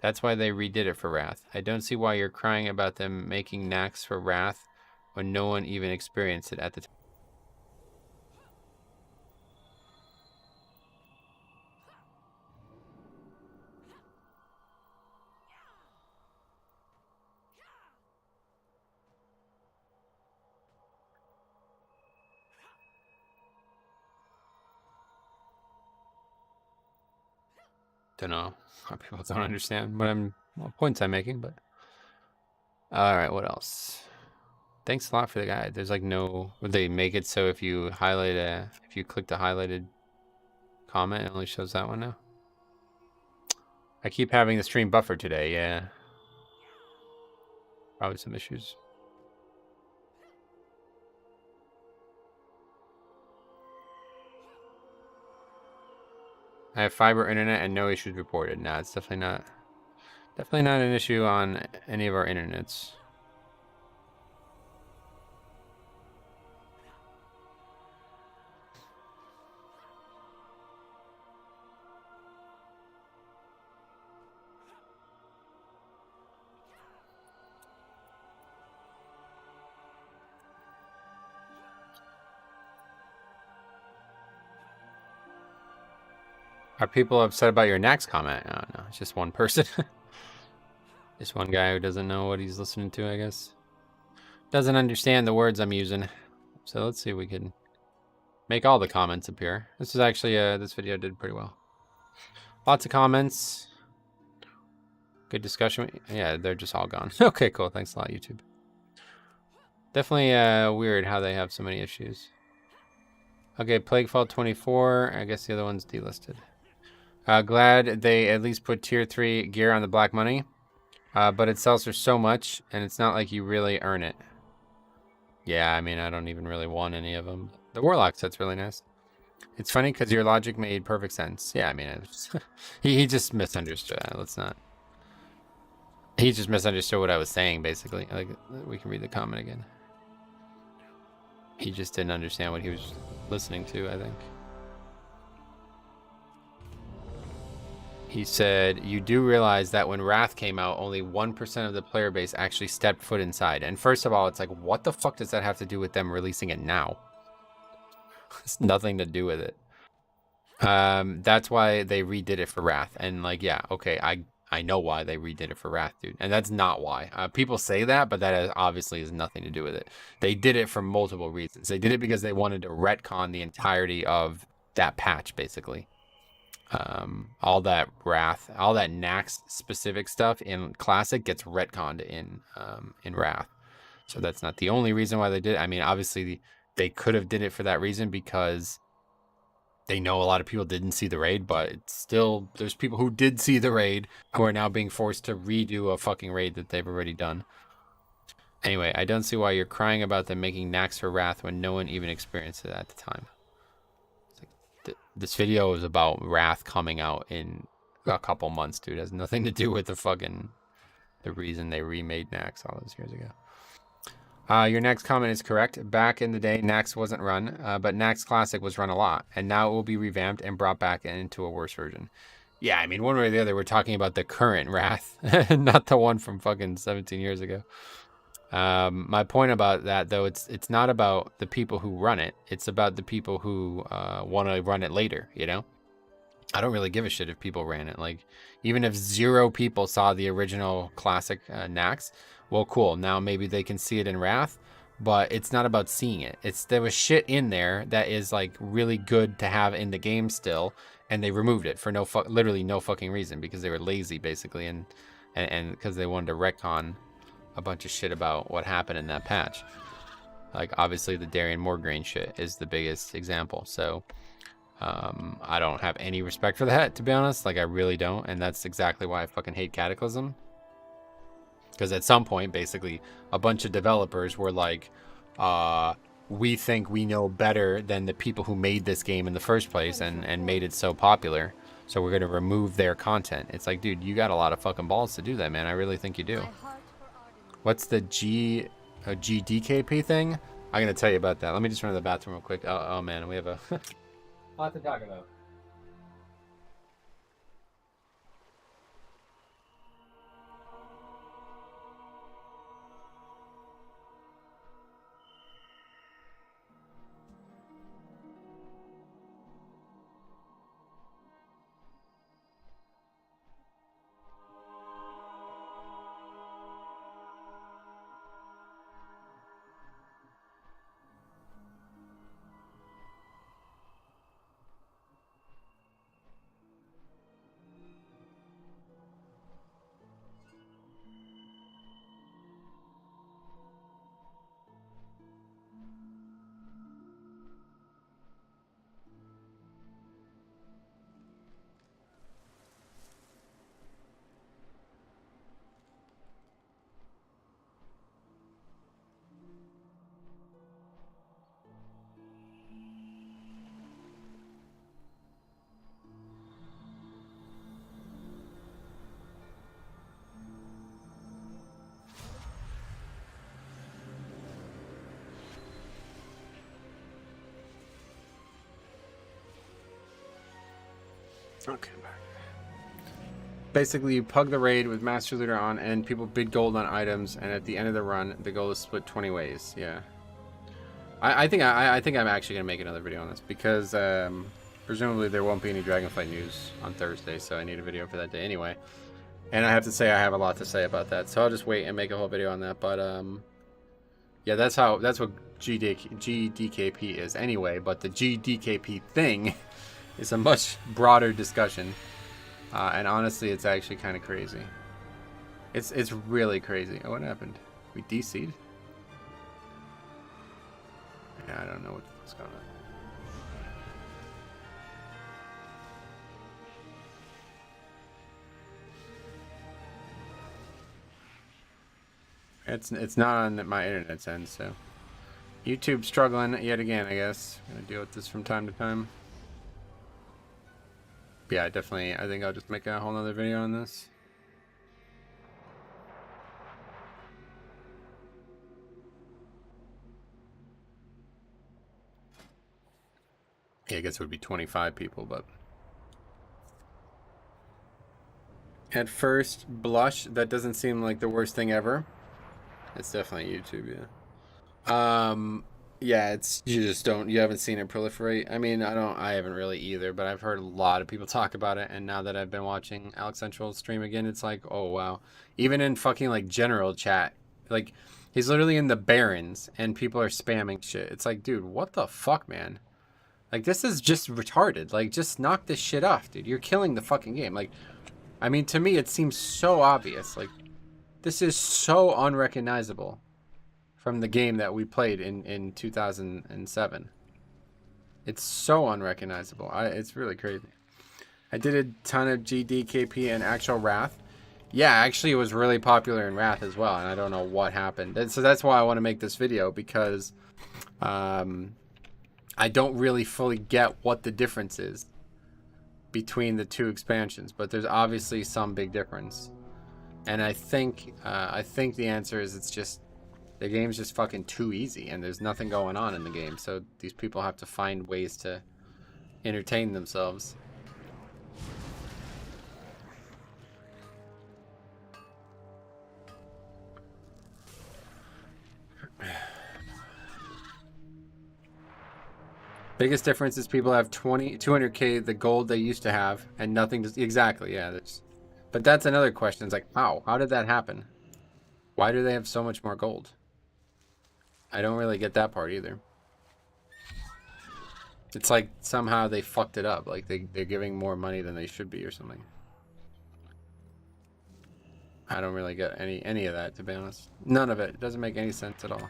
That's why they redid it for Wrath. I don't see why you're crying about them making Naxx for Wrath when no one even experienced it at the time. Don't know how people don't understand what points I'm making, but all right, what else? Thanks a lot for the guide. There's like no, would they make it so if you click the highlighted comment, it only shows that one now? I keep having the stream buffer today, yeah. Probably some issues. I have fiber internet and no issues reported. Nah, it's definitely not an issue on any of our internets. Are people upset about your Naxx comment? Oh, no, it's just one person. Just one guy who doesn't know what he's listening to, I guess. Doesn't understand the words I'm using. So let's see if we can make all the comments appear. This is actually, this video did pretty well. Lots of comments. Good discussion. Yeah, they're just all gone. Okay, cool. Thanks a lot, YouTube. Definitely weird how they have so many issues. Okay, Plaguefall 24. I guess the other one's delisted. Glad they at least put tier 3 gear on the black money. But it sells for so much, and it's not like you really earn it. Yeah, I mean, I don't even really want any of them. The Warlock set's really nice. It's funny because your logic made perfect sense. Yeah, I mean, it was he just misunderstood. Let's not. He just misunderstood what I was saying, basically. Like, we can read the comment again. He just didn't understand what he was listening to, I think. He said, you do realize that when Wrath came out, only 1% of the player base actually stepped foot inside. And first of all, it's like, what the fuck does that have to do with them releasing it now? It's nothing to do with it. That's why they redid it for Wrath. And like, yeah, okay, I know why they redid it for Wrath, dude. And that's not why. People say that, but that obviously has nothing to do with it. They did it for multiple reasons. They did it because they wanted to retcon the entirety of that patch, basically. All that Wrath, all that Nax specific stuff in Classic gets retconned in Wrath. So that's not the only reason why they did it. I mean, obviously they could have did it for that reason because they know a lot of people didn't see the raid, but it's still, there's people who did see the raid who are now being forced to redo a fucking raid that they've already done. Anyway, I don't see why you're crying about them making Nax for Wrath when no one even experienced it at the time. This video is about Wrath coming out in a couple months, dude. It has nothing to do with the reason they remade Nax all those years ago. Your next comment is correct. Back in the day, Nax wasn't run, but Nax Classic was run a lot, and now it will be revamped and brought back into a worse version. Yeah, I mean, one way or the other, we're talking about the current Wrath, not the one from fucking 17 years ago. My point about that, though, it's not about the people who run it. It's about the people who want to run it later, you know? I don't really give a shit if people ran it. Like, even if 0 people saw the original Classic Nax, well, cool. Now maybe they can see it in Wrath, but it's not about seeing it. There was shit in there that is, like, really good to have in the game still, and they removed it for literally no fucking reason because they were lazy, basically, and because they wanted to retcon a bunch of shit about what happened in that patch. Like, obviously the Darian Morgraine shit is the biggest example. So I don't have any respect for that, to be honest. Like, I really don't. And that's exactly why I fucking hate Cataclysm. Because at some point, basically, a bunch of developers were like, we think we know better than the people who made this game in the first place and made it so popular. So we're going to remove their content. It's like, dude, you got a lot of fucking balls to do that, man. I really think you do. What's the GDKP thing? I'm going to tell you about that. Let me just run to the bathroom real quick. Oh man, we have a lot to talk about. Okay, back. Basically, you pug the raid with Master Looter on, and people bid gold on items, and at the end of the run, the goal is split 20 ways. Yeah, I think I'm actually gonna make another video on this because presumably there won't be any Dragonflight news on Thursday, so I need a video for that day anyway. And I have to say I have a lot to say about that, so I'll just wait and make a whole video on that. But yeah, that's what GDKP is anyway. But the GDKP thing is a much broader discussion, and honestly, it's actually kind of crazy. It's really crazy. Oh, what happened? We DC'd? Yeah, I don't know what's going on. It's not on my internet's end, so YouTube's struggling yet again, I guess. I'm gonna deal with this from time to time. Yeah, I think I'll just make a whole nother video on this. Yeah, I guess it would be 25 people, but at first blush, that doesn't seem like the worst thing ever. It's definitely YouTube, yeah. Yeah, it's you haven't seen it proliferate. I mean, I haven't really either, but I've heard a lot of people talk about it, and now that I've been watching Alex Central stream again, it's like, oh wow. Even in fucking like general chat, like he's literally in the Barrens and people are spamming shit. It's like, dude, what the fuck, man? Like this is just retarded. Like just knock this shit off, dude. You're killing the fucking game. Like I mean, to me it seems so obvious. Like this is so unrecognizable from the game that we played in 2007. It's so unrecognizable. It's really crazy. I did a ton of GDKP and actual Wrath. Yeah, actually it was really popular in Wrath as well, and I don't know what happened. And so that's why I want to make this video, because I don't really fully get what the difference is between the two expansions, but there's obviously some big difference. And I think the answer is it's just the game's just fucking too easy, and there's nothing going on in the game, so these people have to find ways to entertain themselves. Biggest difference is people have 200k the gold they used to have, and nothing to, exactly, yeah. But that's another question. It's like, how did that happen? Why do they have so much more gold? I don't really get that part either. It's like somehow they fucked it up. Like they're giving more money than they should be or something. I don't really get any of that, to be honest. None of it. It doesn't make any sense at all.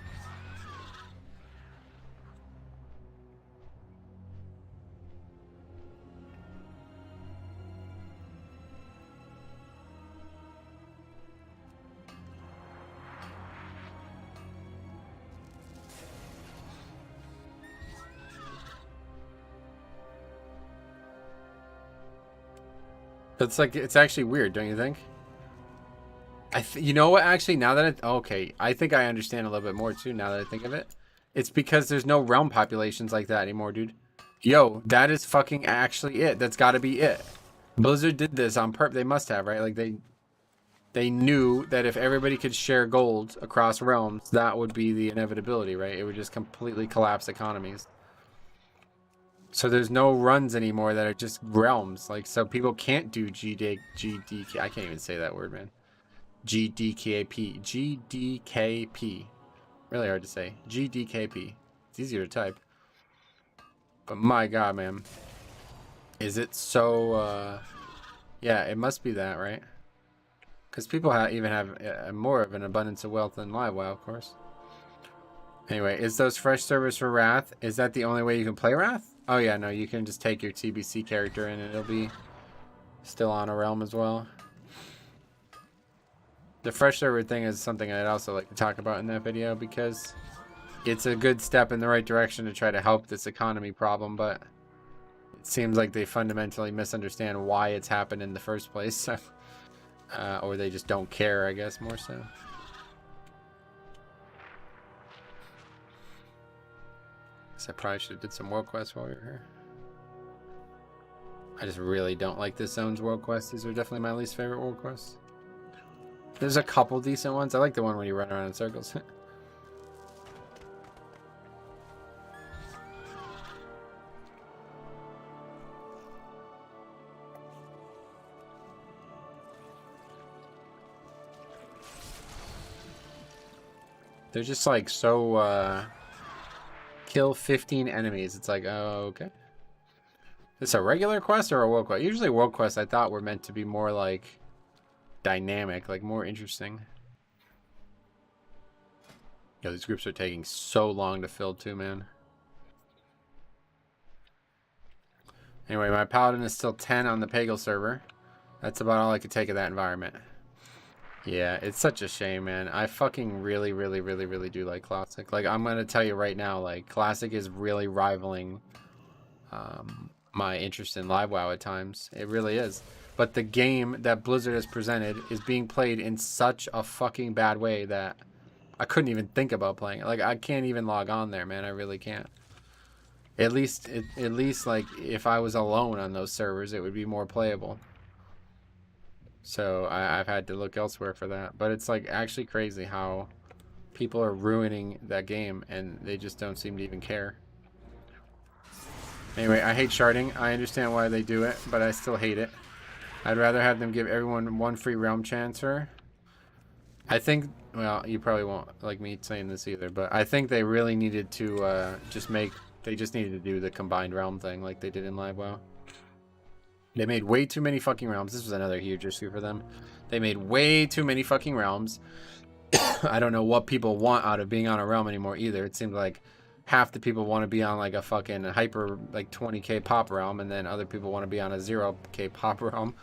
It's like, it's actually weird, don't you think? You know what, actually, now that okay, I think I understand a little bit more too, now that I think of it. It's because there's no realm populations like that anymore, dude. Yo, that is fucking actually it. That's gotta be it. Blizzard did this on purpose. They must have, right? Like, they knew that if everybody could share gold across realms, that would be the inevitability, right? It would just completely collapse economies. So there's no runs anymore that are just realms. Like, so people can't do GDK. I can't even say that word, man. GDKP. GDKP. Really hard to say. GDKP. It's easier to type. But my god, man. Is it so, yeah, it must be that, right? Because people even have more of an abundance of wealth than Live WoW, of course. Anyway, is those fresh servers for Wrath? Is that the only way you can play Wrath? Oh yeah, no, you can just take your TBC character and it'll be still on a realm as well. The fresh server thing is something I'd also like to talk about in that video, because it's a good step in the right direction to try to help this economy problem, but it seems like they fundamentally misunderstand why it's happened in the first place. Or they just don't care, I guess, more so. I probably should have did some world quests while we were here. I just really don't like this zone's world quests. These are definitely my least favorite world quests. There's a couple decent ones. I like the one where you run around in circles. They're just like so kill 15 enemies. It's like, oh, okay. It's a regular quest or a world quest? Usually world quests I thought were meant to be more like dynamic, like more interesting. Yo, these groups are taking so long to fill too, man. Anyway, my paladin is still 10 on the Pagel server. That's about all I could take of that environment. Yeah, it's such a shame, man. I fucking really do like Classic. Like, I'm gonna tell you right now, like, Classic is really rivaling my interest in Live WoW at times. It really is. But the game that Blizzard has presented is being played in such a fucking bad way that I couldn't even think about playing it. Like, I can't even log on there, man. I really can't. At least, like, if I was alone on those servers, it would be more playable. So I've had to look elsewhere for that. But it's like actually crazy how People are ruining that game, and they just don't seem to even care. Anyway, I hate sharding. I understand why they do it, but I still hate it. I'd rather have them give everyone one free realm chancer. I think, well, you probably won't like me saying this either, but I think they really needed to they just needed to do the combined realm thing like they did in Live WoW. They made way too many fucking realms. This was another huge issue for them. They made way too many fucking realms. I don't know what people want out of being on a realm anymore either. It seems like half the people want to be on like a fucking hyper like 20k pop realm, and then other people want to be on a 0k pop realm.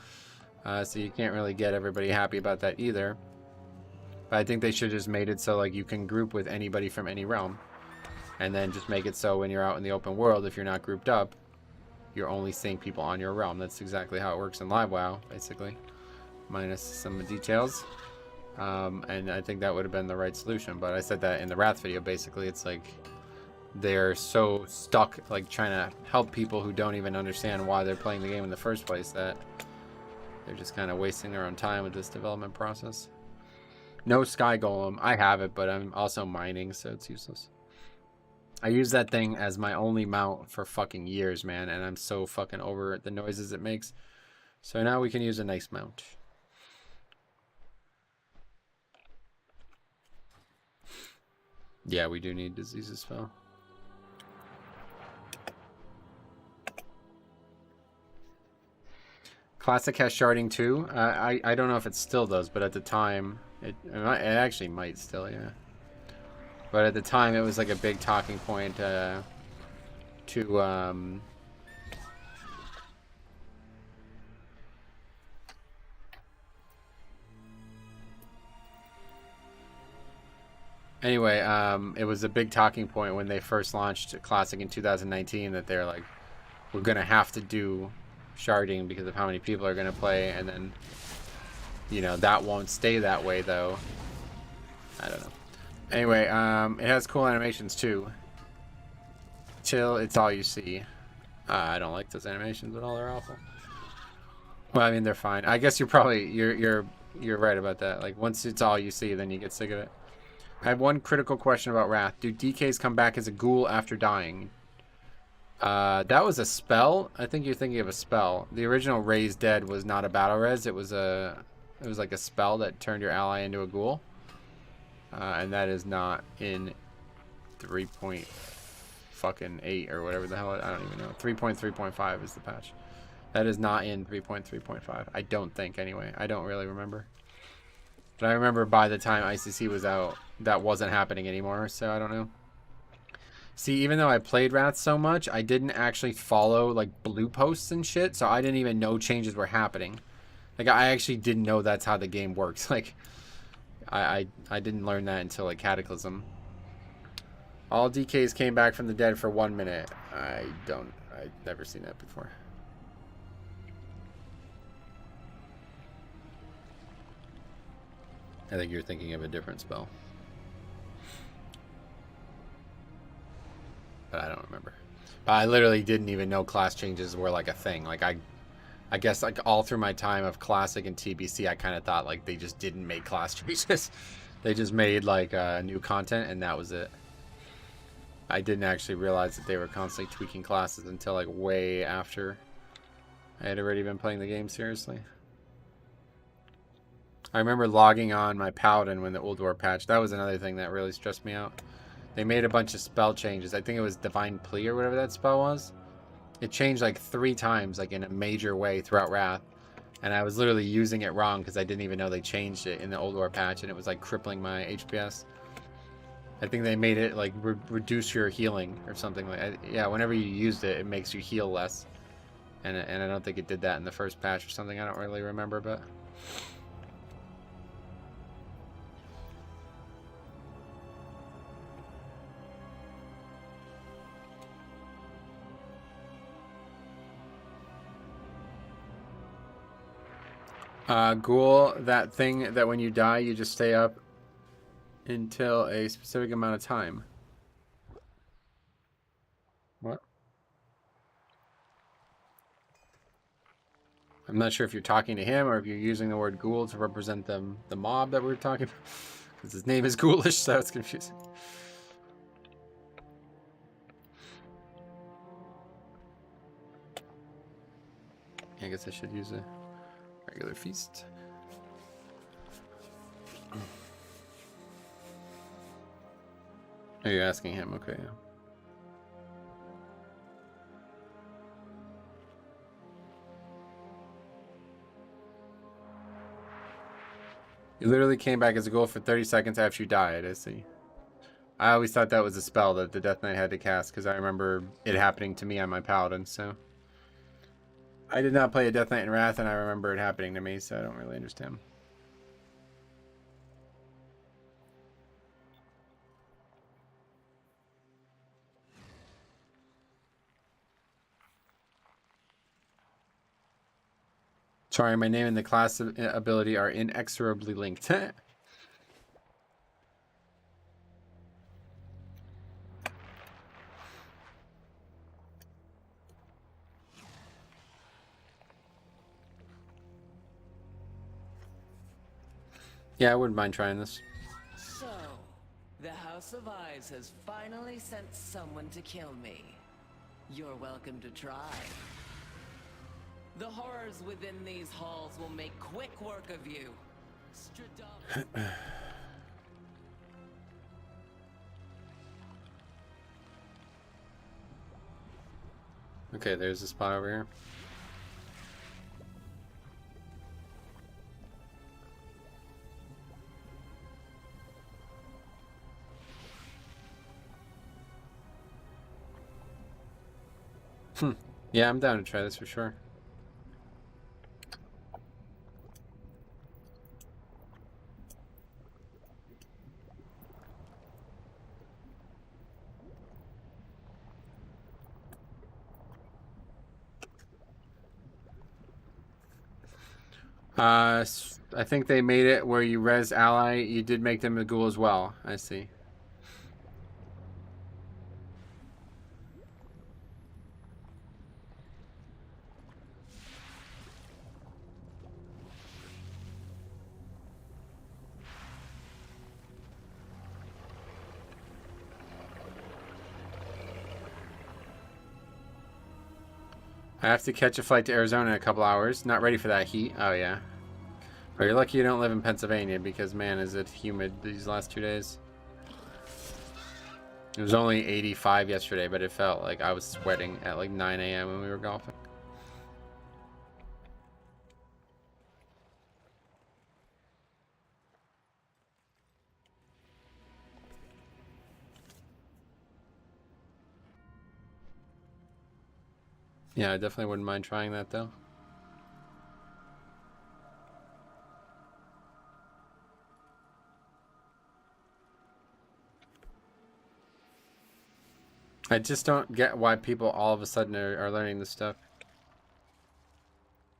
So you can't really get everybody happy about that either. But I think they should have just made it so like you can group with anybody from any realm, and then just make it so when you're out in the open world, if you're not grouped up, you're only seeing people on your realm. That's exactly how it works in Live WoW, basically, minus some details. And I think that would have been the right solution. But I said that in the Wrath video. Basically, it's like they're so stuck like trying to help people who don't even understand why they're playing the game in the first place that they're just kind of wasting their own time with this development process. No Sky Golem. I have it, but I'm also mining, so it's useless. I use that thing as my only mount for fucking years, man, and I'm so fucking over the noises it makes. So now we can use a nice mount. Yeah, we do need Diseases spell. Classic has sharding too. I don't know if it still does, but at the time, it actually might still, yeah. But at the time, it was like a big talking point Anyway, it was a big talking point when they first launched Classic in 2019 that they're like, we're going to have to do sharding because of how many people are going to play, and then, you know, that won't stay that way, though. I don't know. Anyway, it has cool animations, too. Till it's all you see. I don't like those animations at all. They're awful. Well, I mean, they're fine. I guess you're probably, you're right about that. Like, once it's all you see, then you get sick of it. I have one critical question about Wrath. Do DKs come back as a ghoul after dying? That was a spell. I think you're thinking of a spell. The original Raise Dead was not a battle res. It was like a spell that turned your ally into a ghoul. And that is not in 3.8 or whatever the hell. I don't even know. 3.3.5 is the patch. That is not in 3.3.5. I don't think, anyway. I don't really remember. But I remember by the time ICC was out, that wasn't happening anymore, so I don't know. See, even though I played Wrath so much, I didn't actually follow, like, blue posts and shit, so I didn't even know changes were happening. Like, I actually didn't know that's how the game works. Like, I didn't learn that until, like, Cataclysm. All DKs came back from the dead for 1 minute. I've never seen that before. I think you're thinking of a different spell. But I don't remember. But I literally didn't even know class changes were like a thing. Like I guess like all through my time of Classic and TBC, I kind of thought like they just didn't make class changes. They just made like new content and that was it. I didn't actually realize that they were constantly tweaking classes until like way after I had already been playing the game seriously. I remember logging on my Paladin when the Old War patch. That was another thing that really stressed me out. They made a bunch of spell changes. I think it was Divine Plea or whatever that spell was. It changed like 3 times, like in a major way throughout Wrath. And I was literally using it wrong because I didn't even know they changed it in the Old War patch, and it was like crippling my HPS. I think they made it like reduce your healing or something like yeah, whenever you used it, it makes you heal less. And I don't think it did that in the first patch or something. I don't really remember, but Ghoul, that thing that when you die, you just stay up until a specific amount of time. What? I'm not sure if you're talking to him or if you're using the word ghoul to represent the mob that we're talking about. Because his name is Ghoulish, so it's confusing. I guess I should use a regular feast. Are you asking him? Okay, yeah. You literally came back as a ghoul for 30 seconds after you died, I see. I always thought that was a spell that the Death Knight had to cast, because I remember it happening to me on my Paladin, so... I did not play a Death Knight in Wrath, and I remember it happening to me, so I don't really understand. Sorry, my name and the class ability are inexorably linked. Yeah, I wouldn't mind trying this. So, the House of Eyes has finally sent someone to kill me. You're welcome to try. The horrors within these halls will make quick work of you. Okay, there's a spot over here. Yeah, I'm down to try this for sure. I think they made it where you res ally, you did make them a ghoul as well. I see. I have to catch a flight to Arizona in a couple hours. Not ready for that heat. Oh, yeah. But you're lucky you don't live in Pennsylvania because, man, is it humid these last 2 days. It was only 85 yesterday, but it felt like I was sweating at like 9 a.m. when we were golfing. Yeah, I definitely wouldn't mind trying that, though. I just don't get why people all of a sudden are learning this stuff.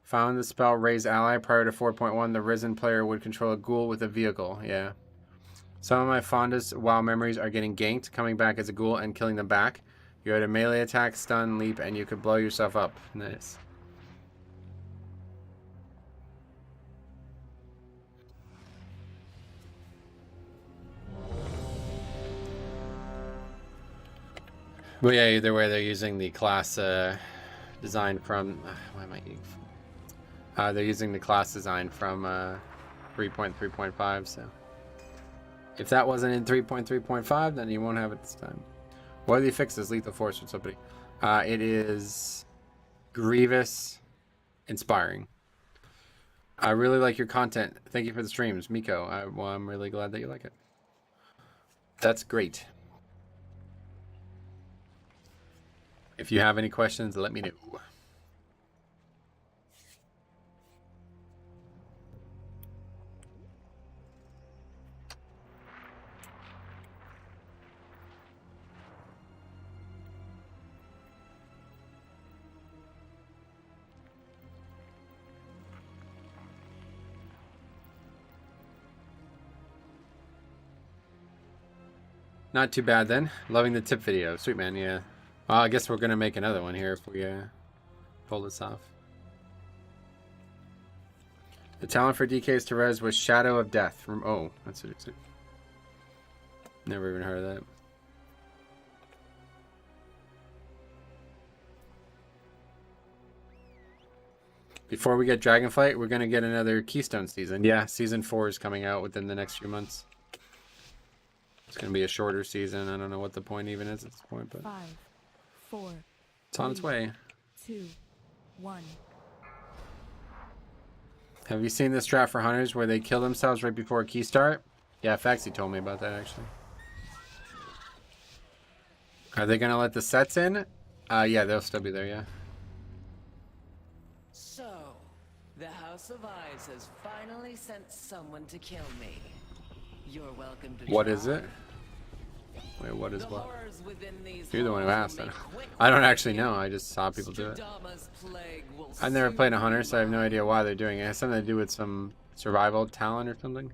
Found the spell Raise Ally. Prior to 4.1, the Risen player would control a ghoul with a vehicle. Yeah. Some of my fondest WoW memories are getting ganked, coming back as a ghoul, and killing them back. You had a melee attack, stun, leap, and you could blow yourself up. Nice. Well, yeah, either way, they're using the class design from... why am I eating? They're using the class design from 3.3.5, so... If that wasn't in 3.3.5, then you won't have it this time. What are the fixes? Lethal Force or somebody. It is Grievous Inspiring. I really like your content. Thank you for the streams, Miko. Well, I'm really glad that you like it. That's great. If you have any questions, let me know. Not too bad then. Loving the tip video. Sweet, man. Yeah. Well, I guess we're going to make another one here if we pull this off. The talent for DK's to res was Shadow of Death. Oh, that's what it is. Never even heard of that. Before we get Dragonflight, we're gonna get another Keystone season. Yeah, season 4 is coming out within the next few months. It's gonna be a shorter season. I don't know what the point even is at this point, but 5, 4, it's on its way. 2, 1. Have you seen this strat for hunters where they kill themselves right before a key start? Yeah, Faxi told me about that actually. Are they gonna let the sets in? Yeah, they'll still be there, yeah. So, the House of Eyes has finally sent someone to kill me. You're welcome to What try. is it? Wait, what is The what? horrors within these You're the one who halls asked will it. be quick I don't to actually kill. know. I just saw people do it. Stradamus plague will I've never soon played a be hunter, so I have no mine. idea why they're doing it. It has something to do with some survival talent or something.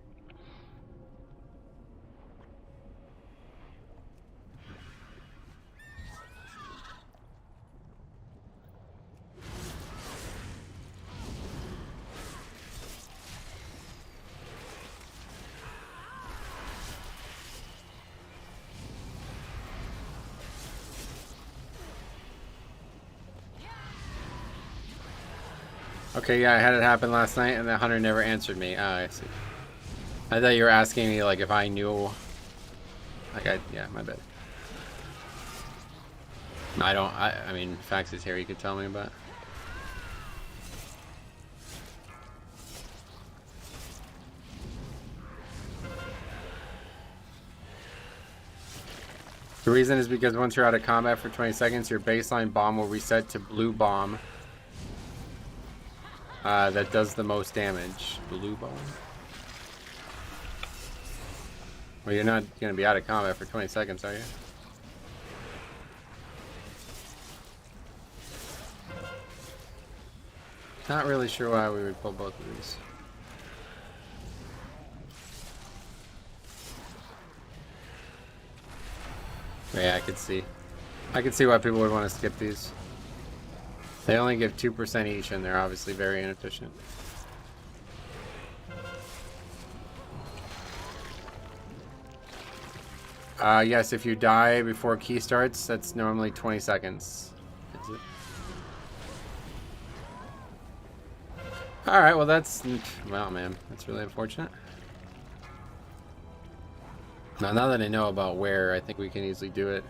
Okay, yeah, I had it happen last night, and the hunter never answered me. Ah, I see. I thought you were asking me, like, if I knew... Like, yeah, my bad. I don't... I mean, Fax is here, you could tell me about. The reason is because once you're out of combat for 20 seconds, your baseline bomb will reset to blue bomb. That does the most damage. Blue bomb? Well, you're not going to be out of combat for 20 seconds, are you? Not really sure why we would pull both of these. Yeah, I could see. I could see why people would want to skip these. They only give 2% each, and they're obviously very inefficient. Yes, if you die before key starts, that's normally 20 seconds. Is it? Alright, well that's... Well, man, that's really unfortunate. Now that I know about where, I think we can easily do it.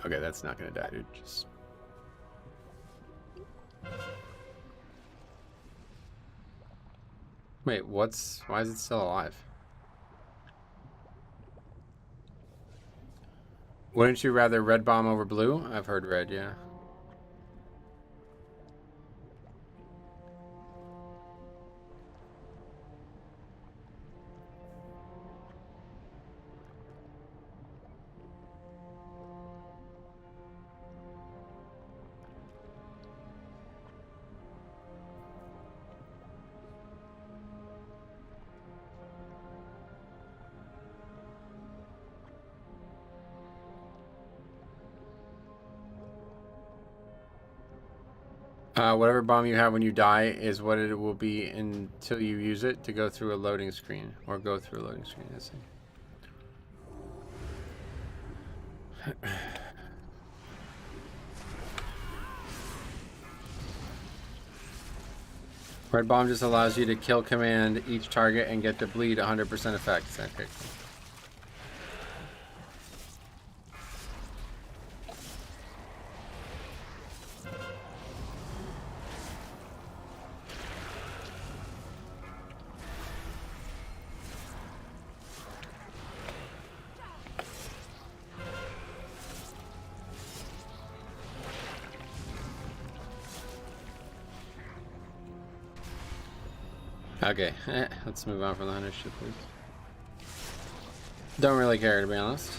Okay, that's not gonna die, dude. Just... Wait, what's... Why is it still alive? Wouldn't you rather red bomb over blue? I've heard red, yeah. Whatever bomb you have when you die is what it will be until you use it to go through a loading screen. Or go through a loading screen, I see. Red bomb just allows you to kill command each target and get the bleed 100% effect. Okay. Okay, let's move on from the hunter shit, please. Don't really care, to be honest.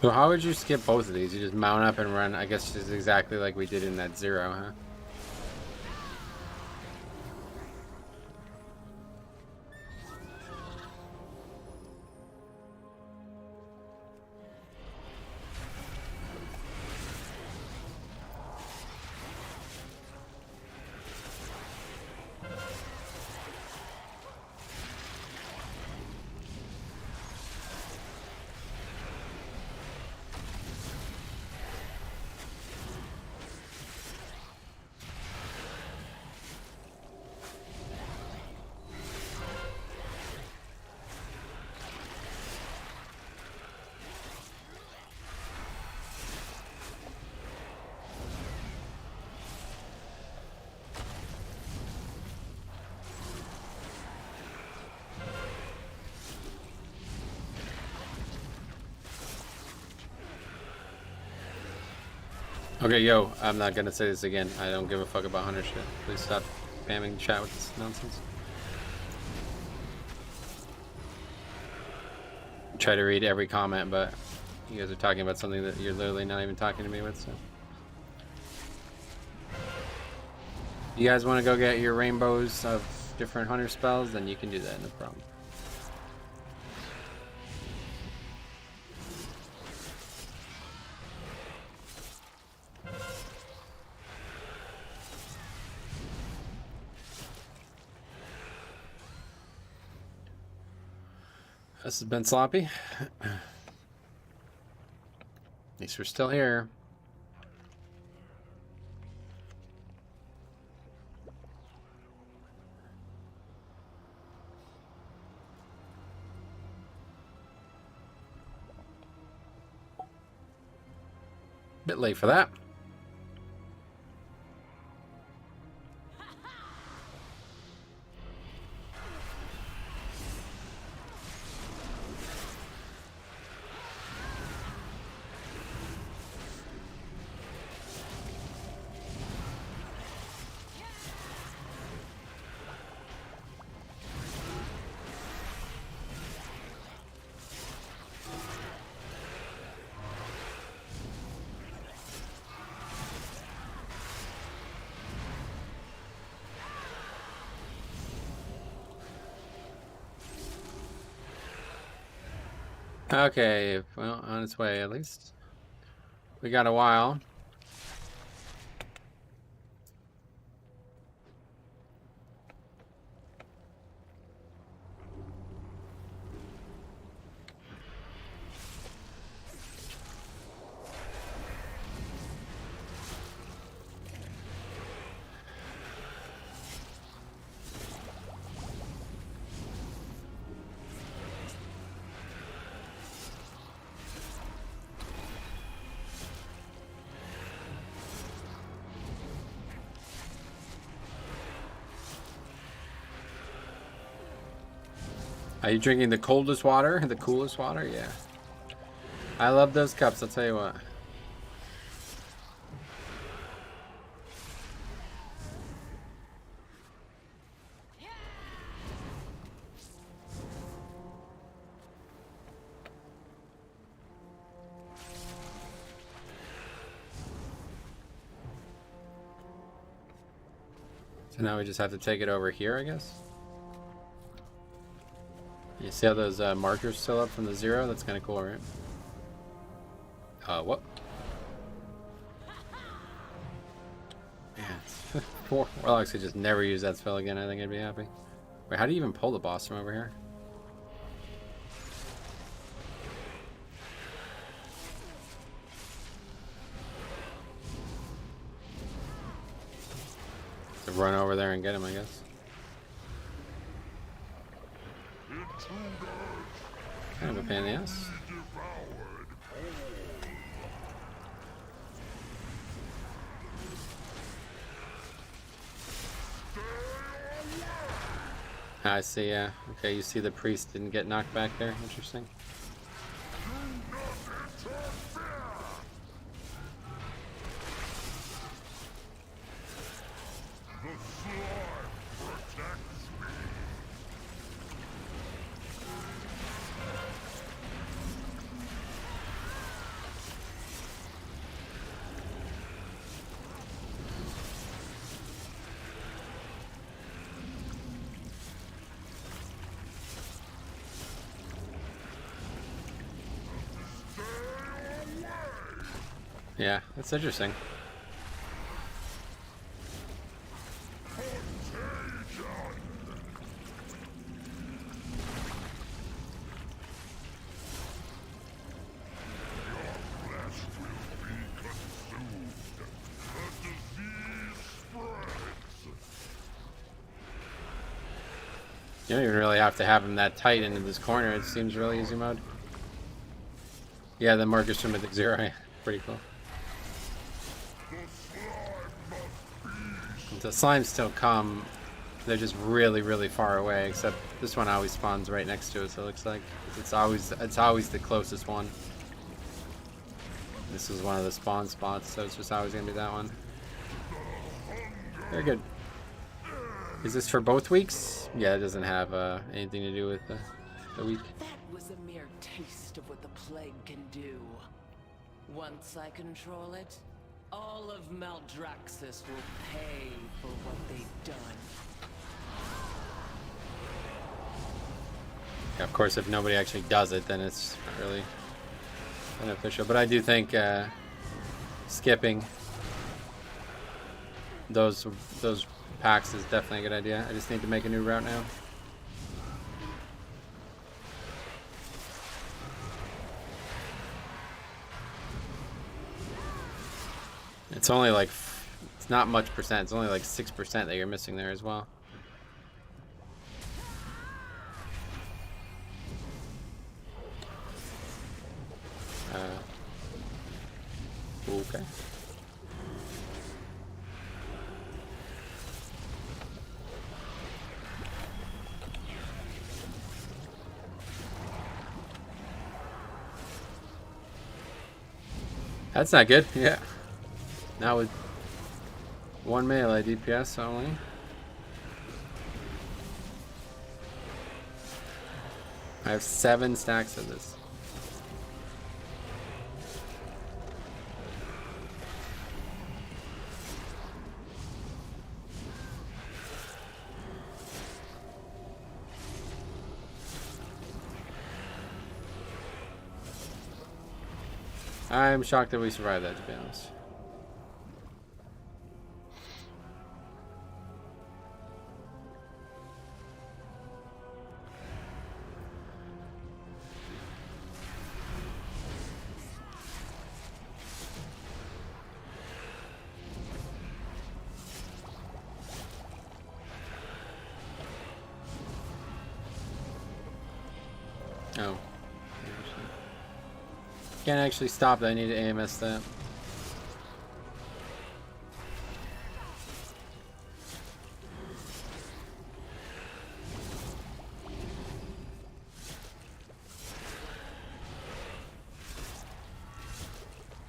So how would you skip both of these? You just mount up and run, I guess just exactly like we did in that 0, huh? Okay, yo, I'm not gonna say this again. I don't give a fuck about Hunter shit. Please stop spamming the chat with this nonsense. Try to read every comment, but you guys are talking about something that you're literally not even talking to me with, so. You guys want to go get your rainbows of different Hunter spells, then you can do that, no problem. This has been sloppy. At least we're still here. Bit late for that. Okay, well, on its way at least. We got a while. Are you drinking the coldest water? The coolest water? Yeah. I love those cups, I'll tell you what. So now we just have to take it over here, I guess? You see how those markers still up from the 0? That's kind of cool, right? What? Yeah, Warlocks could just never use that spell again. I think I'd be happy. Wait, how do you even pull the boss from over here? So run over there and get him, I guess. Kind of a pain in the ass. I see, yeah. Okay, you see the priest didn't get knocked back there. Interesting. Yeah, that's interesting. You don't even really have to have him that tight into this corner. It seems really easy mode. Yeah, the markers from Mythic Zero. Yeah, pretty cool. The slimes still come. They're just really, really far away. Except this one always spawns right next to us. It looks like it's always the closest one. This is one of the spawn spots, so it's just always gonna be that one. Very good. Is this for both weeks? Yeah, it doesn't have anything to do with the week. That was a mere taste of what the plague can do. Once I control it, all of Maldraxxus will pay for what they've done. Yeah, of course, if nobody actually does it, then it's not really beneficial. But I do think skipping those packs is definitely a good idea. I just need to make a new route now. It's only like, it's not much percent. It's only like 6% that you're missing there as well. Okay. That's not good. Yeah. Now with one melee DPS only. I have 7 stacks of this. I'm shocked that we survived that, to be honest. Oh. Can't actually stop that. I need to AMS that.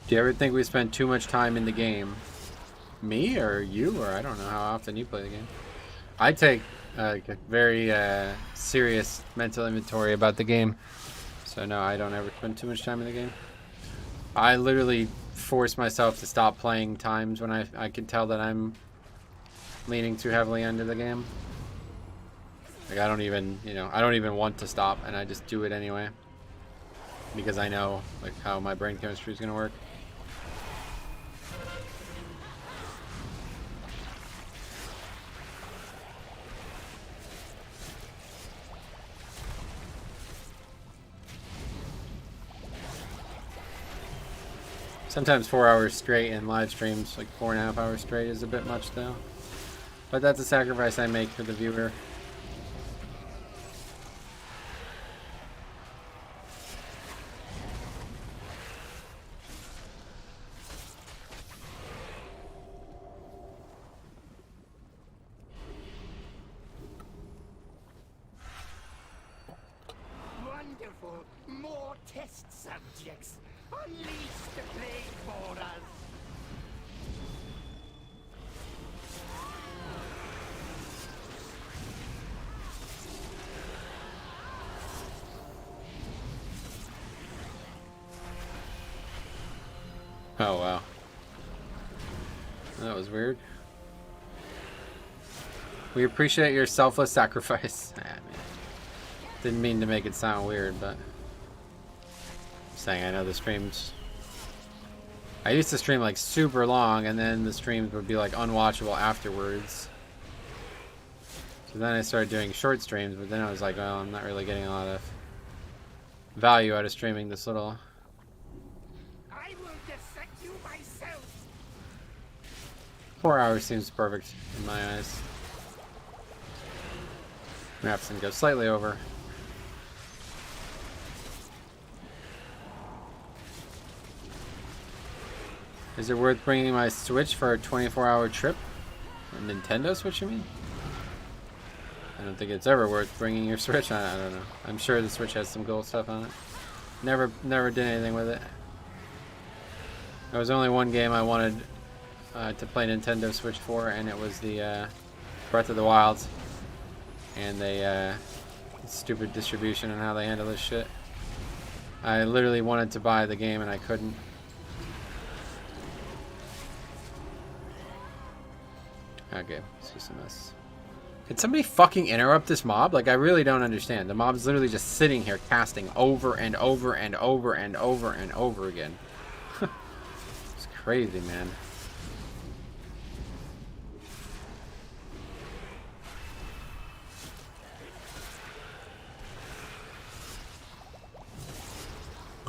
Do you ever think we spend too much time in the game? Me or you, or I don't know how often you play the game. I take a very serious mental inventory about the game. So no, I don't ever spend too much time in the game. I literally force myself to stop playing times when I can tell that I'm leaning too heavily into the game. Like I don't even want to stop, and I just do it anyway. Because I know like how my brain chemistry is gonna work. Sometimes 4 hours straight in live streams, like 4.5 hours straight, is a bit much though. But that's a sacrifice I make for the viewer. Wonderful! More test subjects! Unleash the plague for us! Oh wow. That was weird. We appreciate your selfless sacrifice. Ah, man. Didn't mean to make it sound weird, but I'm saying I know the streams I used to stream like super long, and then the streams would be like unwatchable afterwards. So then I started doing short streams, but then I was like, well, I'm not really getting a lot of value out of streaming this little. I will dissect you myself. 4 hours seems perfect in my eyes. Perhaps gonna go slightly over. Is it worth bringing my Switch for a 24-hour trip? A Nintendo Switch, you mean? I don't think it's ever worth bringing your Switch on. I don't know. I'm sure the Switch has some cool stuff on it. Never did anything with it. There was only one game I wanted to play Nintendo Switch for, and it was the Breath of the Wild. And they stupid distribution and how they handle this shit. I literally wanted to buy the game and I couldn't. Okay, it's just a mess. Can somebody fucking interrupt this mob? Like, I really don't understand. The mob's literally just sitting here casting over and over and over and over and over again. It's crazy, man.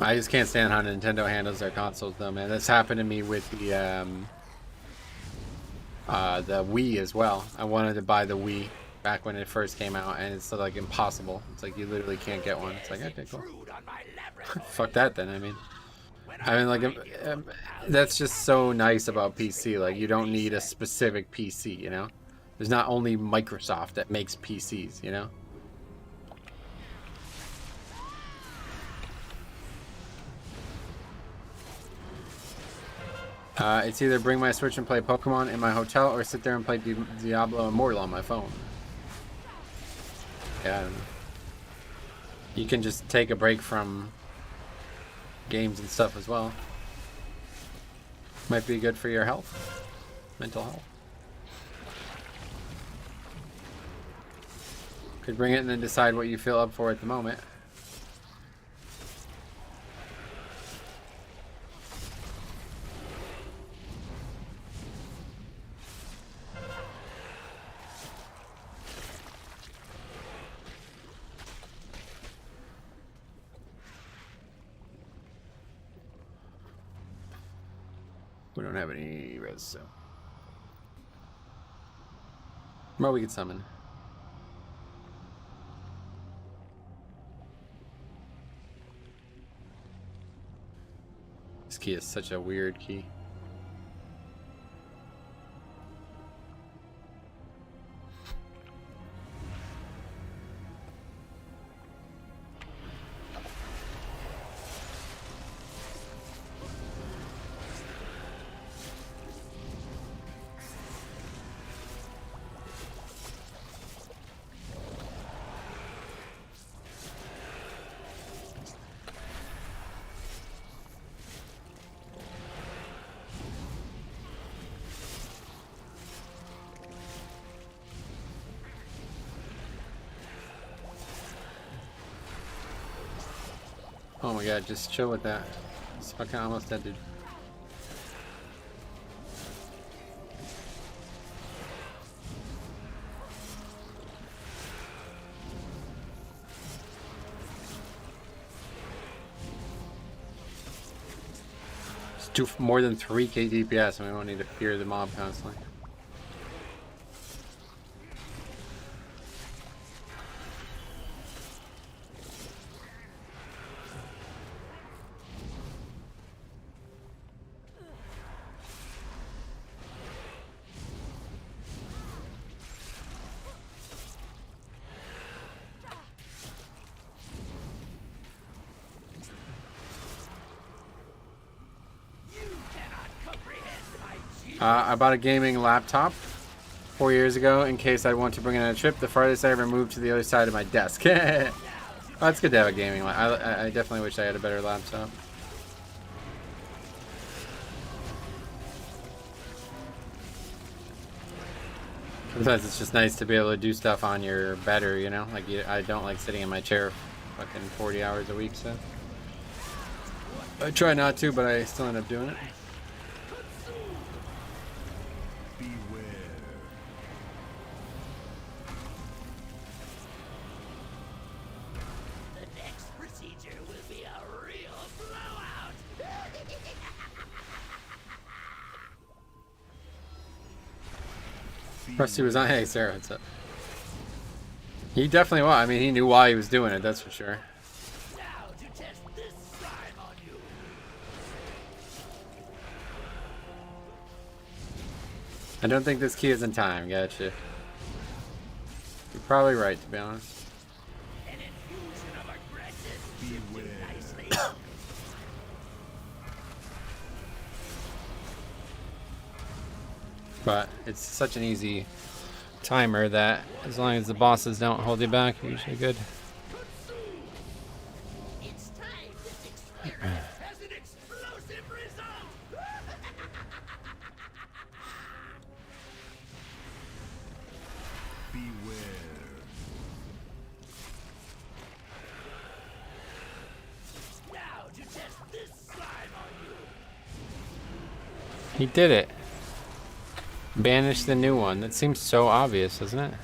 I just can't stand how Nintendo handles their consoles, though, man. That's happened to me with the Wii as well. I wanted to buy the Wii back when it first came out, and it's like impossible. It's like you literally can't get one. It's like, okay, cool. Fuck that then. I mean like that's just so nice about PC. Like, you don't need a specific PC, you know. There's not only Microsoft that makes PCs, you know. It's either bring my Switch and play Pokemon in my hotel, or sit there and play Diablo Immortal on my phone. Yeah, I don't know. You can just take a break from games and stuff as well. Might be good for your health, mental health. Could bring it and then decide what you feel up for at the moment. We don't have any res, so. Well, we could summon. This key is such a weird key. Oh my god, just chill with that. It's fucking almost dead, dude. It's more than 3k DPS, and we won't need to fear the mob constantly. I bought a gaming laptop 4 years ago in case I want to bring it on a trip. The farthest I ever moved to the other side of my desk. Well, it's good to have a gaming laptop. I definitely wish I had a better laptop. Sometimes it's just nice to be able to do stuff on your better, you know? Like, I don't like sitting in my chair fucking 40 hours a week, so. I try not to, but I still end up doing it. Rusty was on. Hey, Sarah, what's up? He definitely was. I mean, he knew why he was doing it, that's for sure. I don't think this key is in time. Gotcha. You're probably right, to be honest. But it's such an easy timer that as long as the bosses don't hold you back, you're usually good. It's time this experiment has an explosive result. Beware. Now to test this slime on you. He did it. Banish the new one. That seems so obvious, doesn't it?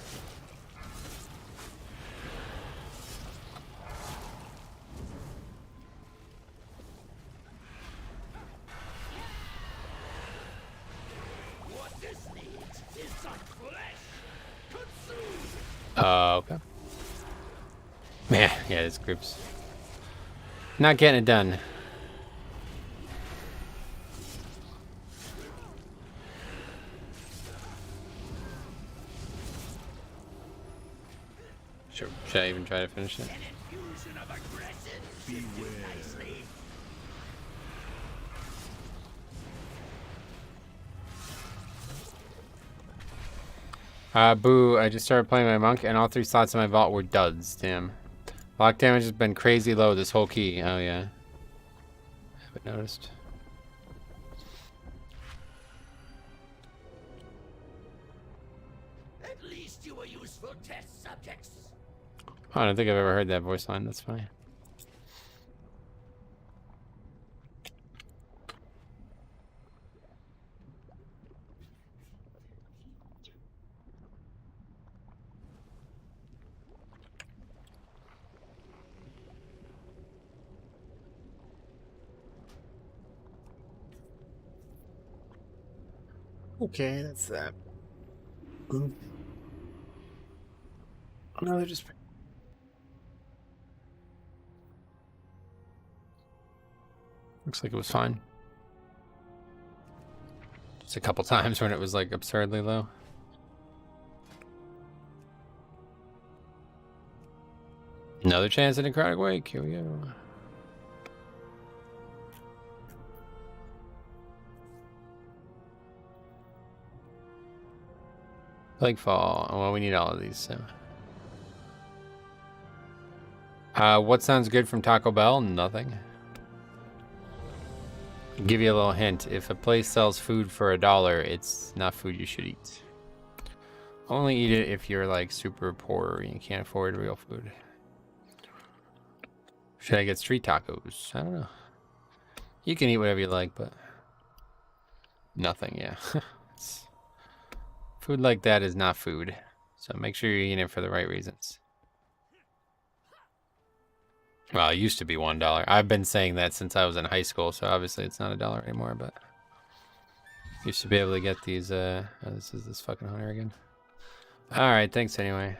What this needs is some flesh. Consume. Okay. Man, yeah, this group's not getting it done. Should I even try to finish it? An infusion of aggression. Beware. Nicely. Boo, I just started playing my monk and all 3 slots in my vault were duds. Damn. Lock damage has been crazy low this whole key. Oh, yeah. I haven't noticed. At least you were useful test subjects. Oh, I don't think I've ever heard that voice line. That's funny. Okay, that's that. Oh, no, they're just... Looks like it was fine. Just a couple times when it was like absurdly low. Another chance at Necrotic Wake. Here we go. Plague Fall. Well, we need all of these, so. What sounds good from Taco Bell? Nothing. Give you a little hint. If a place sells food for $1, it's not food you should eat. Only eat it if you're like super poor and you can't afford real food. Should I get street tacos? I don't know. You can eat whatever you like, but nothing, yeah. Food like that is not food. So make sure you're eating it for the right reasons. Well, it used to be $1. I've been saying that since I was in high school, so obviously it's not $1 anymore, but used to be able to get these, oh, this is this fucking hunter again. Alright, thanks anyway.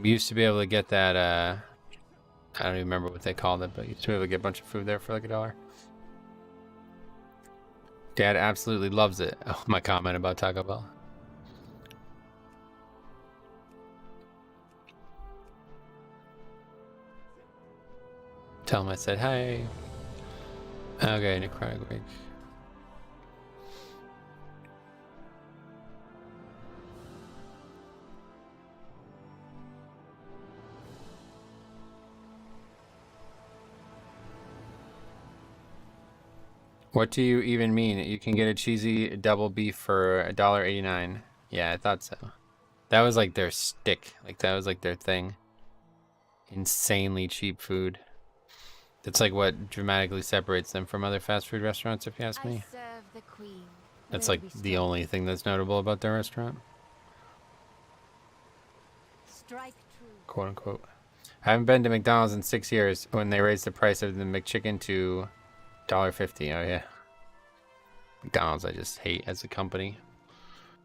Used to be able to get that, I don't even remember what they called it, but used to be able to get a bunch of food there for like $1. Dad absolutely loves it. Oh, my comment about Taco Bell. Tell him I said hi. Okay, Necrotic Wake. What do you even mean? You can get a cheesy double beef for $1.89. Yeah, I thought so. That was like their stick. Like that was like their thing. Insanely cheap food. That's like what dramatically separates them from other fast food restaurants, if you ask me. I serve the queen. That's Will like we the strike? only thing that's notable about their restaurant. Strike true. Quote unquote. I haven't been to McDonald's in 6 years when they raised the price of the McChicken to $1.50. Oh yeah. McDonald's I just hate as a company.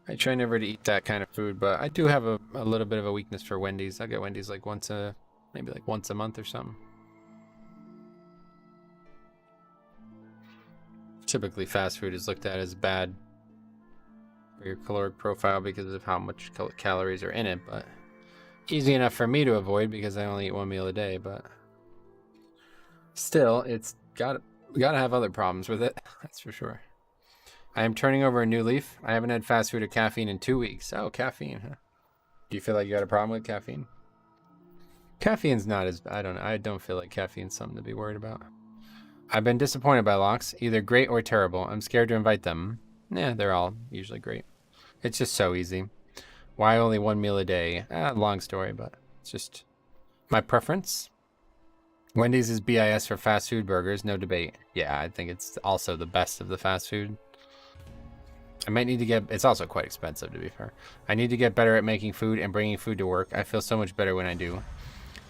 I try never to eat that kind of food, but I do have a little bit of a weakness for Wendy's. I get Wendy's like maybe like once a month or something. Typically, fast food is looked at as bad for your caloric profile because of how much calories are in it, but easy enough for me to avoid because I only eat one meal a day, but still, it's gotta have other problems with it. That's for sure. I am turning over a new leaf. I haven't had fast food or caffeine in 2 weeks. Oh, caffeine, huh? Do you feel like you got a problem with caffeine? Caffeine's not as, I don't feel like caffeine's something to be worried about. I've been disappointed by locks, either great or terrible. I'm scared to invite them. Yeah, they're all usually great. It's just so easy. Why only one meal a day? Long story, but it's just my preference. Wendy's is BIS for fast food burgers, no debate. Yeah, I think it's also the best of the fast food. I might need to get, it's also quite expensive to be fair. I need to get better at making food and bringing food to work. I feel so much better when I do.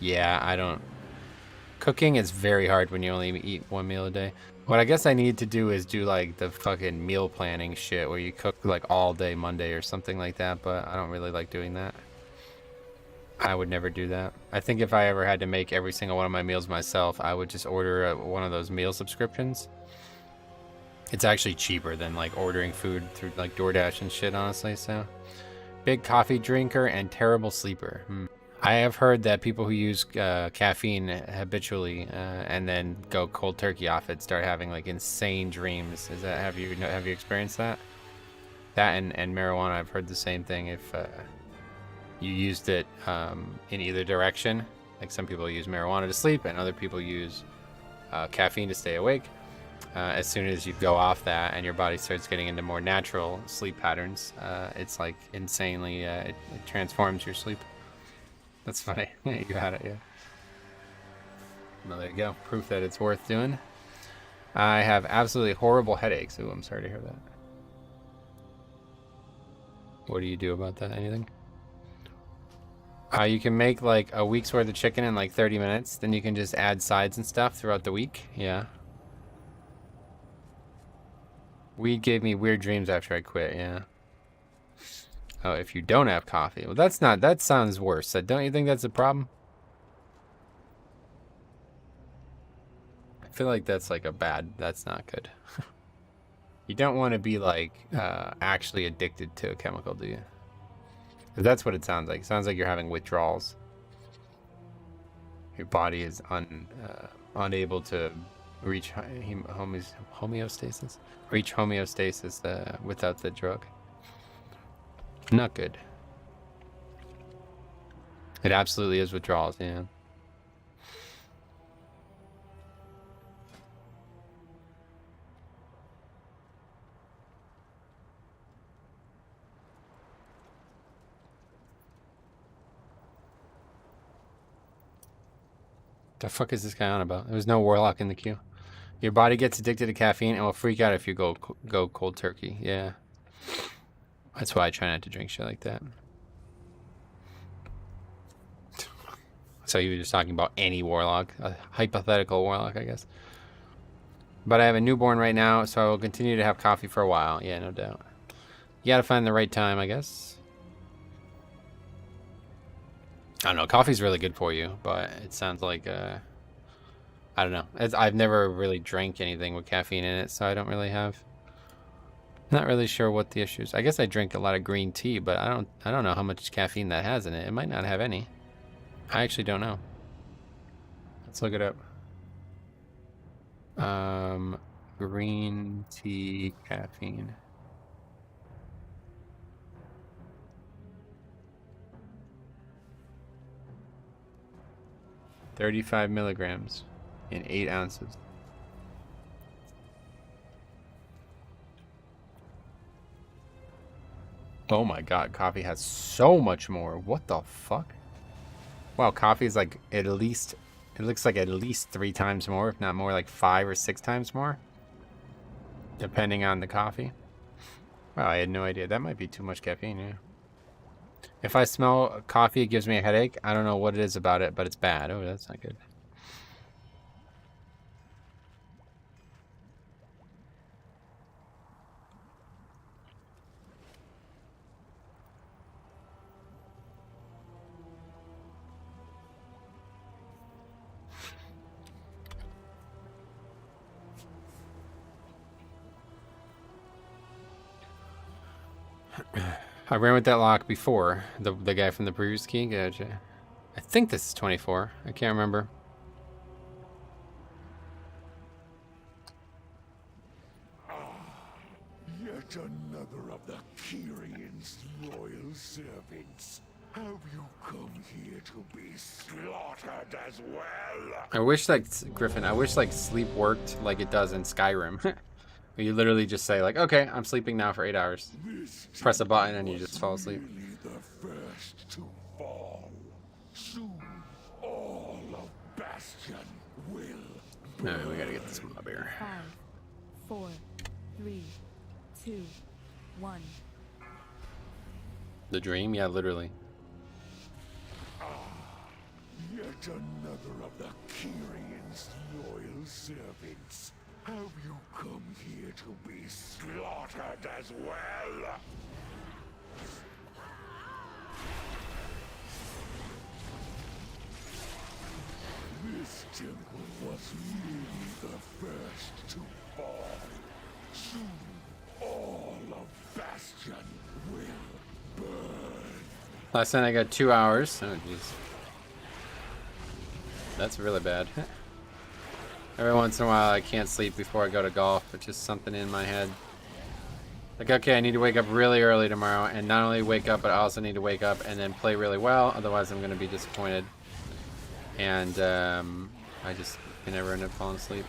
Yeah, cooking is very hard when you only eat one meal a day. What I guess I need to do is do like the fucking meal planning shit where you cook like all day Monday or something like that, but I don't really like doing that. I would never do that. I think if I ever had to make every single one of my meals myself, I would just order one of those meal subscriptions. It's actually cheaper than like ordering food through like DoorDash and shit, honestly. So, big coffee drinker and terrible sleeper. I have heard that people who use caffeine habitually and then go cold turkey off it start having like insane dreams. Is that have you experienced that? That and marijuana, I've heard the same thing. If you used it in either direction, like some people use marijuana to sleep and other people use caffeine to stay awake. As soon as you go off that and your body starts getting into more natural sleep patterns, it's like insanely, it transforms your sleep. That's funny. You had it, yeah. Well, there you go. Proof that it's worth doing. I have absolutely horrible headaches. Ooh, I'm sorry to hear that. What do you do about that? Anything? You can make like a week's worth of chicken in like 30 minutes. Then you can just add sides and stuff throughout the week. Yeah. Weed gave me weird dreams after I quit, yeah. Oh, if you don't have coffee. Well, that sounds worse. Don't you think that's a problem? I feel like that's like that's not good. You don't want to be like actually addicted to a chemical, do you? 'Cause that's what it sounds like. It sounds like you're having withdrawals. Your body is unable to reach homeostasis. Reach homeostasis without the drug. Not good. It absolutely is withdrawals, yeah. The fuck is this guy on about? There was no warlock in the queue. Your body gets addicted to caffeine and will freak out if you go cold turkey. Yeah. That's why I try not to drink shit like that. So you were just talking about any warlock, a hypothetical warlock, I guess. But I have a newborn right now, so I will continue to have coffee for a while. Yeah, no doubt. You gotta find the right time, I guess. I don't know. Coffee's really good for you, but it sounds like I don't know. I've never really drank anything with caffeine in it, so I don't really have. Not really sure what the issue is. I guess I drink a lot of green tea, but I don't know how much caffeine that has in it. It might not have any. I actually don't know. Let's look it up. Green tea caffeine. $35 milligrams in 8 ounces. Oh my god, coffee has so much more. What the fuck? Wow, coffee is like at least, it looks like at least 3 times more, if not more, like 5 or 6 times more. Depending on the coffee. Wow, I had no idea. That might be too much caffeine, yeah. If I smell coffee, it gives me a headache. I don't know what it is about it, but it's bad. Oh, that's not good. I ran with that lock before. The guy from the previous key. Gotcha. I think this is 24. I can't remember. Yet another of the Kyrian's loyal servants. Have you come here to be slaughtered as well? I wish, like, Griffin, I wish, like, sleep worked like it does in Skyrim. Where you literally just say, like, okay, I'm sleeping now for 8 hours. Press a button and you just fall asleep. Really the first to fall. Soon, all of Bastion will Alright, we gotta get this mob here. 5, 4, 3, 2, 1. The dream? Yeah, literally. Yet another of the Kyrian's loyal servants. Have you come here to be slaughtered as well? This temple was merely the first to fall. Soon, all of Bastion will burn. Last night I got 2 hours. Oh, jeez. That's really bad. Every once in a while I can't sleep before I go to golf. It's just something in my head. Like, okay, I need to wake up really early tomorrow, and not only wake up, but I also need to wake up and then play really well, otherwise I'm going to be disappointed. And I just can never end up falling asleep.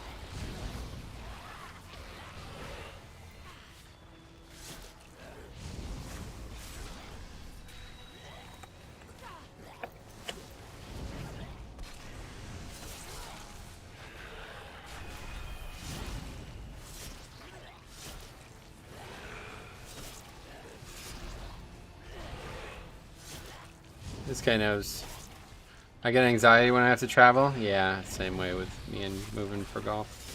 This guy knows. I get anxiety when I have to travel. Yeah, same way with me and moving for golf.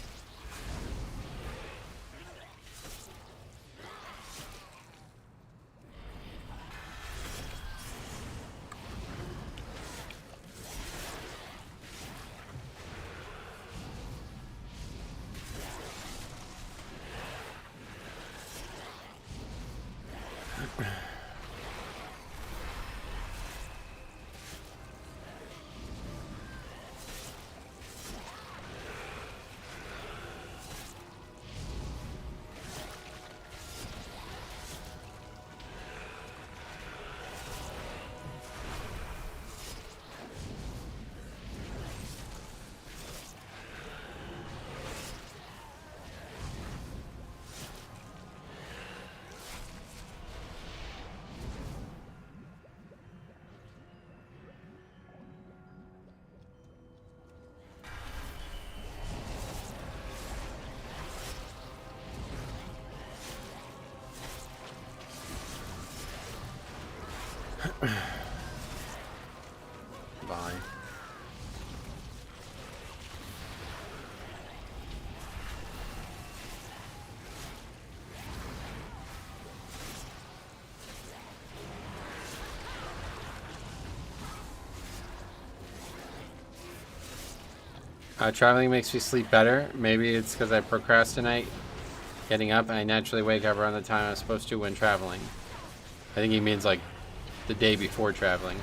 Bye. Traveling makes me sleep better. Maybe it's because I procrastinate getting up and I naturally wake up around the time I'm supposed to when traveling. I think he means like the day before traveling.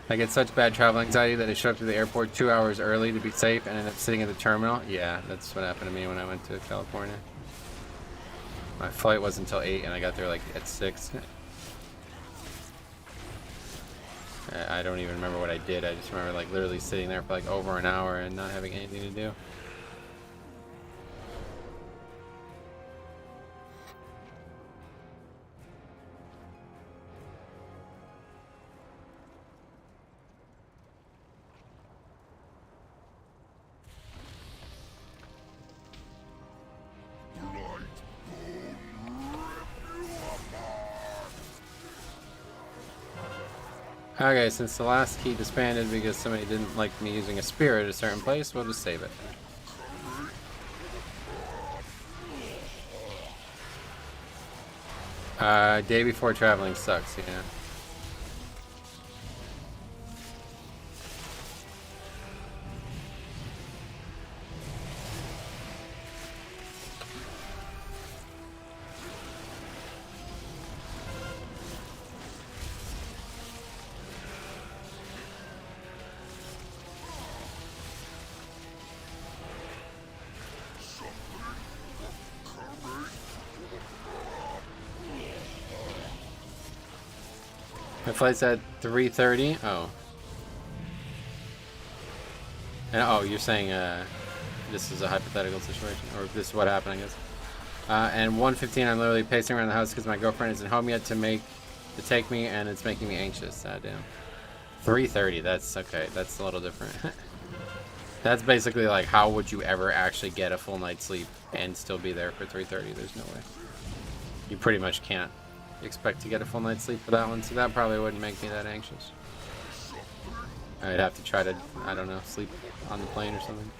I get such bad travel anxiety that I show up to the airport 2 hours early to be safe and end up sitting at the terminal. Yeah, that's what happened to me when I went to California. My flight wasn't until 8 and I got there like at 6. I don't even remember what I did. I just remember like literally sitting there for like over an hour and not having anything to do. Okay, since the last key disbanded because somebody didn't like me using a spear at a certain place, we'll just save it. Day before traveling sucks, yeah. My flight's at 3:30. Oh. And, oh, you're saying this is a hypothetical situation, or this is what happened, I guess. And 1:15, I'm literally pacing around the house because my girlfriend isn't home yet to take me, and it's making me anxious. Damn. 3:30. That's okay. That's a little different. That's basically like, how would you ever actually get a full night's sleep and still be there for 3:30? There's no way. You pretty much can't expect to get a full night's sleep for that one, so that probably wouldn't make me that anxious. I'd have to try to, I don't know, sleep on the plane or something.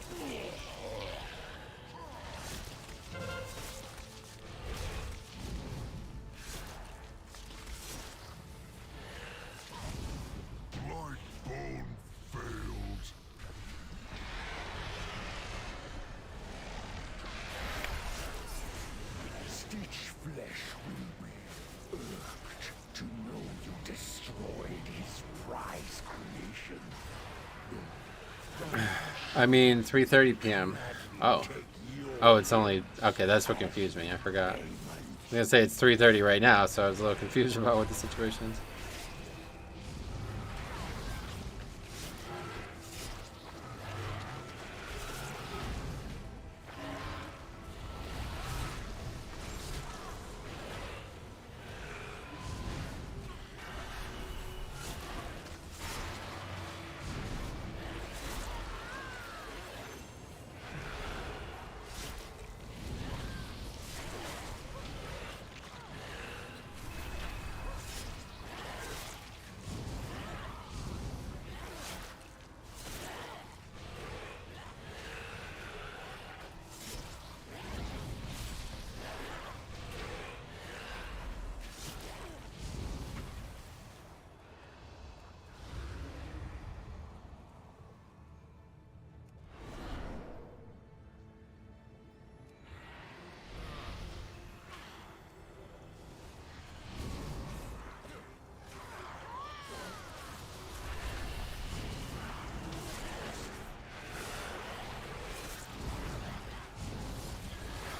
I mean, 3:30 p.m. Oh. Oh, it's only... Okay, that's what confused me. I forgot. I was going to say it's 3:30 right now, so I was a little confused about what the situation is.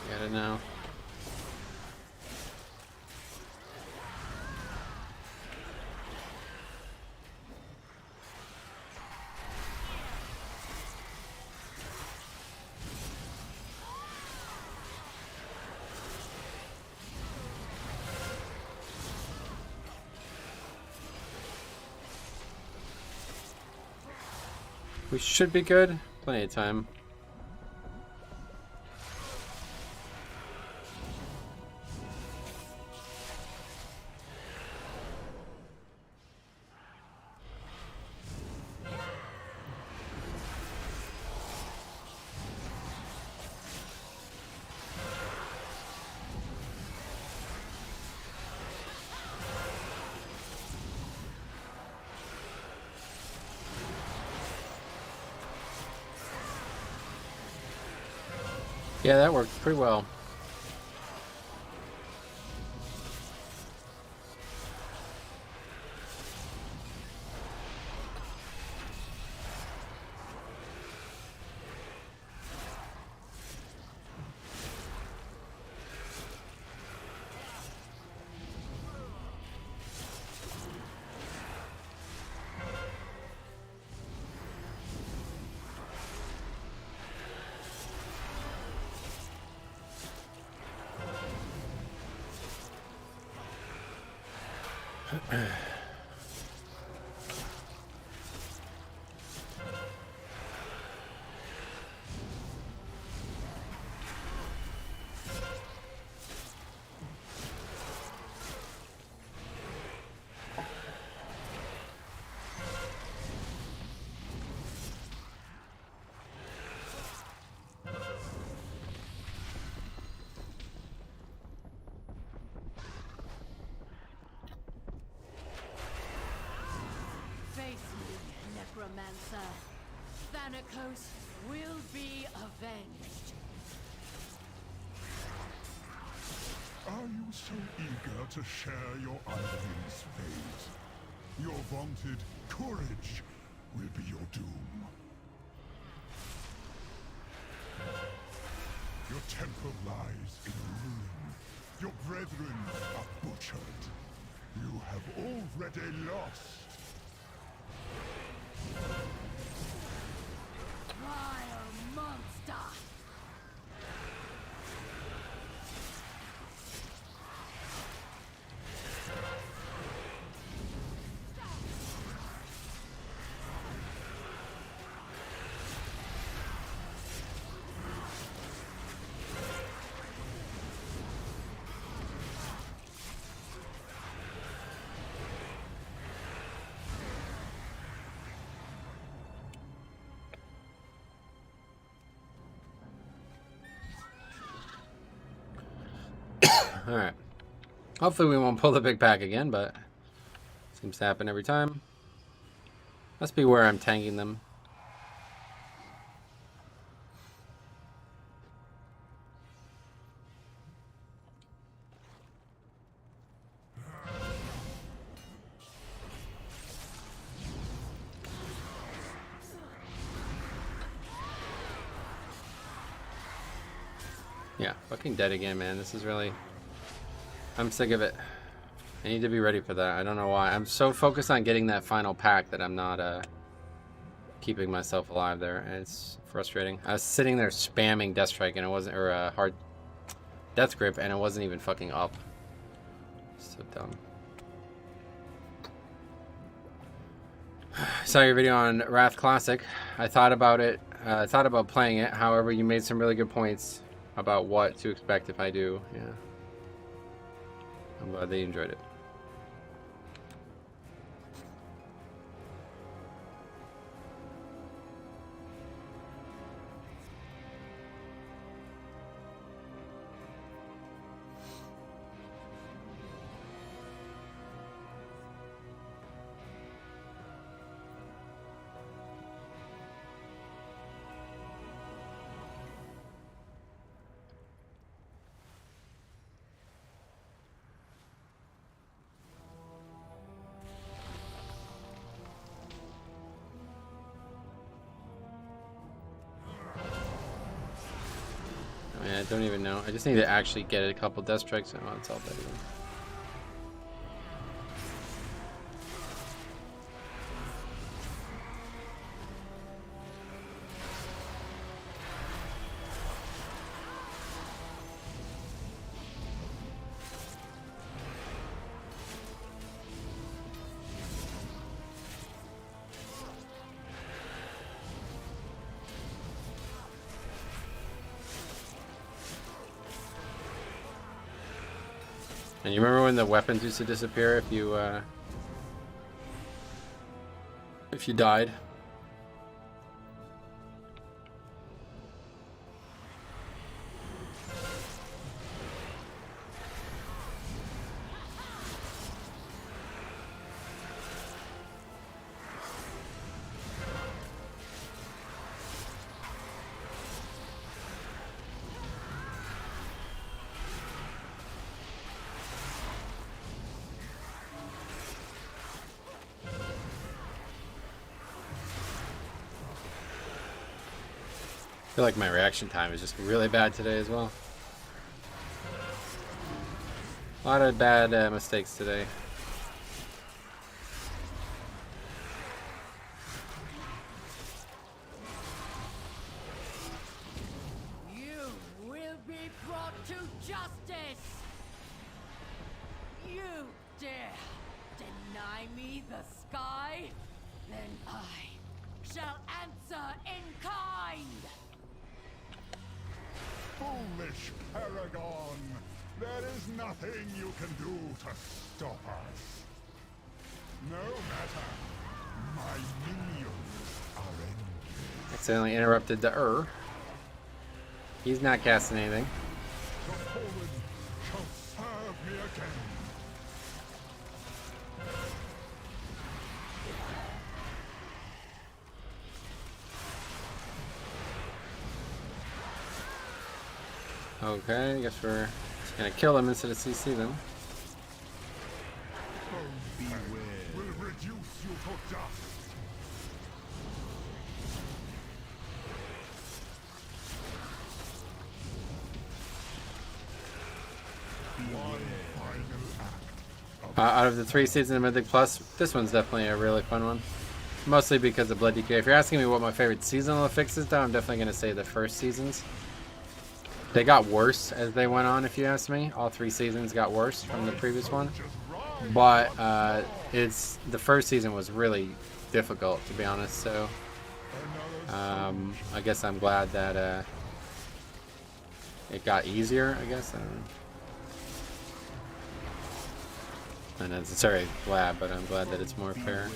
Get it now. We should be good. Plenty of time. Yeah, that worked pretty well. Necromancer. Thanatos will be avenged. Are you so eager to share your idol's fate? Your vaunted courage will be your doom. Your temple lies in ruin. Your brethren are butchered. You have already lost. Vile monster! Alright. Hopefully we won't pull the big pack again, but seems to happen every time. Must be where I'm tanking them. Yeah, fucking dead again, man. This is really... I'm sick of it. I need to be ready for that. I don't know why. I'm so focused on getting that final pack that I'm not keeping myself alive there. And it's frustrating. I was sitting there spamming Death Strike and it wasn't... Or hard Death Grip and it wasn't even fucking up. So dumb. I saw your video on Wrath Classic. I thought about it. I thought about playing it. However, you made some really good points about what to expect if I do. Yeah. I'm glad they enjoyed it. I don't even know. I just need to actually get a couple Death Strikes and it's all better. And you remember when the weapons used to disappear if you died? I feel like my reaction time is just really bad today as well. A lot of bad mistakes today. You will be brought to justice! You dare deny me the sky? Then I shall answer in kind! Foolish Paragon! There is nothing you can do to stop us. No matter. My minions are endless. Accidentally interrupted the He's not casting anything. The fallen shall serve me again. Okay, I guess we're just gonna kill them instead of CC them. Will reduce you to dust. One final act. Out of the 3 seasons of Mythic Plus, this one's definitely a really fun one. Mostly because of Blood DK. If you're asking me what my favorite seasonal fixes, though, I'm definitely going to say the first seasons. They got worse as they went on, if you ask me. All 3 seasons got worse from the previous one. But the first season was really difficult, to be honest. So I guess I'm glad that it got easier, I guess. I don't know. And it's sorry, glad, but I'm glad that it's more fair.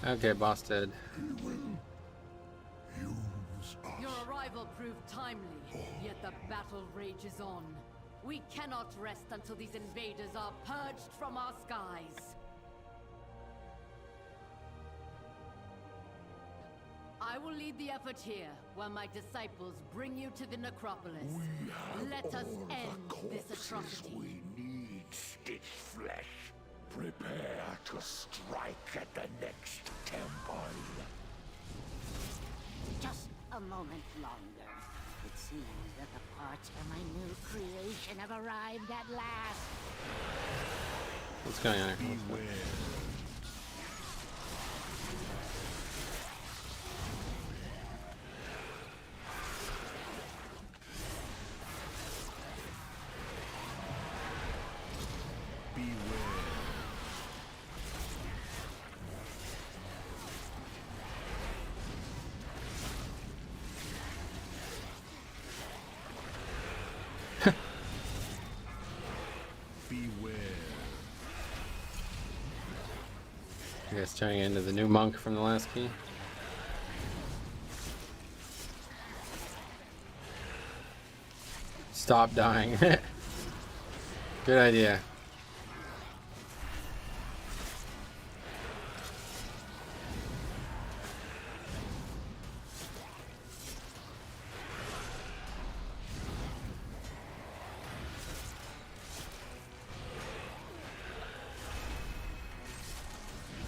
Okay, boss dead. Your arrival proved timely, yet the battle rages on. We cannot rest until these invaders are purged from our skies. I will lead the effort here, while my disciples bring you to the necropolis. Let us end this atrocity. We need stitch flesh. Prepare to strike at the next temple. Just a moment longer. It seems that the parts for my new creation have arrived at last. What's going on here? I guess turning into the new monk from the last key. Stop dying. Good idea.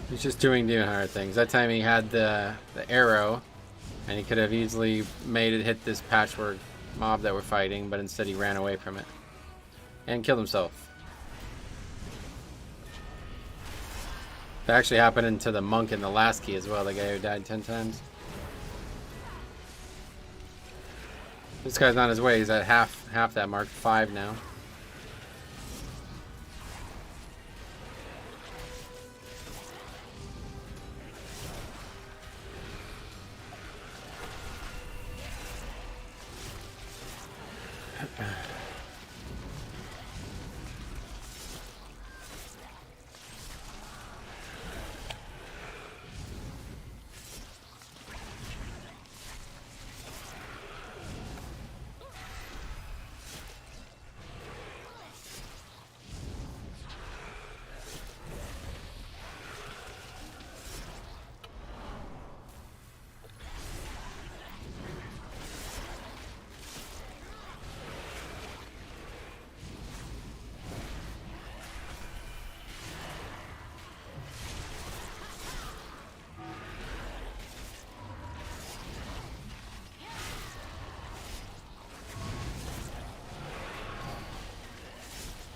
He's just doing demon hard things. That time he had the arrow, and he could have easily made it hit this patchwork mob that we're fighting, but instead he ran away from it and killed himself. That actually happened to the monk in the last key as well, the guy who died 10 times. This guy's on his way. He's at half that mark, 5 now.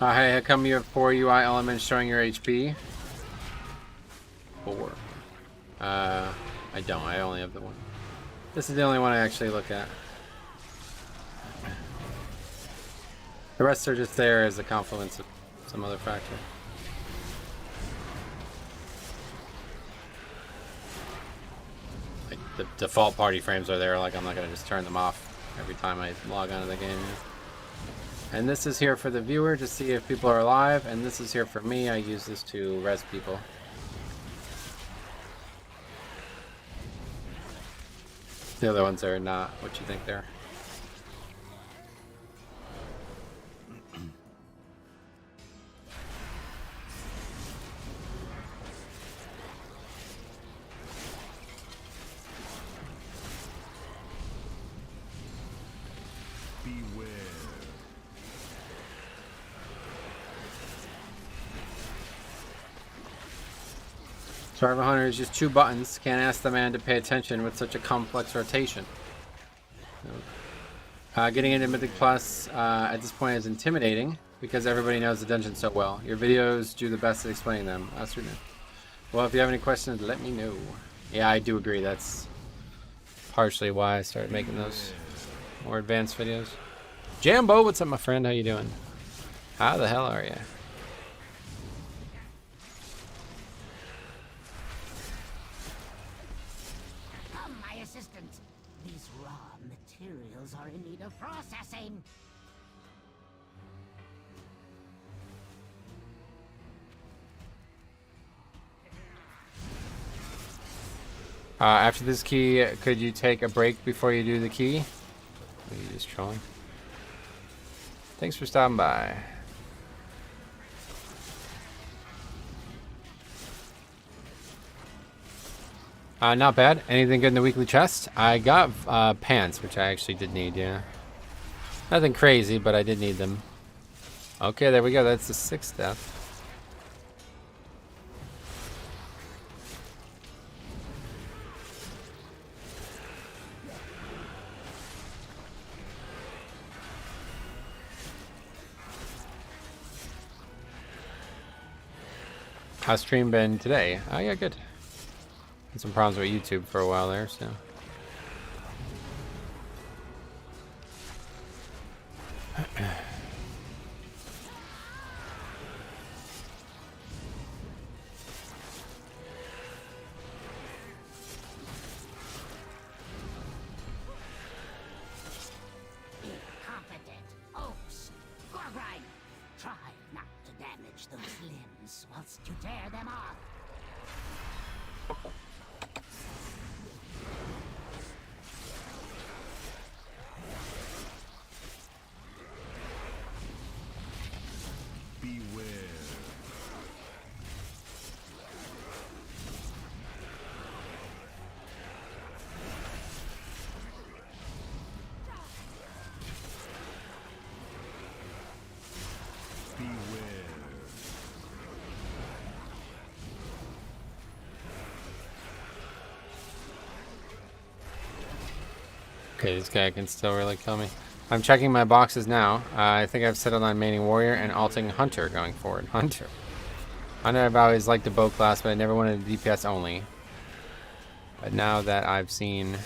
Hey, how come you have 4 UI elements showing your HP? 4. I don't. I only have the 1. This is the only one I actually look at. The rest are just there as a confluence of some other factor. Like the default party frames are there. Like I'm not gonna just turn them off every time I log onto the game. And this is here for the viewer to see if people are alive, and this is here for me. I use this to res people. The other ones are not what you think they're. Survival Hunter is just 2 buttons. Can't ask the man to pay attention with such a complex rotation. Getting into Mythic Plus at this point is intimidating because everybody knows the dungeon so well. Your videos do the best at explaining them. Well, if you have any questions, let me know. Yeah, I do agree. That's partially why I started making those more advanced videos. Jambo, what's up, my friend? How you doing? How the hell are you? These raw materials are in need of processing. After this key, could you take a break before you do the key? Are you just trolling? Thanks for stopping by. Not bad. Anything good in the weekly chest? I got pants, which I actually did need, yeah. Nothing crazy, but I did need them. Okay, there we go. That's the 6th death. How's stream been today? Oh, yeah, good. Had some problems with YouTube for a while there, so. Incompetent oafs. Gorgrine, try not to damage those limbs whilst you tear them off. Okay, this guy can still really kill me. I'm checking my boxes now. I think I've settled on maining warrior and alting hunter going forward. Hunter. I've always liked the bow class, but I never wanted a DPS only. But now that I've seen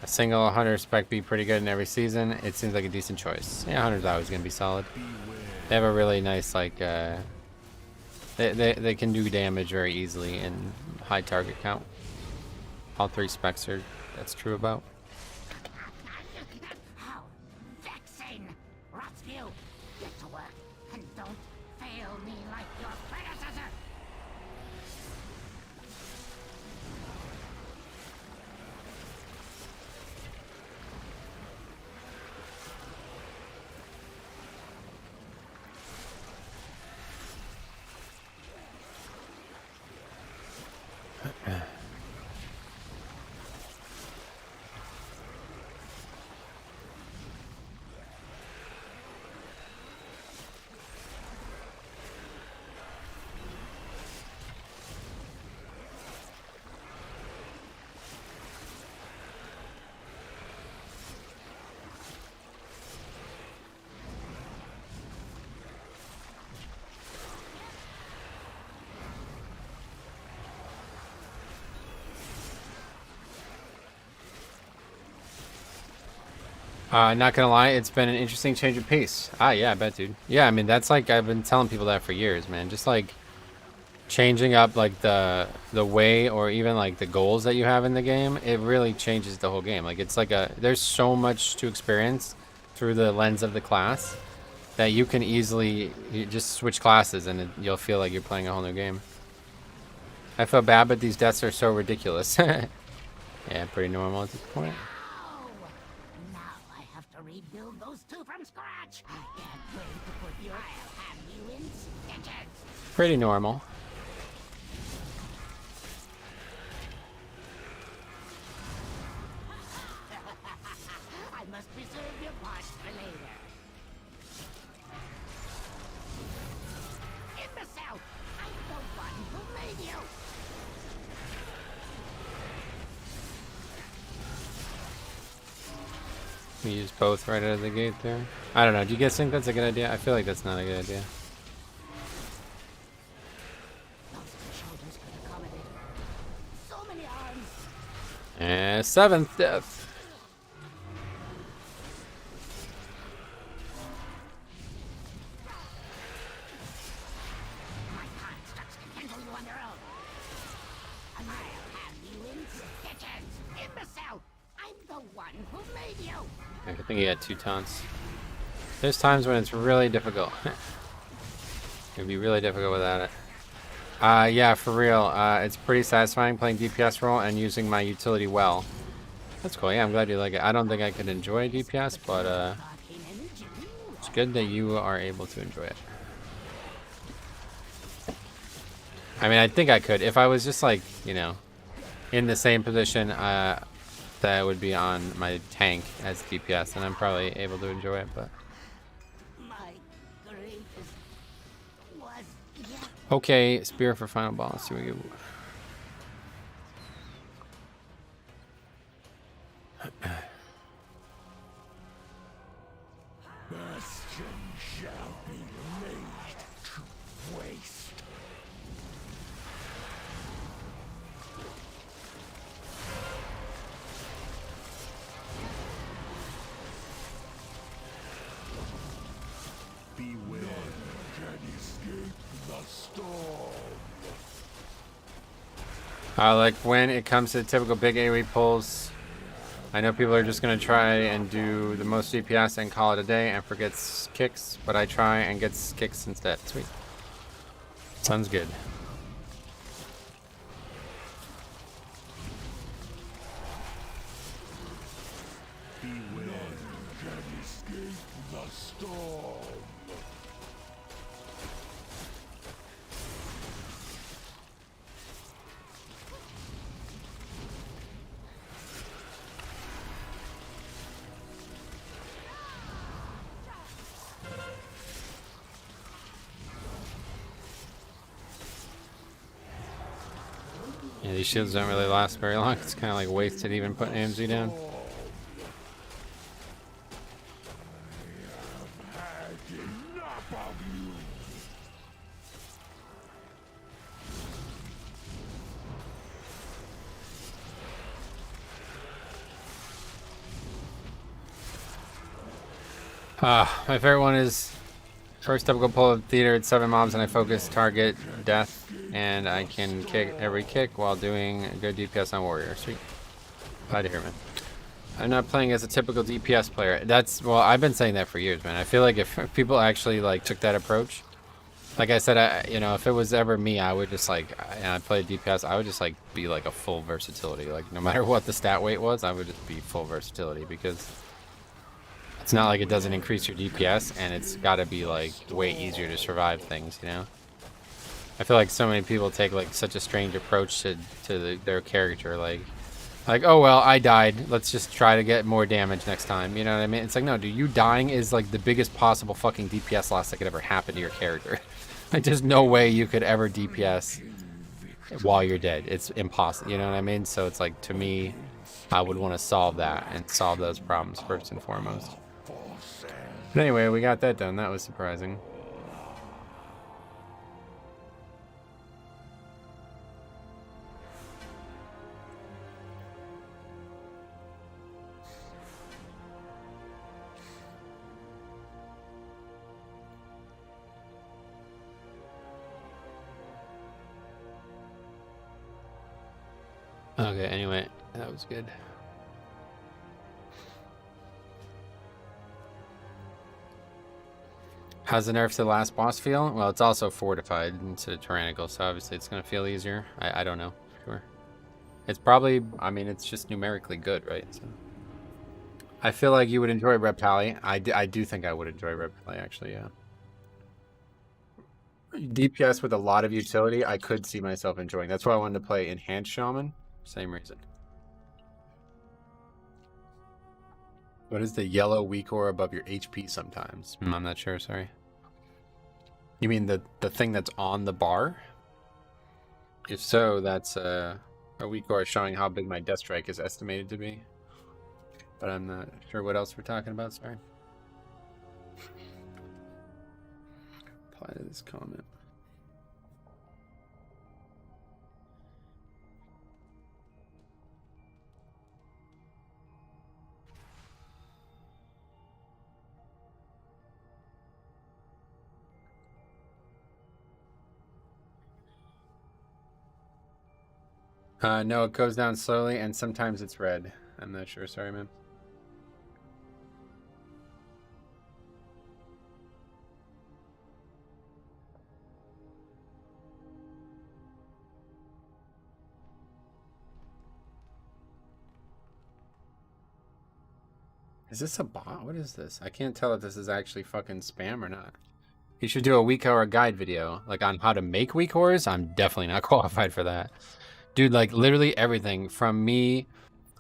a single hunter spec be pretty good in every season, it seems like a decent choice. Yeah, hunter's always going to be solid. They have a really nice, like, they can do damage very easily and high target count. All 3 specs are, that's true about. How vexing! Rotsview, get to work and don't fail me like your predecessor! Not gonna lie, it's been an interesting change of pace. Ah, yeah, I bet, dude. Yeah, I mean, that's like, I've been telling people that for years, man. Just like, changing up like the way or even like the goals that you have in the game, it really changes the whole game. Like it's like there's so much to experience through the lens of the class that you can easily just switch classes and you'll feel like you're playing a whole new game. I feel bad, but these deaths are so ridiculous. Yeah, pretty normal at this point. Now I have to rebuild those two from scratch. I can't wait to put you. I'll have you in stitches. Pretty normal. I must reserve your parts for later. Imbecile! I'm the one who made you! We use both right out of the gate there. I don't know. Do you guys think that's a good idea? I feel like that's not a good idea. Those shoulders could accommodate so many arms. And 7th death. My constructs can handle you on their own. And I'll have you in stitches. Imbecile! I'm the one who made you! I think he had 2 taunts. There's times when it's really difficult. It'd be really difficult without it. Yeah, for real. It's pretty satisfying playing DPS role and using my utility well. That's cool. Yeah, I'm glad you like it. I don't think I could enjoy DPS, but it's good that you are able to enjoy it. I mean, I think I could. If I was just like, you know, in the same position that would be on my tank as DPS, and I'm probably able to enjoy it, but... My greatest was yet. Okay, spear for final boss. Here we go. Bastion shall be laid to waste. Beware. None can escape the storm. Like when it comes to the typical big AoE pulls, I know people are just going to try and do the most DPS and call it a day and forget kicks, but I try and get kicks instead. Sweet. Sounds good. Beware. None can escape the storm. Yeah, these shields don't really last very long. It's kind of like wasted even putting AMZ down. Had enough of you. My favorite one is first typical pull of theater at 7 mobs and I focus target death and I can kick every kick while doing good DPS on warrior. Sweet. Glad to hear, man. I'm not playing as a typical DPS player. That's, well, I've been saying that for years, man. I feel like if people actually like took that approach, like I said, you know, if it was ever me, I would just like, I played DPS, I would just like be like a full versatility. Like no matter what the stat weight was, I would just be full versatility because it's not like it doesn't increase your DPS and it's got to be like way easier to survive things, you know? I feel like so many people take like such a strange approach to their character, like, oh well, I died, let's just try to get more damage next time, you know what I mean? It's like, no, dude, you dying is like the biggest possible fucking DPS loss that could ever happen to your character. Like there's no way you could ever DPS while you're dead. It's impossible, you know what I mean? So it's like, to me, I would want to solve that and solve those problems first and foremost. But anyway, we got that done. That was surprising. Okay, anyway, that was good. How's the nerf to the last boss feel? Well, it's also fortified instead of tyrannical, so obviously it's going to feel easier. I don't know. Sure. It's probably, I mean, it's just numerically good, right? So I feel like you would enjoy Reptali. I do think I would enjoy Reptali, actually, yeah. DPS with a lot of utility, I could see myself enjoying. That's why I wanted to play Enhanced Shaman. Same reason. What is the yellow weak ore above your HP sometimes? I'm not sure, sorry. You mean the thing that's on the bar? If so, that's a weak ore showing how big my death strike is estimated to be. But I'm not sure what else we're talking about, sorry. Apply to this comment. No, it goes down slowly, and sometimes it's red. I'm not sure. Sorry, man. Is this a bot? What is this? I can't tell if this is actually fucking spam or not. You should do a weak ore guide video, like on how to make weak ores. I'm definitely not qualified for that. Dude, like literally everything from me,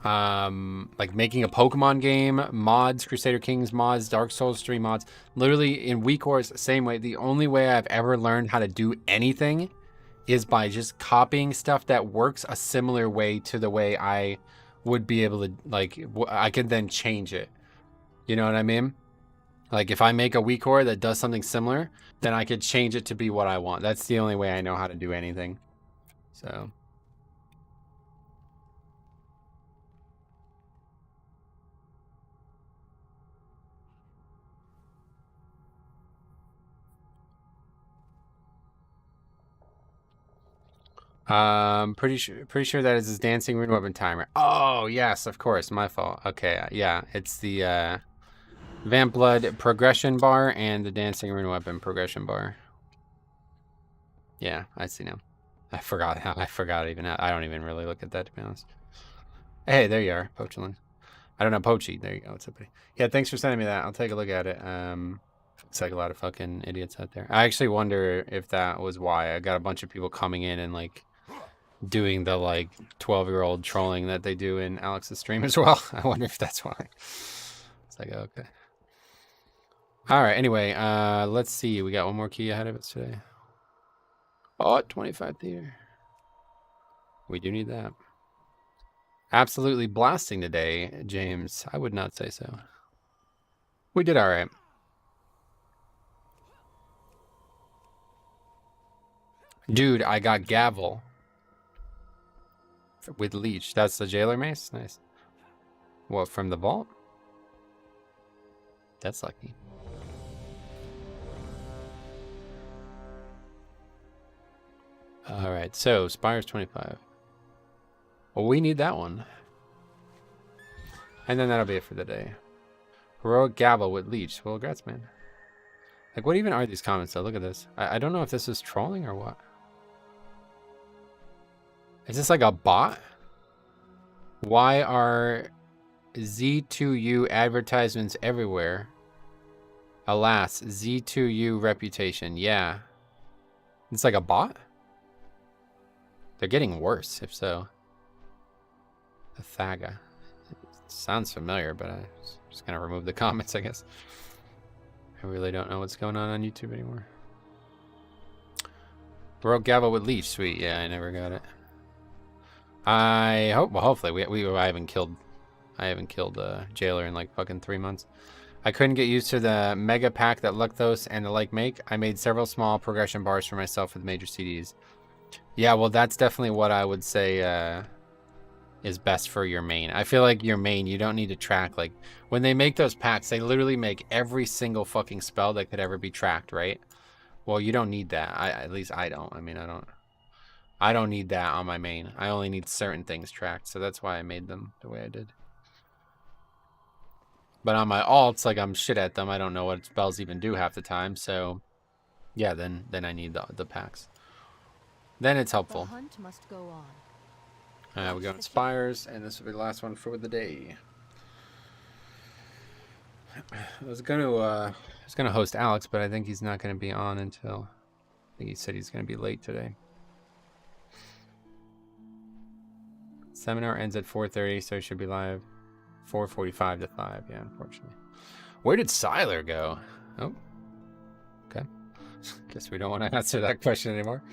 like making a Pokemon game, mods, Crusader Kings mods, Dark Souls 3 mods, literally in weak ores, same way. The only way I've ever learned how to do anything is by just copying stuff that works a similar way to the way I would be able to, like, I can then change it. You know what I mean? Like if I make a weak ore that does something similar, then I could change it to be what I want. That's the only way I know how to do anything. So... pretty sure that is his dancing rune weapon timer. Oh yes, of course, my fault. Okay, yeah, it's the Vamp Blood progression bar and the dancing rune weapon progression bar. Yeah, I see now. I forgot even how. I don't even really look at that, to be honest. Hey, there you are, Pochelin. I don't know, Pochi. There you go. What's up, buddy? Yeah, thanks for sending me that. I'll take a look at it. Looks like a lot of fucking idiots out there. I actually wonder if that was why I got a bunch of people coming in and like doing the like 12-year-old trolling that they do in Alex's stream as well. I wonder if that's why. It's like, okay. All right, anyway, let's see. We got one more key ahead of us today. Oh, 25 theater. We do need that. Absolutely blasting today, James. I would not say so. We did all right. Dude, I got gavel with leech. That's the jailer mace? Nice. What, from the vault? That's lucky. All right, so Spire's 25. Well, we need that one. And then that'll be it for the day. Heroic gavel with leech. Well, congrats, man. Like, what even are these comments, though? Look at this. I don't know if this is trolling or what. Is this like a bot? Why are Z2U advertisements everywhere? Alas, Z2U reputation. Yeah. It's like a bot? They're getting worse, if so. The Thaga. It sounds familiar, but I'm just going to remove the comments, I guess. I really don't know what's going on YouTube anymore. Broke gavel with leech. Sweet. Yeah, I never got it. I hope. Well, hopefully I haven't killed jailer in like fucking 3 months. I couldn't get used to the mega pack that Lucthos and the like make. I made several small progression bars for myself with major CDs. Yeah, well, that's definitely what I would say is best for your main. I feel like your main, you don't need to track. Like when they make those packs, they literally make every single fucking spell that could ever be tracked, right? Well, you don't need that. At least I don't. I mean, I don't need that on my main. I only need certain things tracked, so that's why I made them the way I did. But on my alts, like, I'm shit at them. I don't know what spells even do half the time, so yeah, then I need the packs. Then it's helpful. The hunt must go on. We go in Spires, and this will be the last one for the day. I was gonna host Alex, but I think he's not gonna be on until, I think he said he's gonna be late today. Seminar ends at 4:30, so he should be live 4:45 to 5. Yeah, unfortunately. Where did Siler go? Oh, okay. Guess we don't want to answer that question anymore.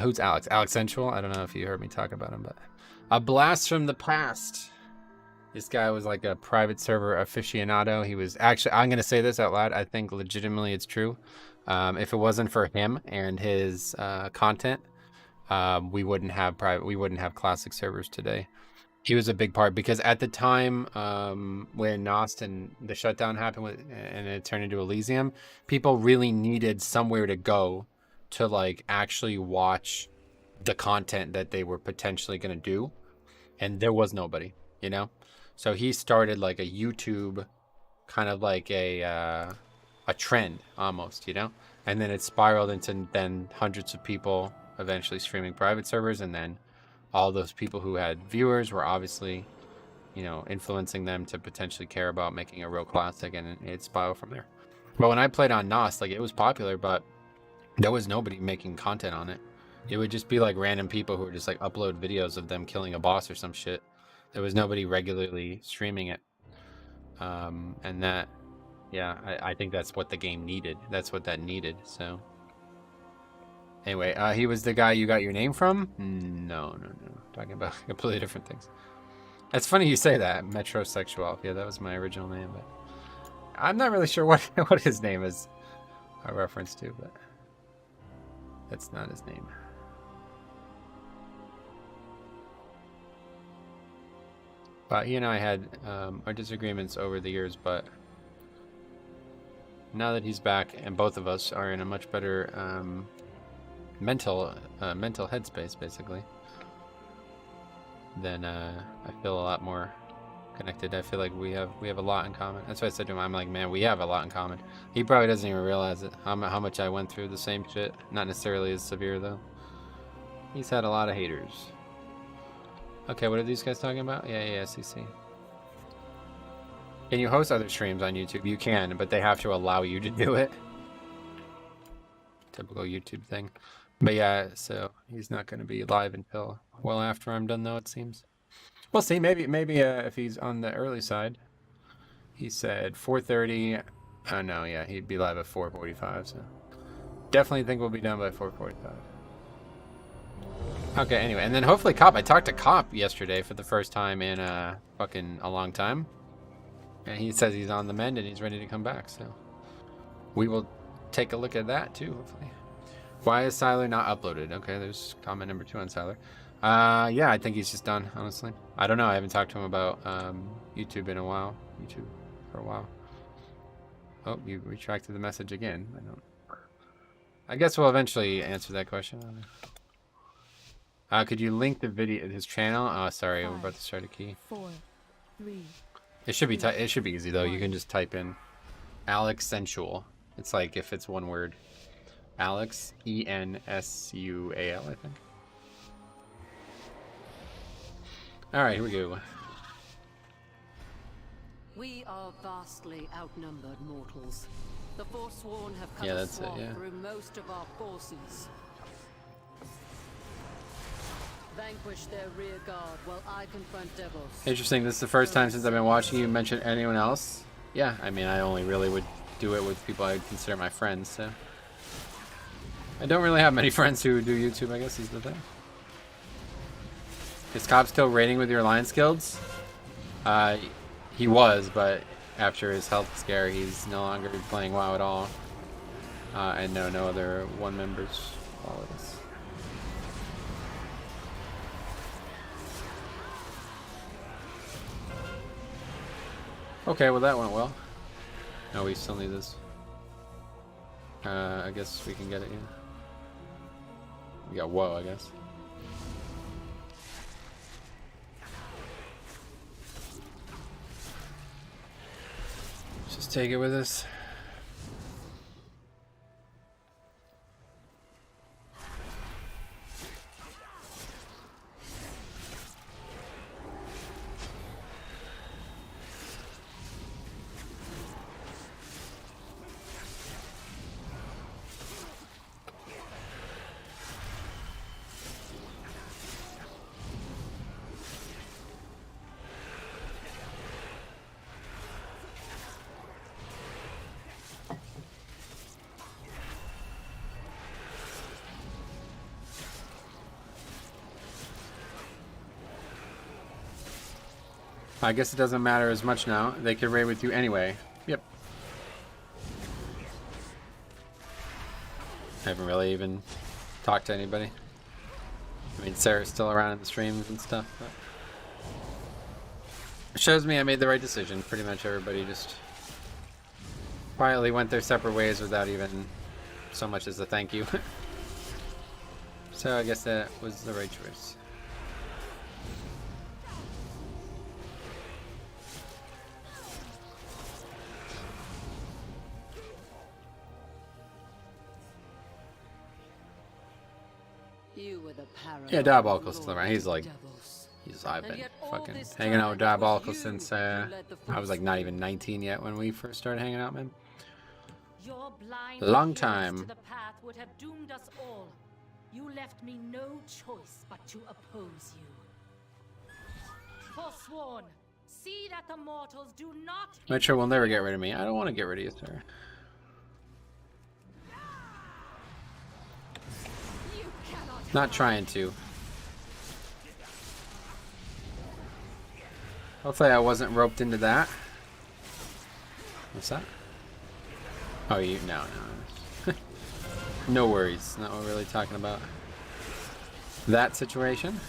Who's Alex? Alex Sensual? I don't know if you heard me talk about him, but a blast from the past. This guy was like a private server aficionado. He was actually, I'm going to say this out loud. I think legitimately it's true. If it wasn't for him and his content, we wouldn't have classic servers today. He was a big part because at the time when Nost and the shutdown happened and it turned into Elysium, people really needed somewhere to go to like actually watch the content that they were potentially going to do, and there was nobody, you know. So he started like a YouTube, kind of like a trend almost, you know, and then it spiraled into then hundreds of people eventually streaming private servers, and then all those people who had viewers were obviously, you know, influencing them to potentially care about making a real classic, and it spiraled from there. But when I played on Nost, like, it was popular, but there was nobody making content on it. It would just be like random people who would just like upload videos of them killing a boss or some shit. There was nobody regularly streaming it. And that, yeah, I think that's what the game needed. That's what that needed, so. Anyway, he was the guy you got your name from? No. Talking about completely different things. It's funny you say that, Metrosexual. Yeah, that was my original name, but I'm not really sure what his name is a reference to, but that's not his name. But he and I had our disagreements over the years, but now that he's back and both of us are in a much better mental headspace, basically, then I feel a lot more connected. I feel like we have a lot in common. That's why I said to him, I'm like, man, we have a lot in common. He probably doesn't even realize it, how much I went through the same shit. Not necessarily as severe though. He's had a lot of haters. Okay, what are these guys talking about? Yeah, CC. Can you host other streams on YouTube? You can, but they have to allow you to do it. Typical YouTube thing. But yeah, so he's not going to be live until well after I'm done, though, it seems. We'll see. Maybe if he's on the early side. He said 4:30. Oh no, yeah, he'd be live at 4:45. So definitely think we'll be done by 4:45. Okay, anyway, and then hopefully Cop. I talked to Cop yesterday for the first time in fucking a long time, and he says he's on the mend and he's ready to come back. So we will take a look at that too, hopefully. Why is Siler not uploaded? Okay, there's comment number 2 on Siler. Yeah, I think he's just done, honestly. I don't know. I haven't talked to him about YouTube in a while. YouTube for a while. Oh, you retracted the message again. I guess we'll eventually answer that question. Could you link the video, his channel? Oh, sorry, we're about to start a key. 4, 3. It should be easy though. You can just type in Alex Sensual. It's like if it's one word. Alex Ensual, I think. All right, here we go. We are vastly outnumbered mortals. The Forsworn have cut a swath through most of our forces. Vanquish their rear guard while I confront devils. Interesting. This is the first time since I've been watching you mention anyone else. Yeah, I mean, I only really would do it with people I would consider my friends, so. I don't really have many friends who do YouTube, I guess is the thing. Is Cop still raiding with your Alliance guilds? He was, but after his health scare, he's no longer playing WoW at all. And no other one members follow this. Okay, well that went well. No, we still need this. I guess we can get it, yeah. We got whoa, I guess. Just take it with us. I guess it doesn't matter as much now. They could raid with you anyway. Yep. I haven't really even talked to anybody. I mean, Sarah's still around in the streams and stuff, but it shows me I made the right decision. Pretty much everybody just quietly went their separate ways without even so much as a thank you. So I guess that was the right choice. You were the Yeah, Diabolical still around. He's like, I've been fucking hanging out with Diabolical since I was like not even 19 yet when we first started hanging out, man. Long time. The path would have doomed us all. You left me no choice but to oppose you. Forsworn, see that the mortals do not. Metro will never get rid of me. I don't want to get rid of you, sir. Not trying to. Hopefully I wasn't roped into that. What's that? Oh, you no. No worries. Not what we're really talking about. That situation.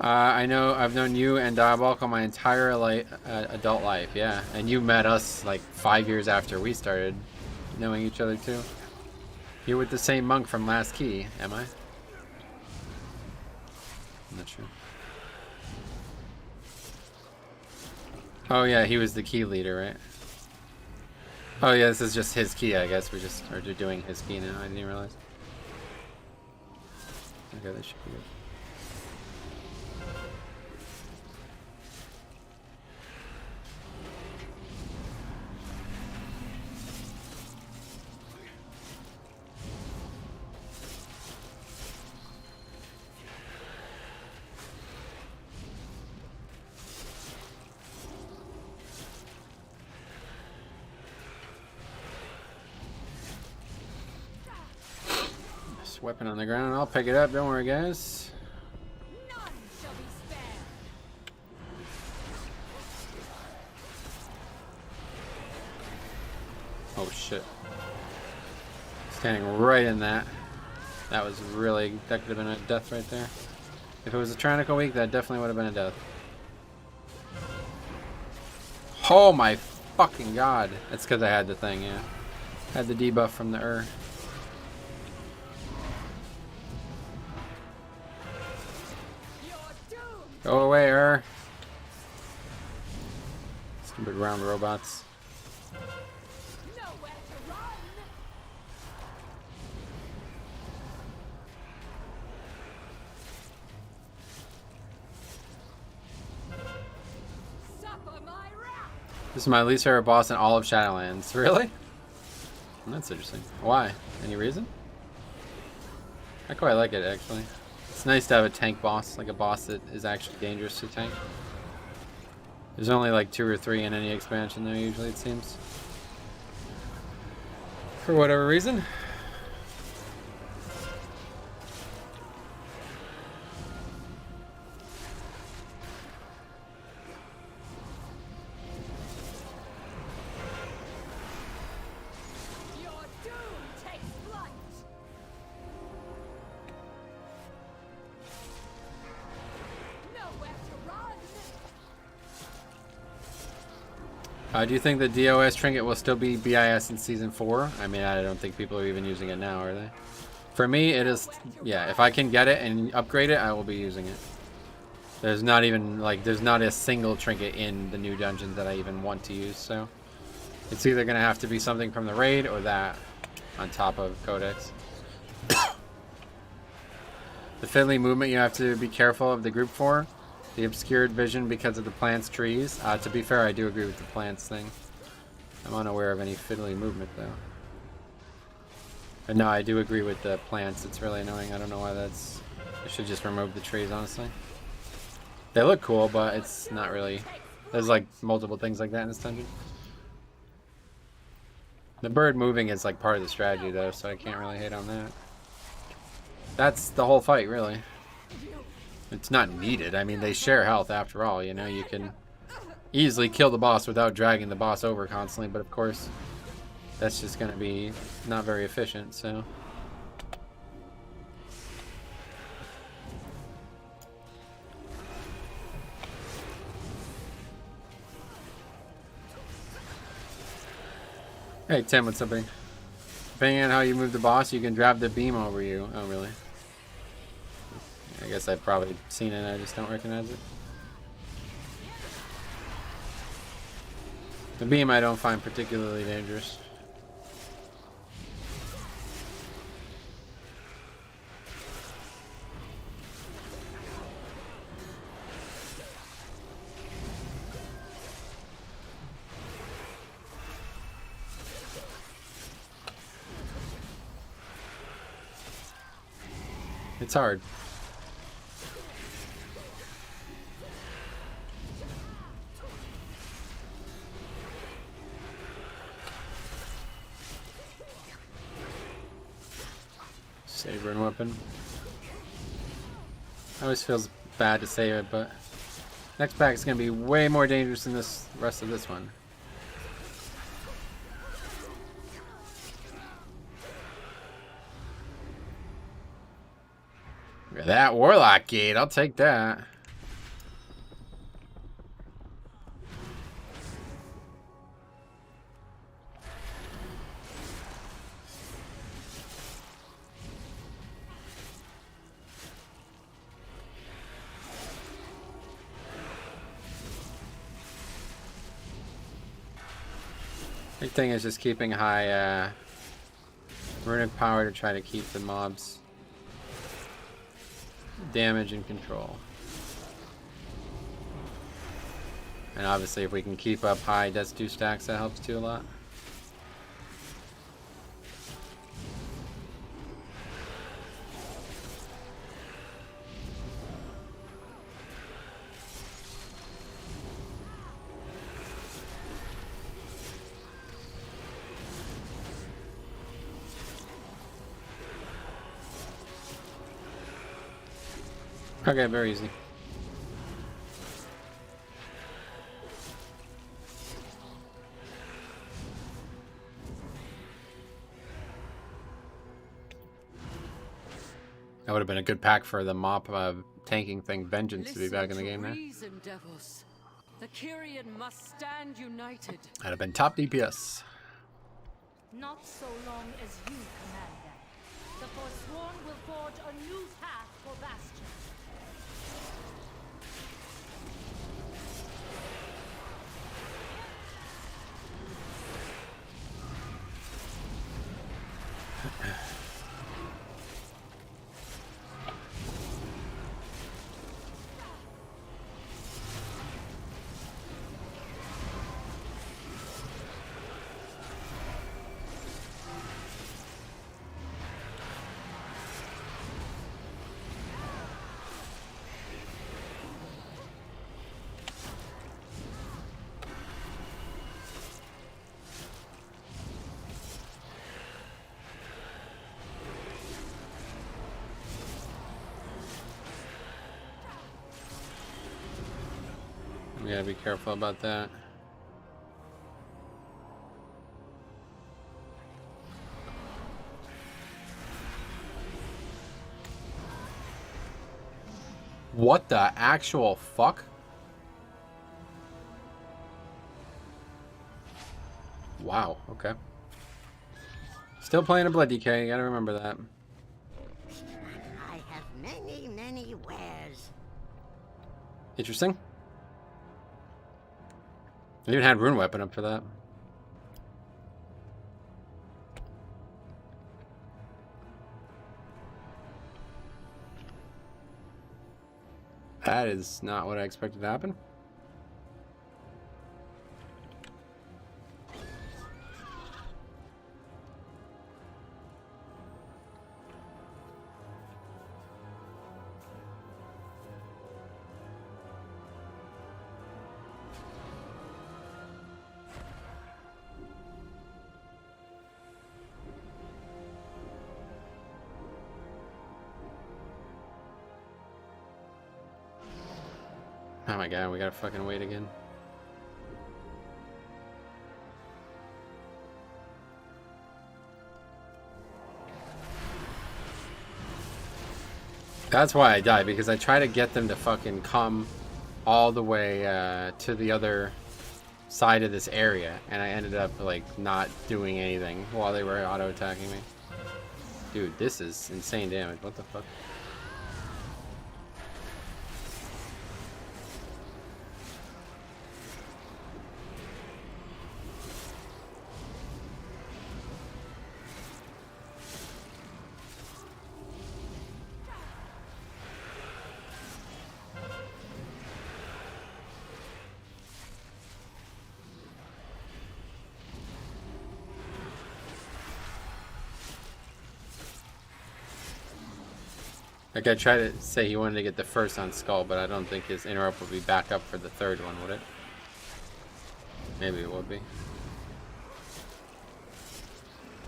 I know I've known you and Diabolical my entire adult life, yeah. And you met us like 5 years after we started knowing each other too. You're with the same monk from Last Key, am I? I'm not sure. Oh yeah, he was the key leader, right? Oh yeah, this is just his key, I guess. We just are doing his key now. I didn't realize. Okay, that should be good. Weapon on the ground. I'll pick it up. Don't worry, guys. None shall be spared. Oh shit! Standing right in that. That was really. That could have been a death right there. If it was a Tyrannical week, that definitely would have been a death. Oh my fucking god! That's because I had the thing. Yeah, had the debuff from the Go away, Stupid round robots. Nowhere to run. Suffer my wrath. This is my least favorite boss in all of Shadowlands. Really? That's interesting. Why? Any reason? I quite like it, actually. It's nice to have a tank boss, like a boss that is actually dangerous to tank. There's only like 2 or 3 in any expansion there, usually, it seems. For whatever reason. Your Do you think the DOS trinket will still be BIS in Season 4? I mean, I don't think people are even using it now, are they? For me, it is, yeah, if I can get it and upgrade it, I will be using it. There's not even, like, there's not a single trinket in the new dungeons that I even want to use, so. It's either going to have to be something from the raid or that on top of Codex. The fiddly movement you have to be careful of the group for. The obscured vision because of the plants' trees. To be fair, I do agree with the plants thing. I'm unaware of any fiddly movement, though. But no, I do agree with the plants. It's really annoying. I don't know why that's... I should just remove the trees, honestly. They look cool, but it's not really... There's, like, multiple things like that in this dungeon. The bird moving is, like, part of the strategy, though, so I can't really hate on that. That's the whole fight, really. It's not needed. I mean, they share health after all, you know? You can easily kill the boss without dragging the boss over constantly, but of course, that's just going to be not very efficient, so... Hey Tim, what's up, buddy? Depending on how you move the boss, you can drive the beam over you. Oh, really? I guess I've probably seen it, I just don't recognize it. The beam I don't find particularly dangerous. It's hard. Saber and weapon. Always feels bad to save it, but next pack is going to be way more dangerous than this rest of this one. Look at that Warlock Gate, I'll take that. Big thing is just keeping high runic power to try to keep the mobs damage and control. And obviously if we can keep up high Death 2 stacks, that helps too a lot. Okay, very easy. That would have been a good pack for the mop tanking thing, Vengeance, to be back in the game there. Devils. The Kyrian must stand united. That'd have been top DPS. Not so long as you command them. The Forsworn will forge a new path for Bastion. We gotta be careful about that. What the actual fuck? wow. Okay. Still playing a Blood DK. You gotta remember that. I have many, many wares. Interesting. I even had Rune Weapon up for that. That is not what I expected to happen. Oh my god, we gotta fucking wait again. That's why I died, because I try to get them to fucking come all the way to the other side of this area, and I ended up like not doing anything while they were auto attacking me. Dude, this is insane damage. What the fuck? Like, I tried to say he wanted to get the first on Skull, but I don't think his interrupt would be back up for the third one, would it? Maybe it would be.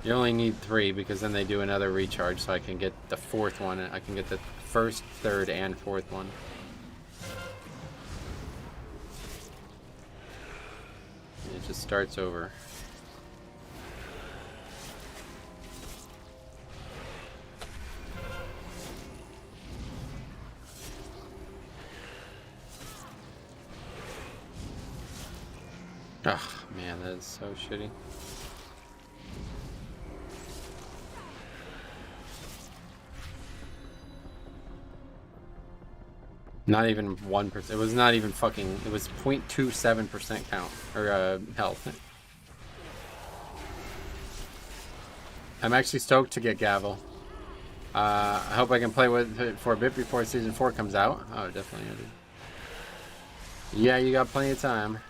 You only need 3, because then they do another recharge, so I can get the 4th one. I can get the 1st, 3rd, and 4th one. It just starts over. Ugh, man, that is so shitty. Not even 1%. It was not even fucking. It was 0.27% count or health. I'm actually stoked to get Gavel. I hope I can play with it for a bit before Season 4 comes out. Oh, definitely. Yeah, you got plenty of time.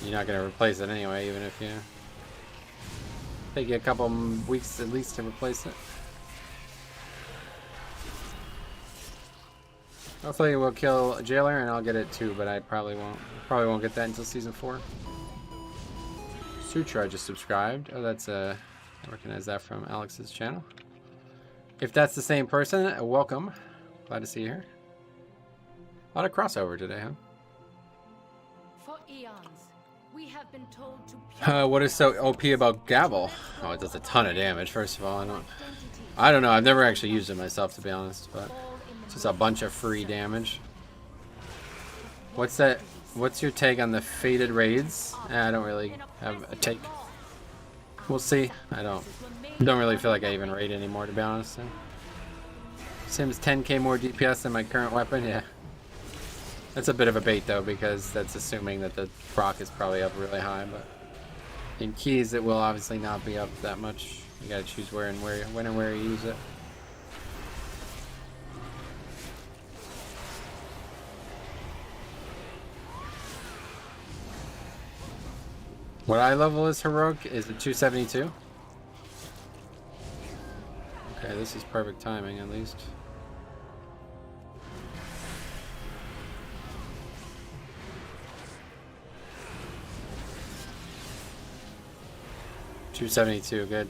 You're not going to replace it anyway, even if you take you a couple weeks at least to replace it. Hopefully we'll kill Jailer and I'll get it too, but I probably won't. Probably won't get that until Season 4. Sutra just subscribed. Oh, that's I recognize that from Alex's channel. If that's the same person, welcome. Glad to see you here. A lot of crossover today, huh? For eons, we have been told to What is so OP about Gavel? Oh, it does a ton of damage. First of all, I don't know. I've never actually used it myself, to be honest, but it's just a bunch of free damage. What's that? What's your take on the faded raids? I don't really have a take. We'll see. I don't really feel like I even raid anymore, to be honest. Sims 10k more DPS than my current weapon. Yeah. That's a bit of a bait though, because that's assuming that the proc is probably up really high, but in keys it will obviously not be up that much. You gotta choose when and where you use it. What eye level is heroic? Is it 272? Okay, this is perfect timing at least. $272, good.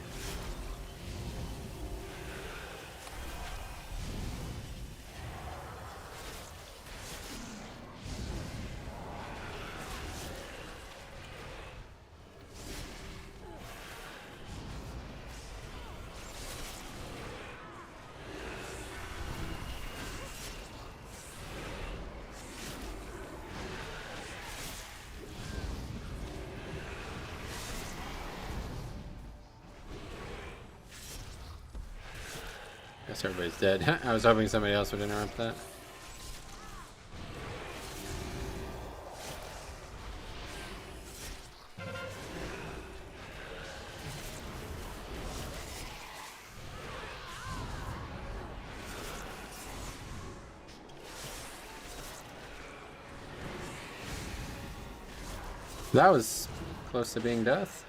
Guess everybody's dead. I was hoping somebody else would interrupt that. That was close to being death.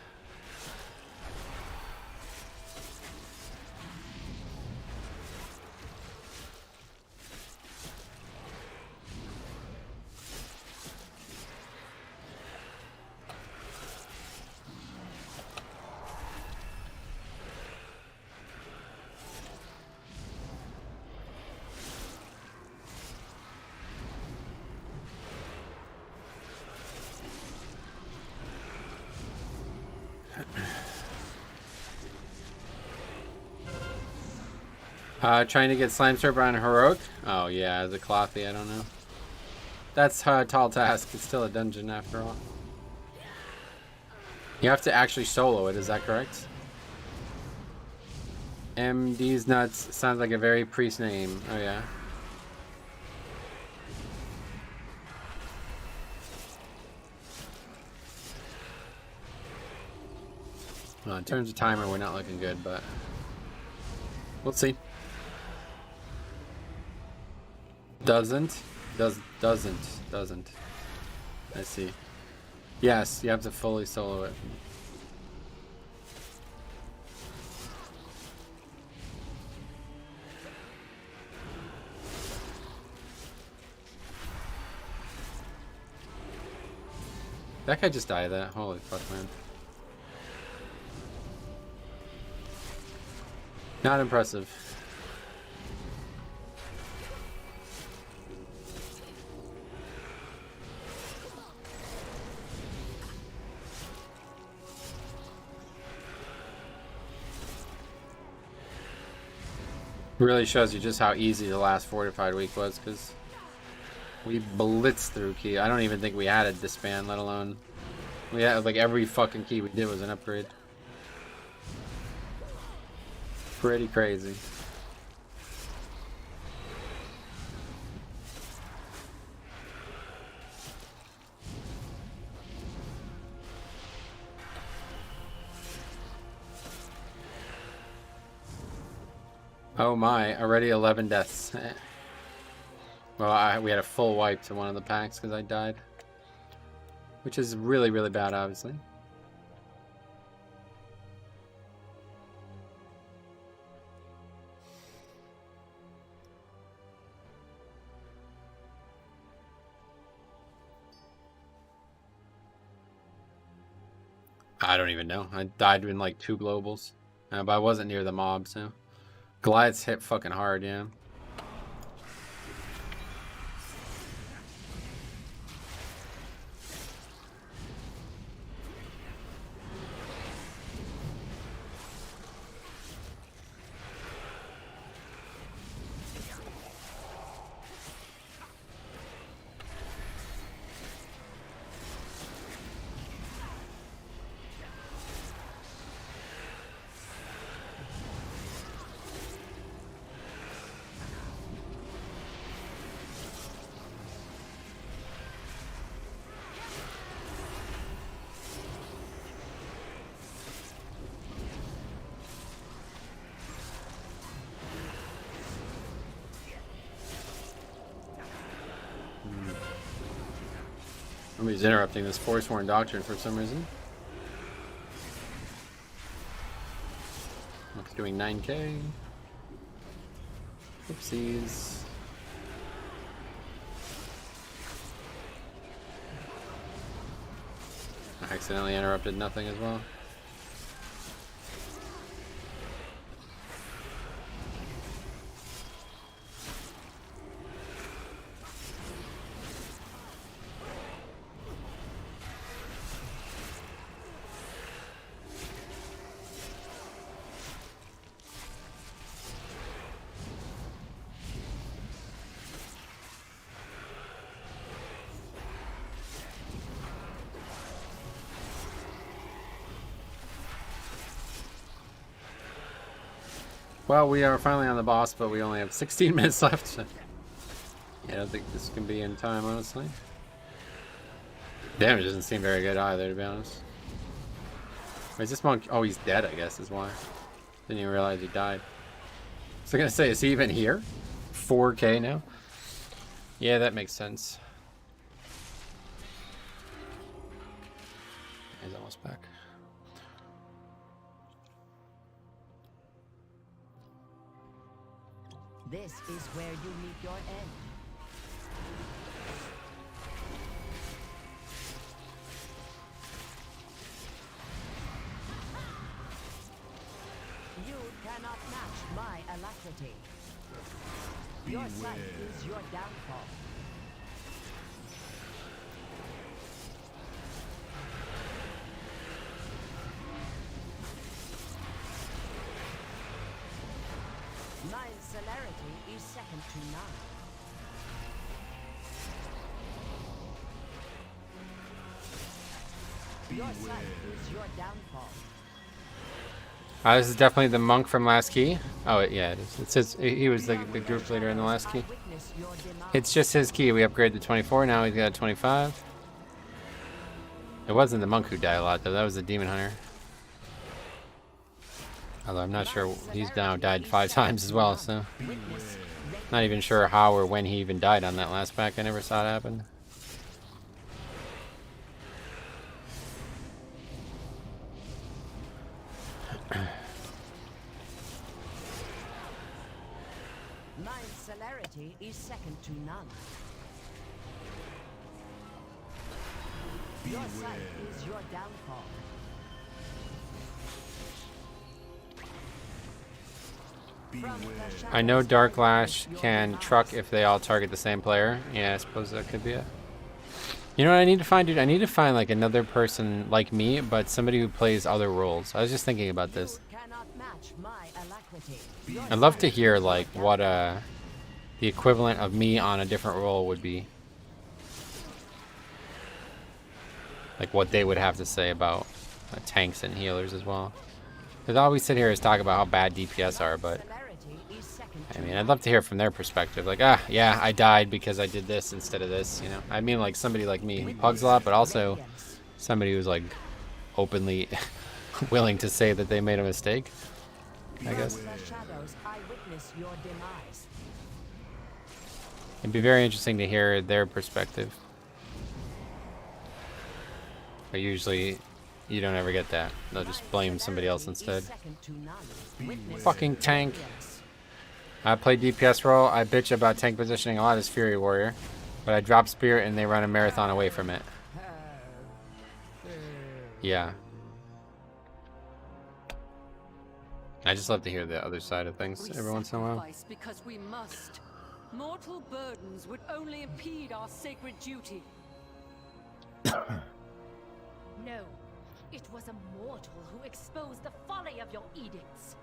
Trying to get Slime Server on Heroic? Oh yeah, as a Clothy, I don't know. That's a tall task. It's still a dungeon after all. You have to actually solo it, is that correct? MD's Nuts sounds like a very priest name. Oh yeah. Well, in terms of timer, we're not looking good, but we'll see. Doesn't. I see. Yes, you have to fully solo it. That guy just died of that. Holy fuck, man. Not impressive. Really shows you just how easy the last fortified week was, because we blitzed through key. I don't even think we had a disband, let alone we had like every fucking key we did was an upgrade. Pretty crazy. Oh my, already 11 deaths. Well, we had a full wipe to one of the packs because I died. Which is really, really bad, obviously. I don't even know. I died in like 2 globals. But I wasn't near the mob, so... Goliaths hit fucking hard, yeah. Somebody's interrupting this Forsworn Doctrine for some reason. It's doing 9k. Oopsies. I accidentally interrupted nothing as well. Well, we are finally on the boss, but we only have 16 minutes left. Yeah, I don't think this can be in time, honestly. Damage doesn't seem very good either, to be honest. Wait, is this monk? Oh, he's dead, I guess, is why. Didn't even realize he died. So I'm gonna say, is he even here? 4K now? Yeah, that makes sense. He's almost back. This is where you meet your end. You cannot match my alacrity. Your sight is your downfall. My celerity is second to none. Your sight is your downfall. This is definitely the monk from last key. Oh, yeah, it is. It says he was the group leader in the last key. It's just his key. We upgraded to 24. Now he's got 25. It wasn't the monk who died a lot, though. That was the demon hunter. Although I'm not sure. He's now died 5 times as well, so. Not even sure how or when he even died on that last pack. I never saw it happen. My celerity is second to none. Your sight is your downfall. I know Dark Lash can truck if they all target the same player. Yeah, I suppose that could be it. You know what I need to find, dude? I need to find like another person like me, but somebody who plays other roles. I was just thinking about this. I'd love to hear like what the equivalent of me on a different role would be. Like what they would have to say about tanks and healers as well. Because all we sit here is talk about how bad DPS are, but I mean, I'd love to hear from their perspective. Like, yeah, I died because I did this instead of this, you know? I mean, like somebody like me who pugs a lot, but also somebody who's like openly willing to say that they made a mistake, I guess. It'd be very interesting to hear their perspective. But usually, you don't ever get that. They'll just blame somebody else instead. Fucking tank. I play DPS role. I bitch about tank positioning a lot as Fury Warrior. But I drop Spirit and they run a marathon away from it. Yeah. I just love to hear the other side of things every once in a while. Because we must. Mortal burdens would only impede our sacred duty. No. It was a mortal who exposed the folly of your edicts.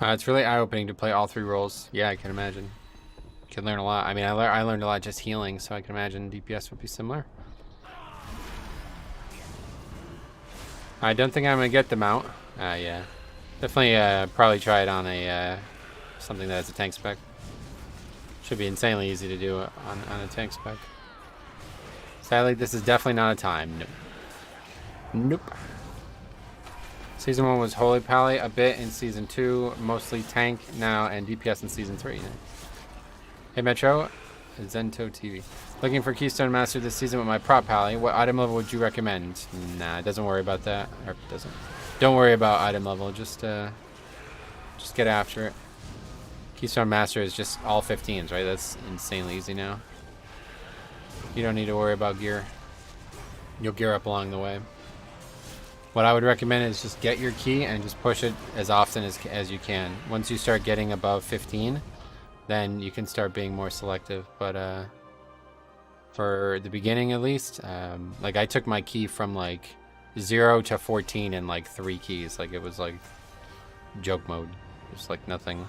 It's really eye-opening to play all 3 roles. Yeah, I can imagine. You can learn a lot. I mean, I learned a lot just healing, so I can imagine DPS would be similar. I don't think I'm gonna get the mount. Yeah, definitely probably try it on a something that has a tank spec. Should be insanely easy to do on a tank spec. Sadly, this is definitely not a time. Nope. Nope. Season 1 was Holy Pally a bit in Season 2, mostly tank now, and DPS in Season 3. Hey Metro, Zento TV. Looking for Keystone Master this season with my prop pally. What item level would you recommend? Nah, it doesn't worry about that. Or doesn't. Don't worry about item level. Just get after it. Keystone Master is just all 15s, right? That's insanely easy now. You don't need to worry about gear. You'll gear up along the way. What I would recommend is just get your key and just push it as often as you can. Once you start getting above 15, then you can start being more selective. But for the beginning at least, like I took my key from like 0 to 14 in like 3 keys. Like it was like joke mode. Just like nothing.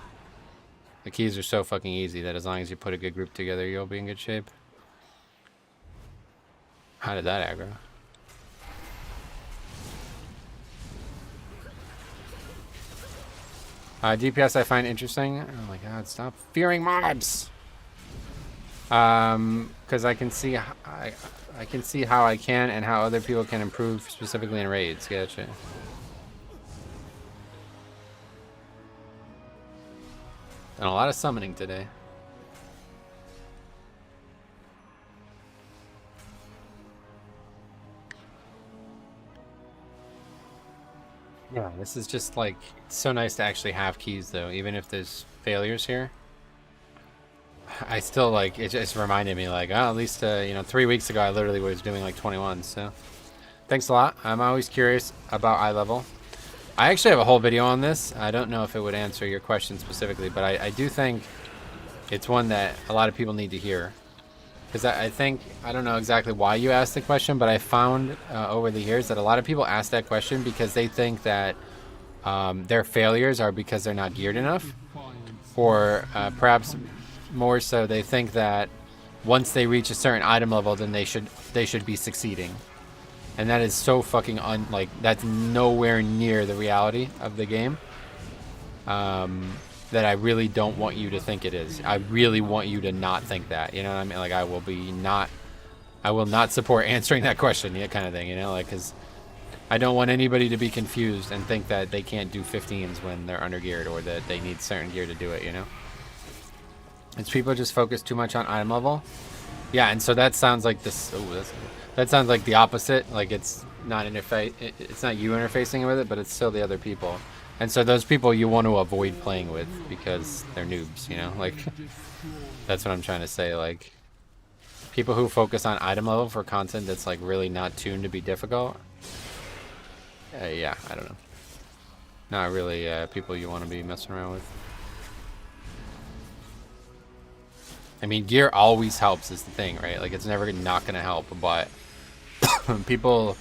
The keys are so fucking easy that as long as you put a good group together, you'll be in good shape. How did that aggro? DPS I find interesting. Oh my god, stop fearing mobs! Because I can see I can see how I can and how other people can improve, specifically in raids. Gotcha. And a lot of summoning today. Yeah, this is just like so nice to actually have keys though, even if there's failures here. I still like it. Just reminded me like, oh, at least you know, 3 weeks ago I literally was doing like 21. So thanks a lot. I'm always curious about eye level. I actually have a whole video on this. I don't know if it would answer your question specifically, but I do think it's one that a lot of people need to hear. Because I think, I don't know exactly why you asked the question, but I found over the years that a lot of people ask that question because they think that their failures are because they're not geared enough. Or perhaps more so they think that once they reach a certain item level, then they should be succeeding. And that is so fucking that's nowhere near the reality of the game. That I really don't want you to think it is. I really want you to not think that. You know what I mean? Like I will not support answering that question, yeah, kind of thing. You know, like because I don't want anybody to be confused and think that they can't do 15s when they're under geared or that they need certain gear to do it. You know, it's people just focus too much on item level. Yeah, and so that sounds like this. That sounds like the opposite. Like it's not it's not you interfacing with it, but it's still the other people. And so those people you want to avoid playing with because they're noobs, you know? Like, that's what I'm trying to say. Like, people who focus on item level for content that's, like, really not tuned to be difficult. Yeah, I don't know. Not really people you want to be messing around with. I mean, gear always helps is the thing, right? Like, it's never not going to help, but people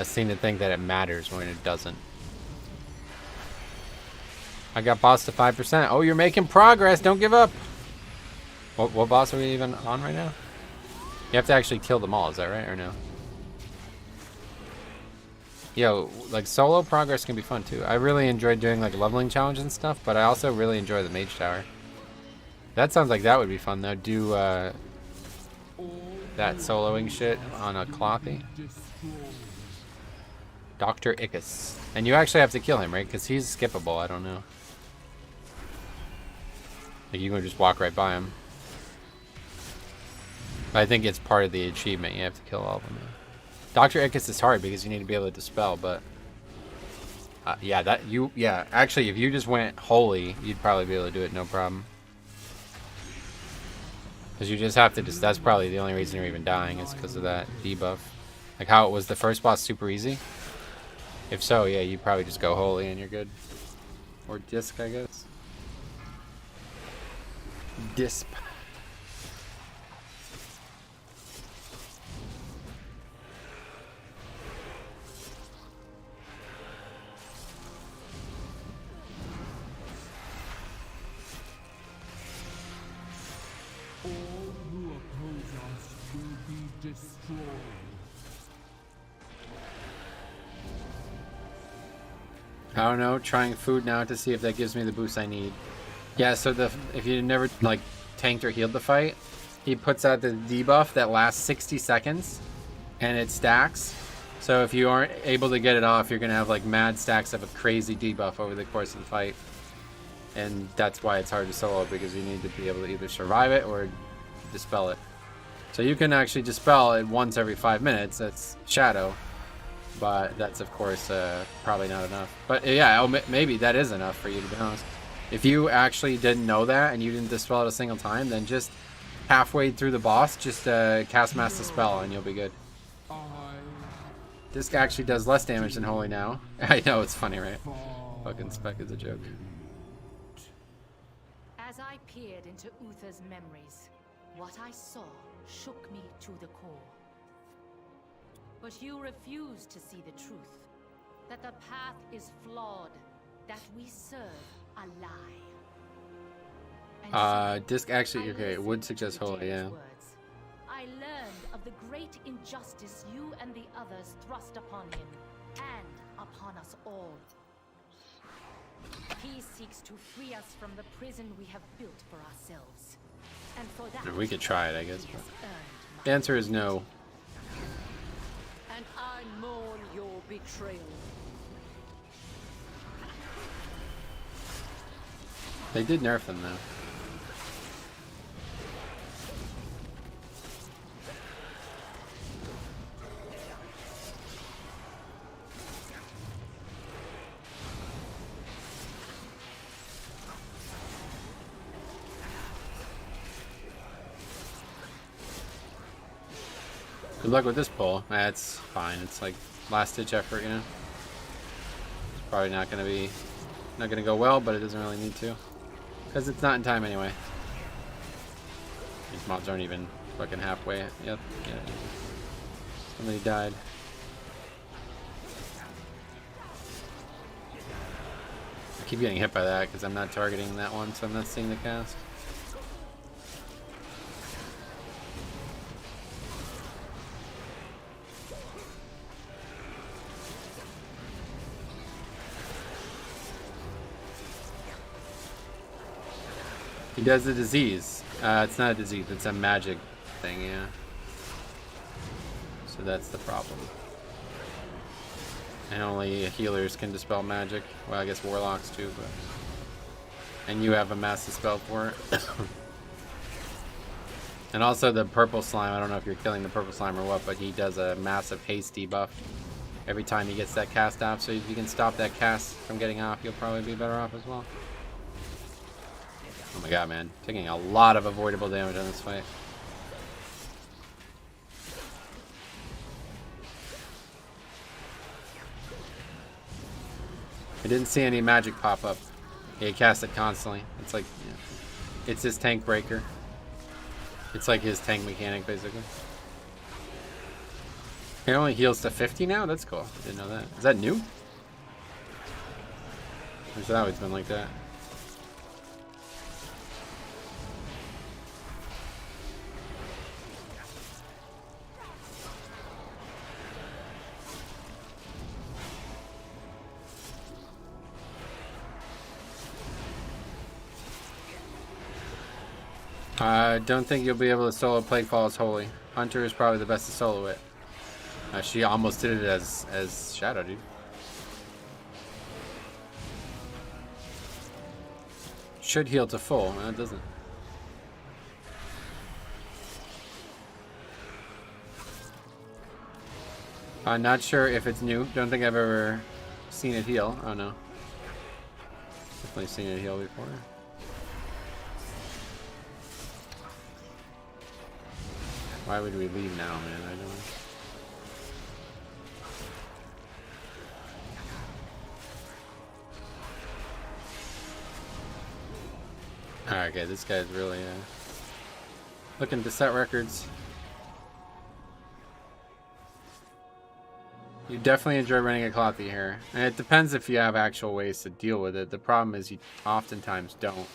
seem to think that it matters when it doesn't. I got boss to 5%. Oh, you're making progress. Don't give up. What boss are we even on right now? You have to actually kill them all. Is that right or no? Yo, like solo progress can be fun too. I really enjoyed doing like leveling challenge and stuff, but I also really enjoy the mage tower. That sounds like that would be fun though. Do that soloing shit on a clothy. Dr. Ickes. And you actually have to kill him, right? Because he's skippable. I don't know. Like you can just walk right by him. But I think it's part of the achievement. You have to kill all of them. Dr. Ickes is hard because you need to be able to dispel, but yeah, actually if you just went holy, you'd probably be able to do it no problem. Because you just have to that's probably the only reason you're even dying is because of that debuff. Like how it was the first boss super easy. If so, yeah, you probably just go holy and you're good. Or disc, I guess. Disp. All who oppose us will be destroyed. I don't know, trying food now to see if that gives me the boost I need. Yeah, so if you never like tanked or healed the fight, he puts out the debuff that lasts 60 seconds and it stacks. So if you aren't able to get it off, you're gonna have like mad stacks of a crazy debuff over the course of the fight. And that's why it's hard to solo, because you need to be able to either survive it or dispel it. So you can actually dispel it once every 5 minutes, that's Shadow. But that's of course probably not enough. But yeah, maybe that is enough for you, to be honest. If you actually didn't know that and you didn't dispel it a single time, then just halfway through the boss, just cast Mass Dispel and you'll be good. This actually does less damage than Holy now. I know, it's funny, right? Fucking Spec is a joke. As I peered into Uther's memories, what I saw shook me to the core. But you refuse to see the truth. That the path is flawed. That we serve a lie. And so, Disc actually, I okay, it listened would to suggest the holy, Tail's yeah. words. I learned of the great injustice you and the others thrust upon him, and upon us all. He seeks to free us from the prison we have built for ourselves. And for that, We could try it, I guess. he But has earned the answer is no. And I mourn your betrayal. They did nerf them though. Good luck with this pull. That's fine. It's like last ditch effort, you know. It's probably not gonna go well, but it doesn't really need to, because it's not in time anyway. These mobs aren't even fucking halfway. Yep. Yeah. Somebody died. I keep getting hit by that because I'm not targeting that one, so I'm not seeing the cast. He does a disease. It's not a disease, it's a magic thing, yeah. So that's the problem. And only healers can dispel magic. Well, I guess warlocks too, but... And you have a mass dispel for it. And also the purple slime, I don't know if you're killing the purple slime or what, but he does a massive haste debuff every time he gets that cast off. So if you can stop that cast from getting off, you'll probably be better off as well. Oh my god, man. Taking a lot of avoidable damage on this fight. I didn't see any magic pop up. He cast it constantly. It's like, yeah. It's his tank breaker. It's like his tank mechanic, basically. He only heals to 50 now? That's cool. Didn't know that. Is that new? Or has it always been like that? I don't think you'll be able to solo Plague Falls Holy. Hunter is probably the best to solo it. She almost did it as Shadow, dude. Should heal to full. No, it doesn't. I'm not sure if it's new. Don't think I've ever seen it heal. Oh no. Definitely seen it heal before. Why would we leave now, man? I don't know. Alright, okay, this guy's really looking to set records. You definitely enjoy running a Clothy here. And it depends if you have actual ways to deal with it. The problem is you oftentimes don't.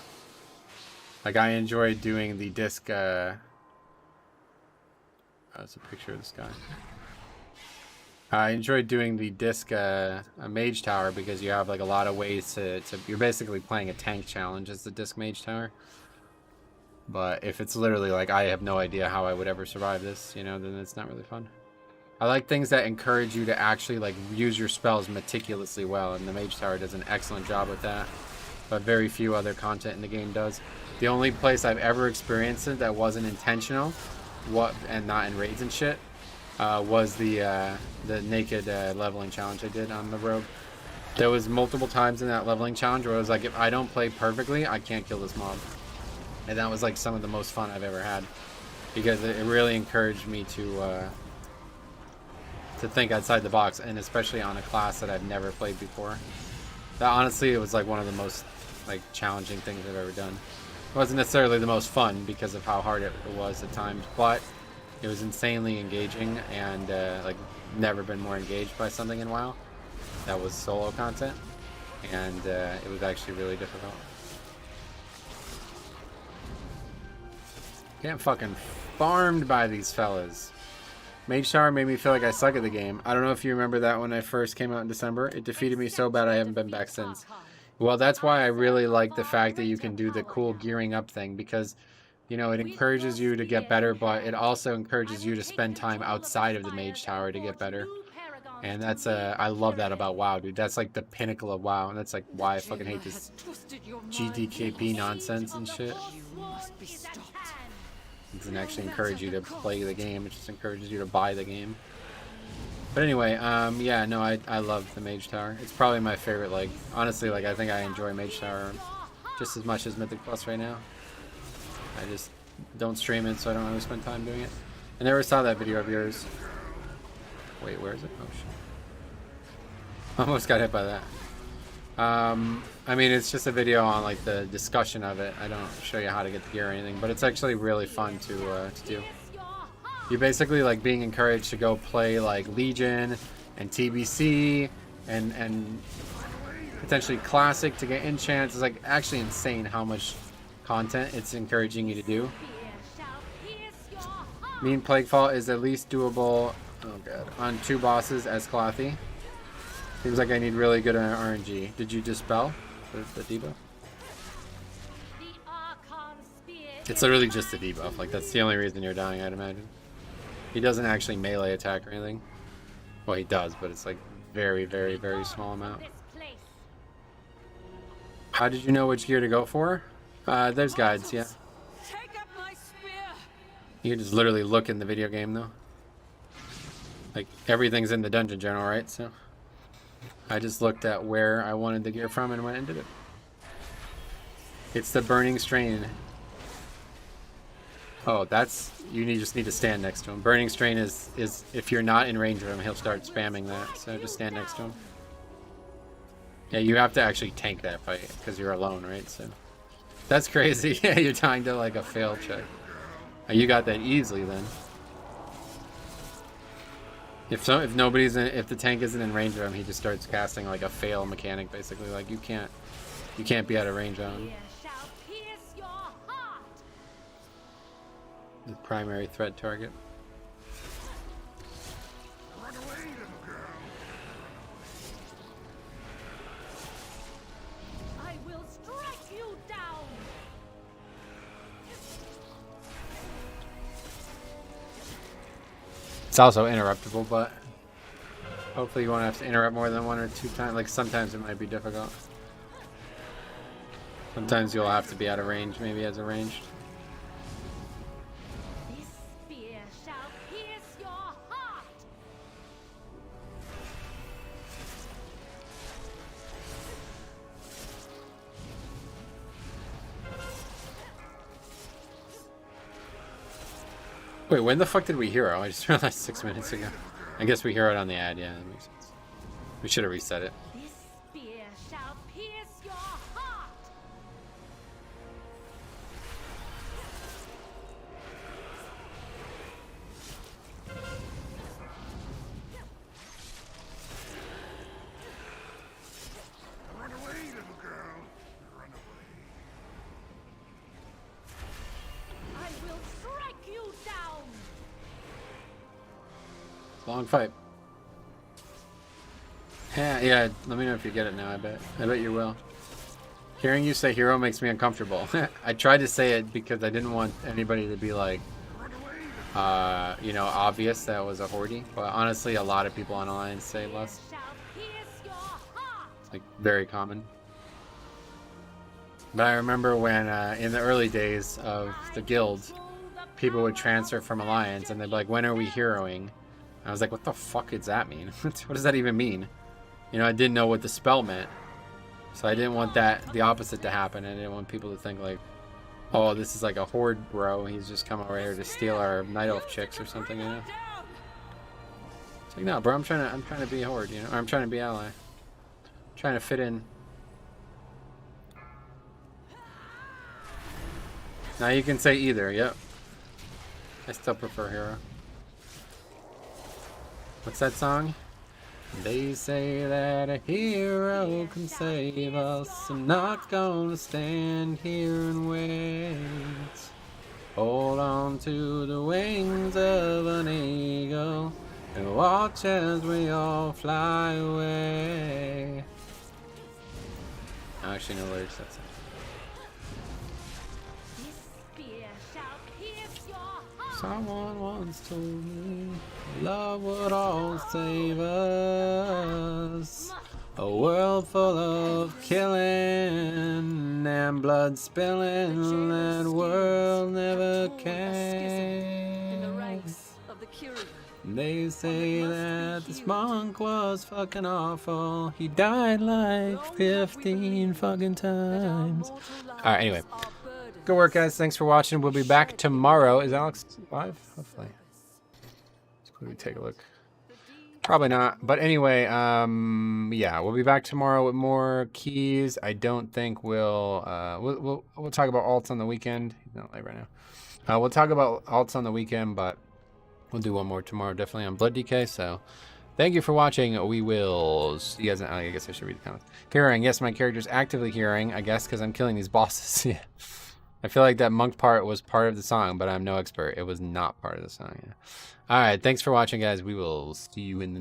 Like, I enjoy doing the disc, that's a picture of this guy. I enjoy doing the disc a mage tower because you have like a lot of ways to you're basically playing a tank challenge as the disc mage tower. But if it's literally like I have no idea how I would ever survive this, you know, then it's not really fun. I like things that encourage you to actually like use your spells meticulously well, and the mage tower does an excellent job with that. But very few other content in the game does. The only place I've ever experienced it that wasn't intentional, and not in raids and shit, was the naked leveling challenge I did on the rogue. There was multiple times in that leveling challenge where I was like, if I don't play perfectly, I can't kill this mob. And that was like some of the most fun I've ever had, because it really encouraged me to think outside the box, and especially on a class that I've never played before. That honestly, it was like one of the most like challenging things I've ever done. It wasn't necessarily the most fun because of how hard it was at times, but It was insanely engaging, and like never been more engaged by something in a while. That was solo content, and it was actually really difficult. Getting fucking farmed by these fellas. Mage Tower made me feel like I suck at the game. I don't know if you remember that when I first came out in December. It defeated me so bad I haven't been back since. Well, that's why I really like the fact that you can do the cool gearing up thing, because, you know, it encourages you to get better, but it also encourages you to spend time outside of the Mage Tower to get better. And that's I love that about WoW, dude. That's like the pinnacle of WoW, and that's like why I fucking hate this GDKP nonsense and shit. It doesn't actually encourage you to play the game, it just encourages you to buy the game. But anyway, yeah, no, I love the Mage Tower. It's probably my favorite, like, honestly, like, I think I enjoy Mage Tower just as much as Mythic Plus right now. I just don't stream it, so I don't really spend time doing it. I never saw that video of yours. Wait, where is it? Oh, shit. Almost got hit by that. I mean, it's just a video on, like, the discussion of it. I don't show you how to get the gear or anything, but it's actually really fun to do. You're basically, like, being encouraged to go play, like, Legion and TBC and potentially Classic to get enchants. It's, like, actually insane how much content it's encouraging you to do. Mean Plaguefall is at least doable, oh god, on 2 bosses as Clothy. Seems like I need really good RNG. Did you dispel the debuff? It's literally just the debuff. Like, that's the only reason you're dying, I'd imagine. He doesn't actually melee attack or anything. Well, he does, but it's like very, very, very small amount. How did you know which gear to go for? There's guides, yeah. You can just literally look in the video game, though. Like, everything's in the dungeon journal, right? So I just looked at where I wanted the gear from and went and did it. It's the Burning Strain. Oh, that's... just need to stand next to him. Burning Strain is if you're not in range of him, he'll start spamming that. So just stand next to him. Yeah, you have to actually tank that fight because you're alone, right? So that's crazy. Yeah, you're dying to like a fail check. Oh, you got that easily then. If the tank isn't in range of him, he just starts casting like a fail mechanic, basically. Like you can't be out of range on him. The primary threat target. Run away, little girl. I will strike you down. It's also interruptible, but hopefully you won't have to interrupt more than 1 or 2 times. Like sometimes it might be difficult. Sometimes you'll have to be out of range, maybe as a ranged. This spear shall pierce your heart. Wait, when the fuck did we hero? I just realized 6 minutes ago. I guess we heroed on the ad, yeah, that makes sense. We should have reset it. This spear shall pierce your heart. Run away, little girl. Run away. I will strike you down. Long fight. Yeah, let me know if you get it now, I bet you will. Hearing you say hero makes me uncomfortable. I tried to say it because I didn't want anybody to be like, you know, obvious that it was a Horde. But honestly, a lot of people on Alliance say less. Shall pierce your heart. Like, very common. But I remember when, in the early days of the guild, people would transfer from Alliance and they'd be like, when are we heroing? I was like, what the fuck does that mean? What does that even mean? You know, I didn't know what the spell meant. So I didn't want the opposite to happen. I didn't want people to think like, oh, this is like a horde bro. He's just come over here to steal our night elf chicks or something, you know? It's like, no, bro, I'm trying to be a horde, you know? Or I'm trying to be ally. I'm trying to fit in. Now you can say either, yep. I still prefer Hero. What's that song? They say that a hero can save us. I'm not gonna stand here and wait. Hold on to the wings of an eagle and watch as we all fly away. I actually know lyrics. That's it. Someone once told me love would all save us. A world full of killing and blood spilling, that world never came. They say that this monk was fucking awful. He died like 15 fucking times. Alright, anyway. Good work, guys. Thanks for watching. We'll be back tomorrow. Is Alex live? Hopefully. Let's quickly take a look. Probably not. But anyway, yeah, we'll be back tomorrow with more keys. I don't think we'll talk about alts on the weekend. He's not live right now. We'll talk about alts on the weekend, but we'll do one more tomorrow, definitely on Blood DK. So thank you for watching. We will see you guys. I guess I should read the comments. Hearing, yes, my character's actively hearing, I guess, because I'm killing these bosses. Yeah. I feel like that monk part was part of the song, but I'm no expert. It was not part of the song. Yeah. All right. Thanks for watching, guys. We will see you in the